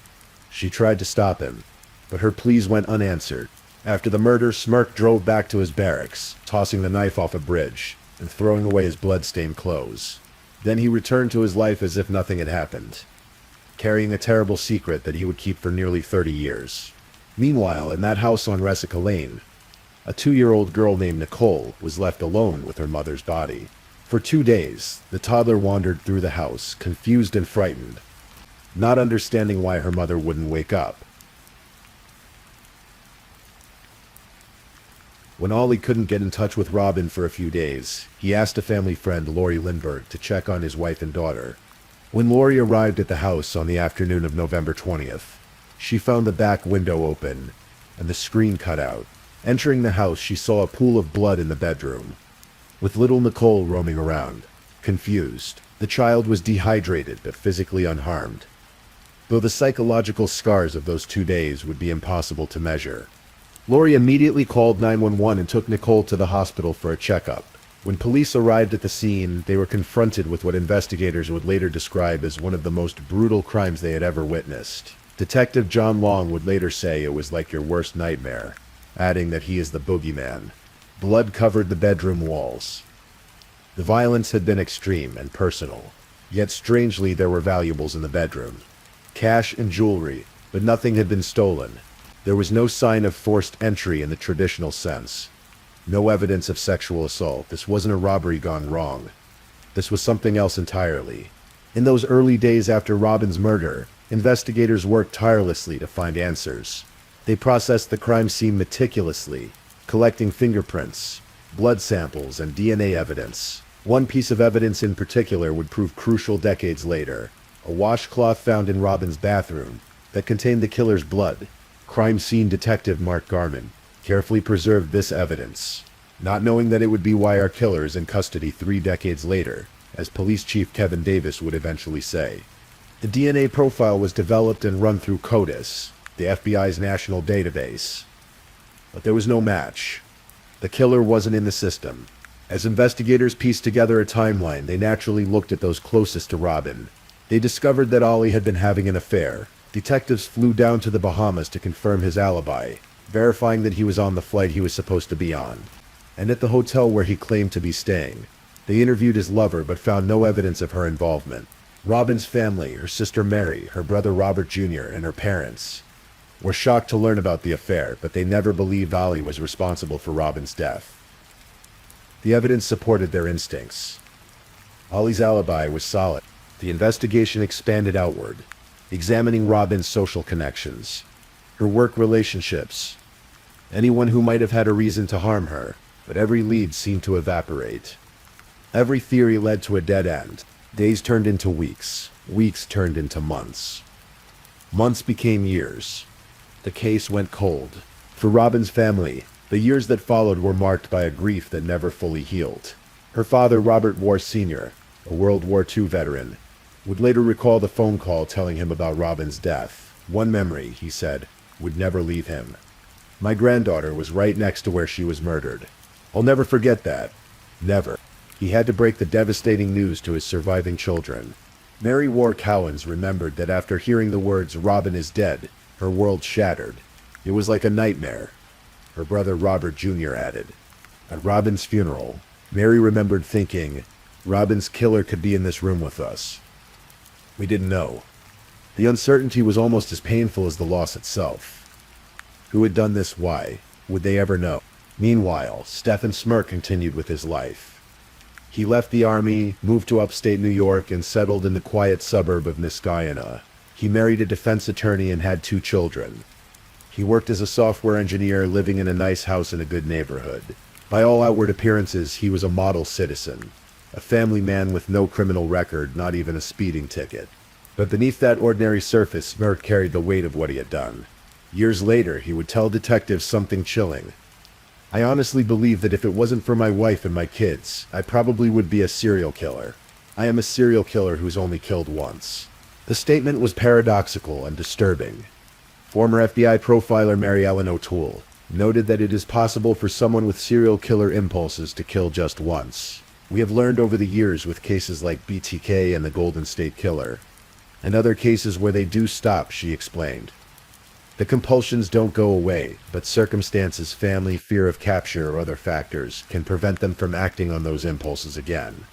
A: She tried to stop him, but her pleas went unanswered. After the murder, Smirk drove back to his barracks, tossing the knife off a bridge and throwing away his blood-stained clothes. Then he returned to his life as if nothing had happened, carrying a terrible secret that he would keep for nearly 30 years. Meanwhile, in that house on Resica Lane, a 2-year-old girl named Nicole was left alone with her mother's body. For 2 days, the toddler wandered through the house, confused and frightened, not understanding why her mother wouldn't wake up. When Ollie couldn't get in touch with Robin for a few days, he asked a family friend, Lori Lindbergh, to check on his wife and daughter. When Lori arrived at the house on the afternoon of November 20th, she found the back window open and the screen cut out. Entering the house, she saw a pool of blood in the bedroom. with little Nicole roaming around, confused. The child was dehydrated but physically unharmed, though the psychological scars of those 2 days would be impossible to measure. Lori immediately called 911 and took Nicole to the hospital for a checkup. When police arrived at the scene, they were confronted with what investigators would later describe as one of the most brutal crimes they had ever witnessed. Detective John Long would later say it was like your worst nightmare, adding that he is the boogeyman. Blood covered the bedroom walls. The violence had been extreme and personal, yet strangely there were valuables in the bedroom. Cash and jewelry, but nothing had been stolen. There was no sign of forced entry in the traditional sense. No evidence of sexual assault. This wasn't a robbery gone wrong. This was something else entirely. In those early days after Robin's murder, investigators worked tirelessly to find answers. They processed the crime scene meticulously, collecting fingerprints, blood samples, and DNA evidence. One piece of evidence in particular would prove crucial decades later: a washcloth found in Robin's bathroom that contained the killer's blood. Crime scene detective Mark Garman carefully preserved this evidence, not knowing that it would be why our killer is in custody 3 decades later, as Police Chief Kevin Davis would eventually say. The DNA profile was developed and run through CODIS, the FBI's national database. But there was no match. The killer wasn't in the system. As investigators pieced together a timeline, they naturally looked at those closest to Robin. They discovered that Ollie had been having an affair. Detectives flew down to the Bahamas to confirm his alibi, verifying that he was on the flight he was supposed to be on, and at the hotel where he claimed to be staying. They interviewed his lover but found no evidence of her involvement. Robin's family, her sister Mary, her brother Robert Jr., and her parents, were shocked to learn about the affair, but they never believed Ollie was responsible for Robin's death. The evidence supported their instincts. Ollie's alibi was solid. The investigation expanded outward, examining Robin's social connections, her work relationships, anyone who might have had a reason to harm her, but every lead seemed to evaporate. Every theory led to a dead end. Days turned into weeks. Weeks turned into months. Months became years. The case went cold. For Robin's family, the years that followed were marked by a grief that never fully healed. Her father, Robert War Sr., a World War II veteran, would later recall the phone call telling him about Robin's death. One memory, he said, would never leave him. My granddaughter was right next to where she was murdered. I'll never forget that. Never. He had to break the devastating news to his surviving children. Mary War Cowens remembered that after hearing the words, "Robin is dead," her world shattered. It was like a nightmare. Her brother Robert Jr. added. At Robin's funeral, Mary remembered thinking, Robin's killer could be in this room with us. We didn't know. The uncertainty was almost as painful as the loss itself. Who had done this? Why? Would they ever know? Meanwhile, Stephen Smirk continued with his life. He left the army, moved to upstate New York, and settled in the quiet suburb of Niskayana. He married a defense attorney and had 2 children. He worked as a software engineer, living in a nice house in a good neighborhood. By all outward appearances, he was a model citizen, a family man with no criminal record, not even a speeding ticket. But beneath that ordinary surface, Smirk carried the weight of what he had done. Years later, he would tell detectives something chilling. I honestly believe that if it wasn't for my wife and my kids, I probably would be a serial killer. I am a serial killer who's only killed once. The statement was paradoxical and disturbing. Former FBI profiler Mary Ellen O'Toole noted that it is possible for someone with serial killer impulses to kill just once. We have learned over the years with cases like BTK and the Golden State Killer, and other cases where they do stop, she explained. The compulsions don't go away, but circumstances, family, fear of capture, or other factors can prevent them from acting on those impulses again.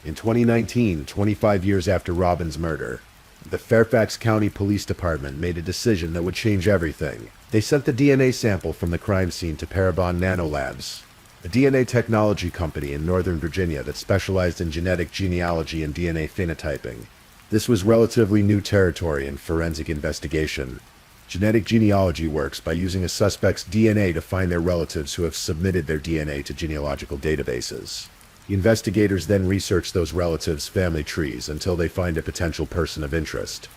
A: In 2019, 25 years after Robin's murder, the Fairfax County Police Department made a decision that would change everything. They sent the DNA sample from the crime scene to Parabon Nanolabs, a DNA technology company in Northern Virginia that specialized in genetic genealogy and DNA phenotyping. This was relatively new territory in forensic investigation. Genetic genealogy works by using a suspect's DNA to find their relatives who have submitted their DNA to genealogical databases. The investigators then research those relatives' family trees until they find a potential person of interest.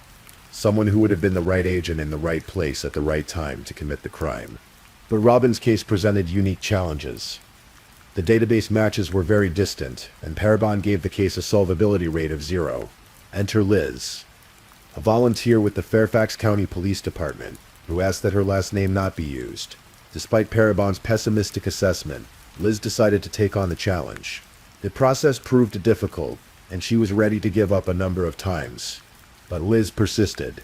A: Someone who would have been the right agent in the right place at the right time to commit the crime. But Robin's case presented unique challenges. The database matches were very distant, and Parabon gave the case a solvability rate of 0. Enter Liz, a volunteer with the Fairfax County Police Department, who asked that her last name not be used. Despite Parabon's pessimistic assessment, Liz decided to take on the challenge. The process proved difficult, and she was ready to give up a number of times. But Liz persisted.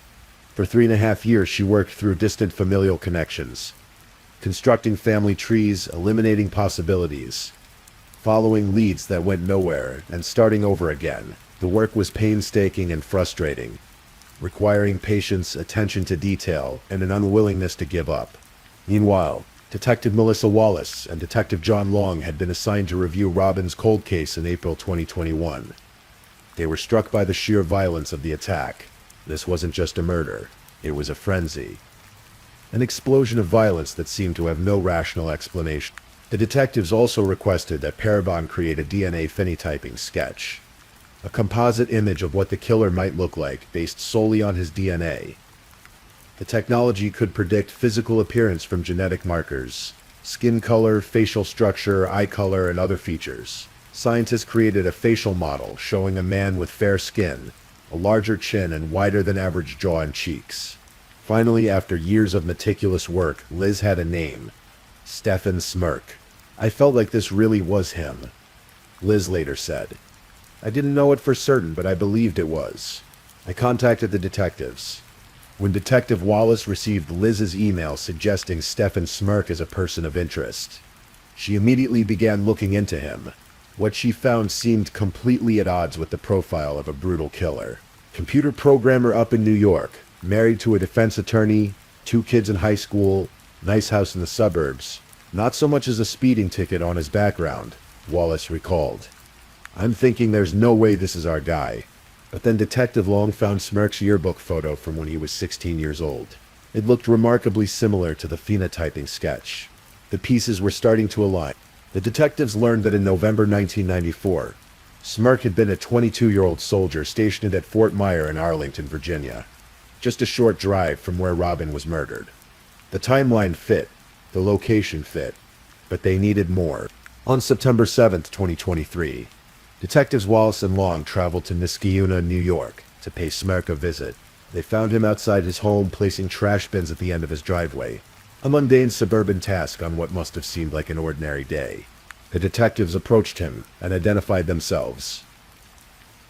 A: For 3.5 years she worked through distant familial connections, constructing family trees, eliminating possibilities, following leads that went nowhere, and starting over again. The work was painstaking and frustrating, requiring patience, attention to detail, and an unwillingness to give up. Meanwhile, Detective Melissa Wallace and Detective John Long had been assigned to review Robin's cold case in April 2021. They were struck by the sheer violence of the attack. This wasn't just a murder, it was a frenzy. An explosion of violence that seemed to have no rational explanation. The detectives also requested that Parabon create a DNA phenotyping sketch, a composite image of what the killer might look like based solely on his DNA. The technology could predict physical appearance from genetic markers, skin color, facial structure, eye color, and other features. Scientists created a facial model showing a man with fair skin, a larger chin, and wider than average jaw and cheeks. Finally, after years of meticulous work, Liz had a name: Stephen Smirk. I felt like this really was him, Liz later said. I didn't know it for certain, but I believed it was. I contacted the detectives. When Detective Wallace received Liz's email suggesting Stephen Smirk as a person of interest, she immediately began looking into him. What she found seemed completely at odds with the profile of a brutal killer. Computer programmer up in New York, married to a defense attorney, 2 kids in high school, nice house in the suburbs. Not so much as a speeding ticket on his background, Wallace recalled. I'm thinking there's no way this is our guy. But then Detective Long found Smirk's yearbook photo from when he was 16 years old. It looked remarkably similar to the phenotyping sketch. The pieces were starting to align. The detectives learned that in November 1994, Smirk had been a 22-year-old soldier stationed at Fort Myer in Arlington, Virginia, just a short drive from where Robin was murdered. The timeline fit, the location fit, but they needed more. On September 7, 2023, Detectives Wallace and Long traveled to Niskayuna, New York, to pay Smirk a visit. They found him outside his home, placing trash bins at the end of his driveway, a mundane suburban task on what must have seemed like an ordinary day. The detectives approached him and identified themselves.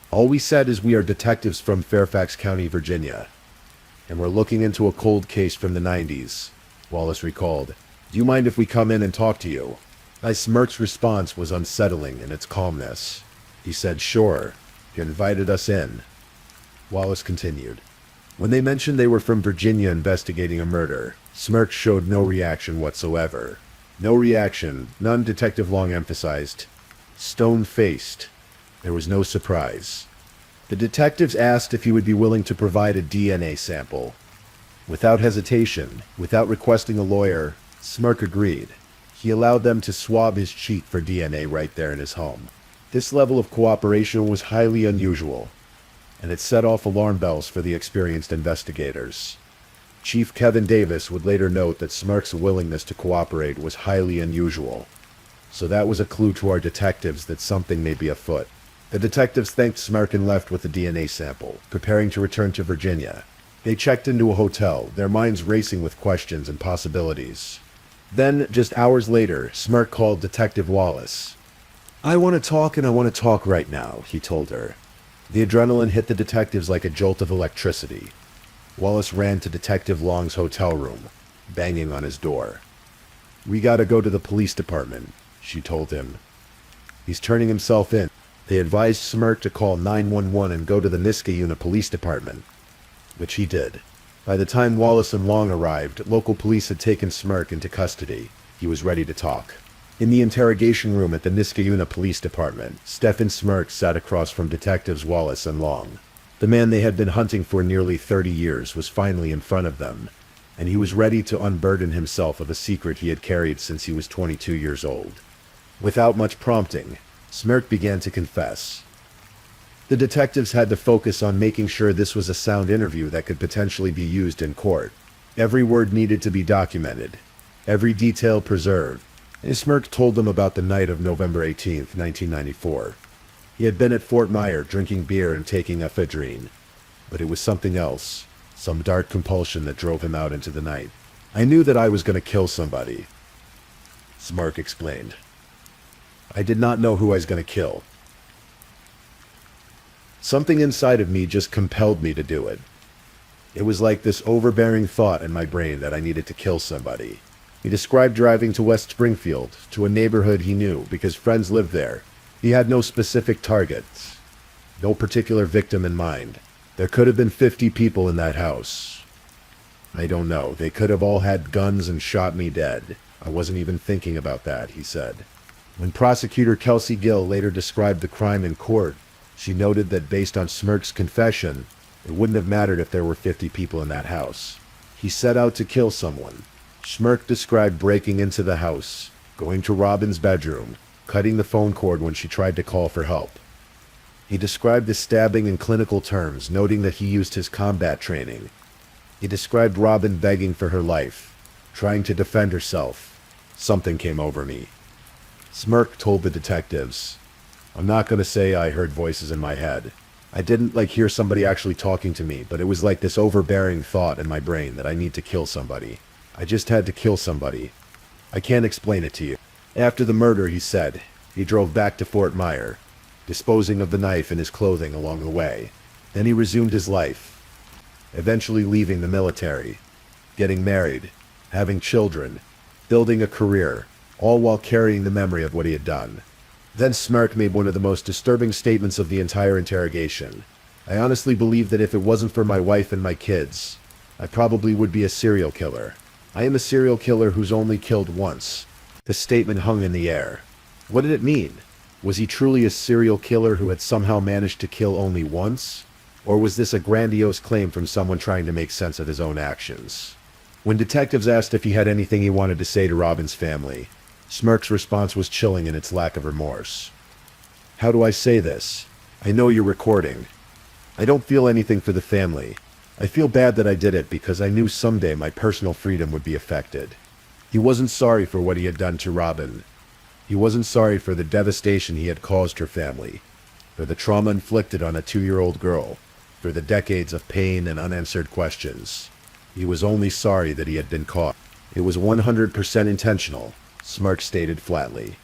A: All we said is we are detectives from Fairfax County, Virginia, and we're looking into a cold case from the 90s, Wallace recalled. Do you mind if we come in and talk to you? Smirk's response was unsettling in its calmness. He said, sure. You invited us in. Wallace continued. When they mentioned they were from Virginia investigating a murder, Smirk showed no reaction whatsoever. No reaction, none, Detective Long emphasized. Stone-faced. There was no surprise. The detectives asked if he would be willing to provide a DNA sample. Without hesitation, without requesting a lawyer, Smirk agreed. He allowed them to swab his cheek for DNA right there in his home. This level of cooperation was highly unusual, and it set off alarm bells for the experienced investigators. Chief Kevin Davis would later note that Smirk's willingness to cooperate was highly unusual. So that was a clue to our detectives that something may be afoot. The detectives thanked Smirk and left with the DNA sample, preparing to return to Virginia. They checked into a hotel, their minds racing with questions and possibilities. Then, just hours later, Smirk called Detective Wallace. I want to talk, and I want to talk right now, he told her. The adrenaline hit the detectives like a jolt of electricity. Wallace ran to Detective Long's hotel room, banging on his door. We gotta go to the police department, she told him. He's turning himself in. They advised Smirk to call 911 and go to the Niskayuna Police Department, which he did. By the time Wallace and Long arrived, local police had taken Smirk into custody. He was ready to talk. In the interrogation room at the Niskayuna Police Department, Stephen Smirk sat across from Detectives Wallace and Long. The man they had been hunting for nearly 30 years was finally in front of them, and he was ready to unburden himself of a secret he had carried since he was 22 years old. Without much prompting, Smirk began to confess. The detectives had to focus on making sure this was a sound interview that could potentially be used in court. Every word needed to be documented. every detail preserved. And Smirk told them about the night of November 18th, 1994. He had been at Fort Myer drinking beer and taking ephedrine. But it was something else, some dark compulsion that drove him out into the night. I knew that I was going to kill somebody, Smirk explained. I did not know who I was going to kill. Something inside of me just compelled me to do it. It was like this overbearing thought in my brain that I needed to kill somebody. He described driving to West Springfield, to a neighborhood he knew because friends lived there. He had no specific targets, no particular victim in mind. There could have been 50 people in that house. I don't know. They could have all had guns and shot me dead. I wasn't even thinking about that, he said. When prosecutor Kelsey Gill later described the crime in court, she noted that based on Smirk's confession, it wouldn't have mattered if there were 50 people in that house. He set out to kill someone. Smirk described breaking into the house, going to Robin's bedroom, cutting the phone cord when she tried to call for help. He described the stabbing in clinical terms, noting that he used his combat training. He described Robin begging for her life, trying to defend herself. Something came over me. Smirk told the detectives, I'm not going to say I heard voices in my head. I didn't hear somebody actually talking to me, but it was like this overbearing thought in my brain that I need to kill somebody. I just had to kill somebody. I can't explain it to you. After the murder, he said, he drove back to Fort Myer, disposing of the knife and his clothing along the way. Then he resumed his life, eventually leaving the military, getting married, having children, building a career, all while carrying the memory of what he had done. Then Smirk made one of the most disturbing statements of the entire interrogation. I honestly believe that if it wasn't for my wife and my kids, I probably would be a serial killer. I am a serial killer who's only killed once. The statement hung in the air. What did it mean? Was he truly a serial killer who had somehow managed to kill only once? Or was this a grandiose claim from someone trying to make sense of his own actions? When detectives asked if he had anything he wanted to say to Robin's family, Smirk's response was chilling in its lack of remorse. How do I say this? I know you're recording. I don't feel anything for the family. I feel bad that I did it because I knew someday my personal freedom would be affected. He wasn't sorry for what he had done to Robin. He wasn't sorry for the devastation he had caused her family, for the trauma inflicted on a 2-year-old girl, for the decades of pain and unanswered questions. He was only sorry that he had been caught. It was 100% intentional, Smirk stated flatly.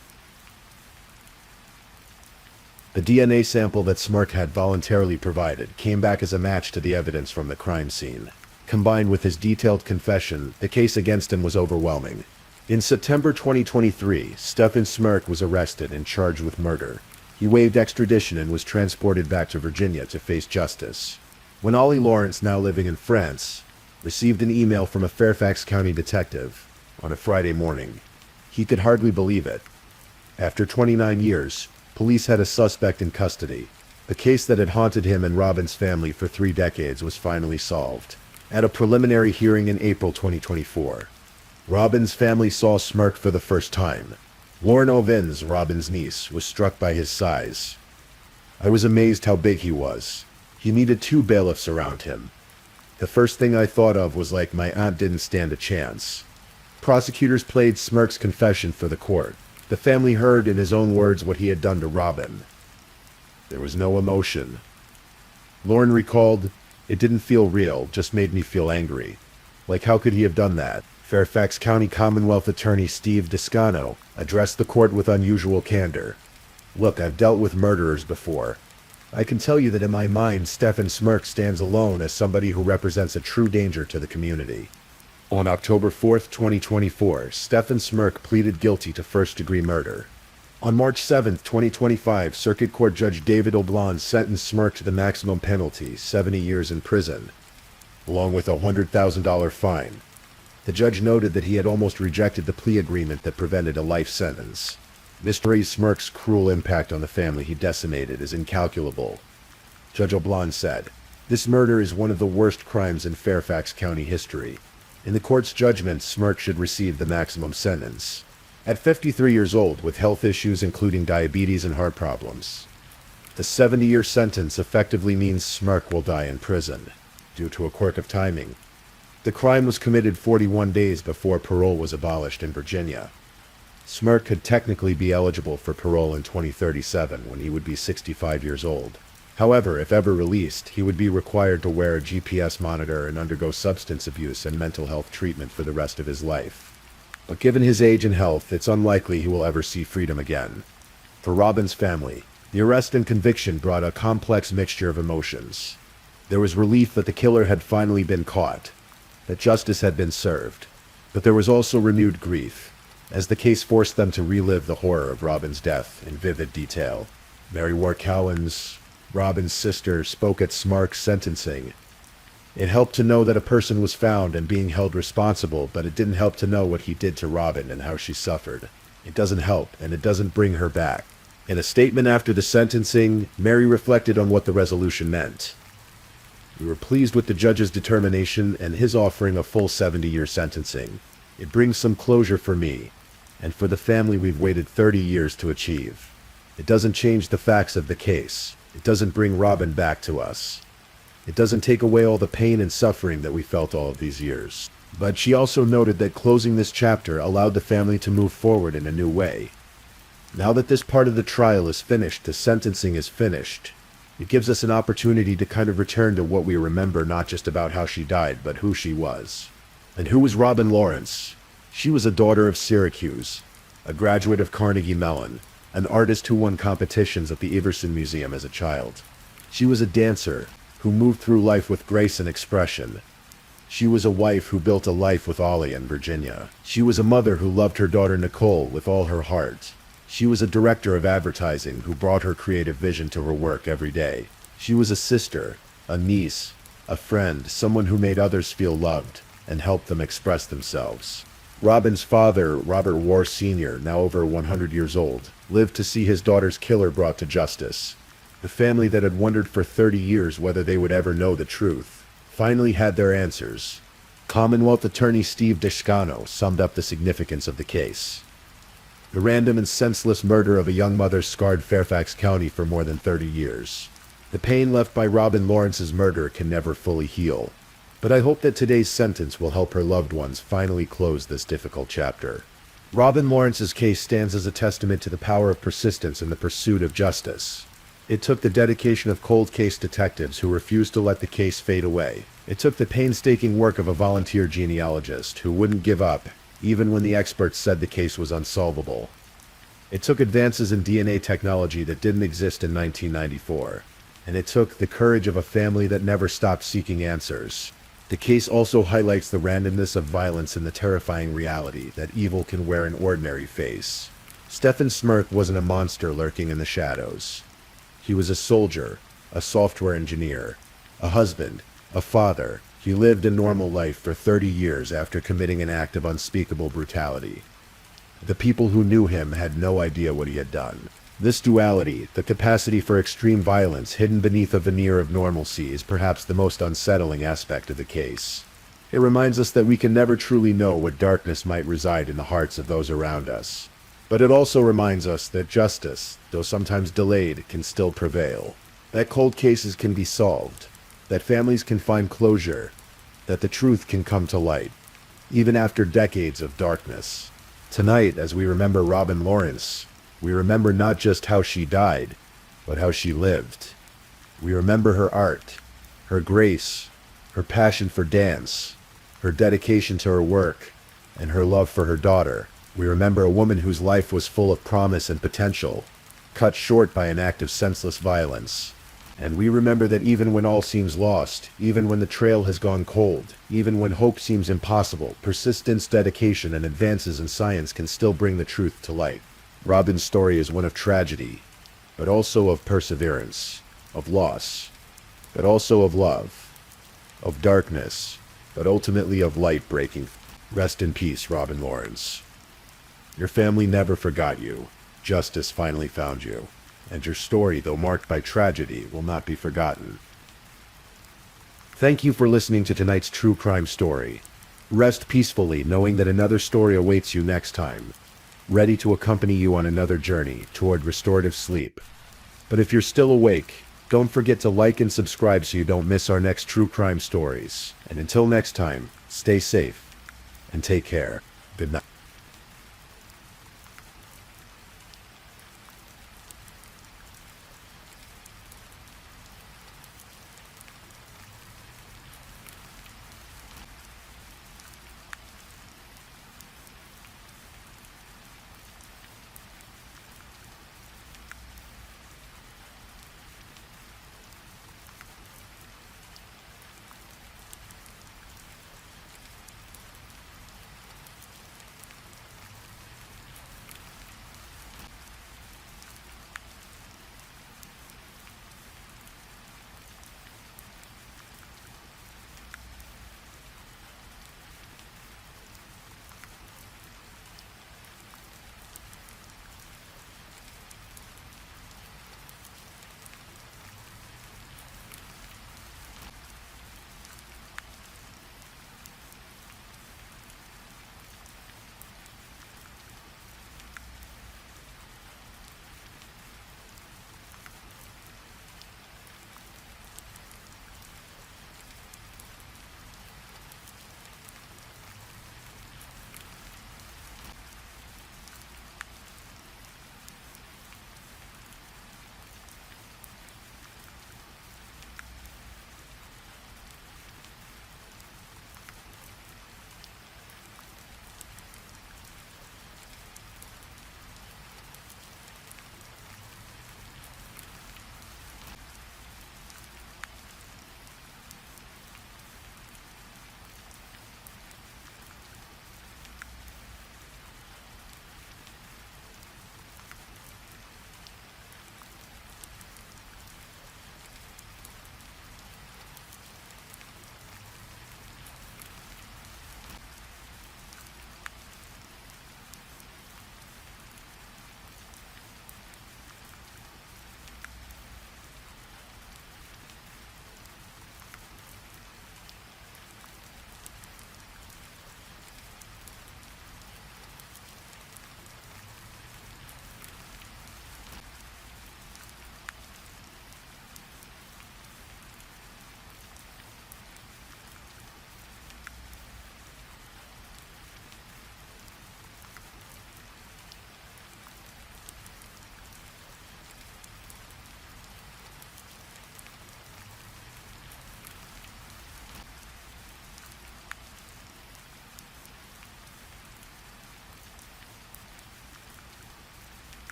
A: The DNA sample that Smirk had voluntarily provided came back as a match to the evidence from the crime scene. Combined with his detailed confession, the case against him was overwhelming. In September 2023, Stephen Smirk was arrested and charged with murder. He waived extradition and was transported back to Virginia to face justice. When Ollie Lawrence, now living in France, received an email from a Fairfax County detective on a Friday morning, he could hardly believe it. After 29 years, police had a suspect in custody. The case that had haunted him and Robin's family for 3 decades was finally solved. At a preliminary hearing in April 2024, Robin's family saw Smirk for the first time. Lauren Ovens, Robin's niece, was struck by his size. I was amazed how big he was. He needed 2 bailiffs around him. The first thing I thought of was my aunt didn't stand a chance. Prosecutors played Smirk's confession for the court. The family heard in his own words what he had done to Robin. There was no emotion. Lauren recalled, it didn't feel real, just made me feel angry. How could he have done that? Fairfax County Commonwealth Attorney Steve Descano addressed the court with unusual candor. Look, I've dealt with murderers before. I can tell you that in my mind, Stephen Smirk stands alone as somebody who represents a true danger to the community. On October 4th, 2024, Stephen Smirk pleaded guilty to first-degree murder. On March 7th, 2025, Circuit Court Judge David Oblon sentenced Smirk to the maximum penalty, 70 years in prison, along with a $100,000 fine. The judge noted that he had almost rejected the plea agreement that prevented a life sentence. Mr. Smirk's cruel impact on the family he decimated is incalculable. Judge Oblon said, "This murder is one of the worst crimes in Fairfax County history. In the court's judgment, Smirk should receive the maximum sentence." At 53 years old, with health issues including diabetes and heart problems, the 70-year sentence effectively means Smirk will die in prison, due to a quirk of timing. The crime was committed 41 days before parole was abolished in Virginia. Smirk could technically be eligible for parole in 2037 when he would be 65 years old. However, if ever released, he would be required to wear a GPS monitor and undergo substance abuse and mental health treatment for the rest of his life. But given his age and health, it's unlikely he will ever see freedom again. For Robin's family, the arrest and conviction brought a complex mixture of emotions. There was relief that the killer had finally been caught, that justice had been served. But there was also renewed grief, as the case forced them to relive the horror of Robin's death in vivid detail. Mary Warcowens, Robin's sister, spoke at Smirk's sentencing. It helped to know that a person was found and being held responsible, but it didn't help to know what he did to Robin and how she suffered. It doesn't help, and it doesn't bring her back. In a statement after the sentencing, Mary reflected on what the resolution meant. We were pleased with the judge's determination and his offering a full 70-year sentencing. It brings some closure for me, and for the family we've waited 30 years to achieve. It doesn't change the facts of the case. It doesn't bring Robin back to us. It doesn't take away all the pain and suffering that we felt all of these years. But she also noted that closing this chapter allowed the family to move forward in a new way. Now that this part of the trial is finished, the sentencing is finished, it gives us an opportunity to kind of return to what we remember, not just about how she died, but who she was. And who was Robin Lawrence? She was a daughter of Syracuse, a graduate of Carnegie Mellon, an artist who won competitions at the Everson Museum as a child. She was a dancer who moved through life with grace and expression. She was a wife who built a life with Ollie in Virginia. She was a mother who loved her daughter Nicole with all her heart. She was a director of advertising who brought her creative vision to her work every day. She was a sister, a niece, a friend, someone who made others feel loved and helped them express themselves. Robin's father, Robert Warr Sr., now over 100 years old, lived to see his daughter's killer brought to justice. The family that had wondered for 30 years whether they would ever know the truth finally had their answers. Commonwealth Attorney Steve Descano summed up the significance of the case. The random and senseless murder of a young mother scarred Fairfax County for more than 30 years. The pain left by Robin Lawrence's murder can never fully heal. But I hope that today's sentence will help her loved ones finally close this difficult chapter. Robin Lawrence's case stands as a testament to the power of persistence in the pursuit of justice. It took the dedication of cold case detectives who refused to let the case fade away. It took the painstaking work of a volunteer genealogist who wouldn't give up, even when the experts said the case was unsolvable. It took advances in DNA technology that didn't exist in 1994. And it took the courage of a family that never stopped seeking answers. The case also highlights the randomness of violence and the terrifying reality that evil can wear an ordinary face. Stephen Smirk wasn't a monster lurking in the shadows. He was a soldier, a software engineer, a husband, a father. He lived a normal life for 30 years after committing an act of unspeakable brutality. The people who knew him had no idea what he had done. This duality, the capacity for extreme violence hidden beneath a veneer of normalcy, is perhaps the most unsettling aspect of the case. It reminds us that we can never truly know what darkness might reside in the hearts of those around us. But it also reminds us that justice, though sometimes delayed, can still prevail. That cold cases can be solved. That families can find closure. That the truth can come to light, even after decades of darkness. Tonight, as we remember Robin Lawrence, we remember not just how she died, but how she lived. We remember her art, her grace, her passion for dance, her dedication to her work, and her love for her daughter. We remember a woman whose life was full of promise and potential, cut short by an act of senseless violence. And we remember that even when all seems lost, even when the trail has gone cold, even when hope seems impossible, persistence, dedication, and advances in science can still bring the truth to light. Robin's story is one of tragedy, but also of perseverance, of loss, but also of love, of darkness, but ultimately of light breaking. Rest in peace, Robin Lawrence. Your family never forgot you. Justice finally found you. And your story, though marked by tragedy, will not be forgotten. Thank you for listening to tonight's true crime story. Rest peacefully knowing that another story awaits you next time, ready to accompany you on another journey toward restorative sleep. But if you're still awake, don't forget to like and subscribe so you don't miss our next true crime stories. And until next time, Stay safe and take care. Good night.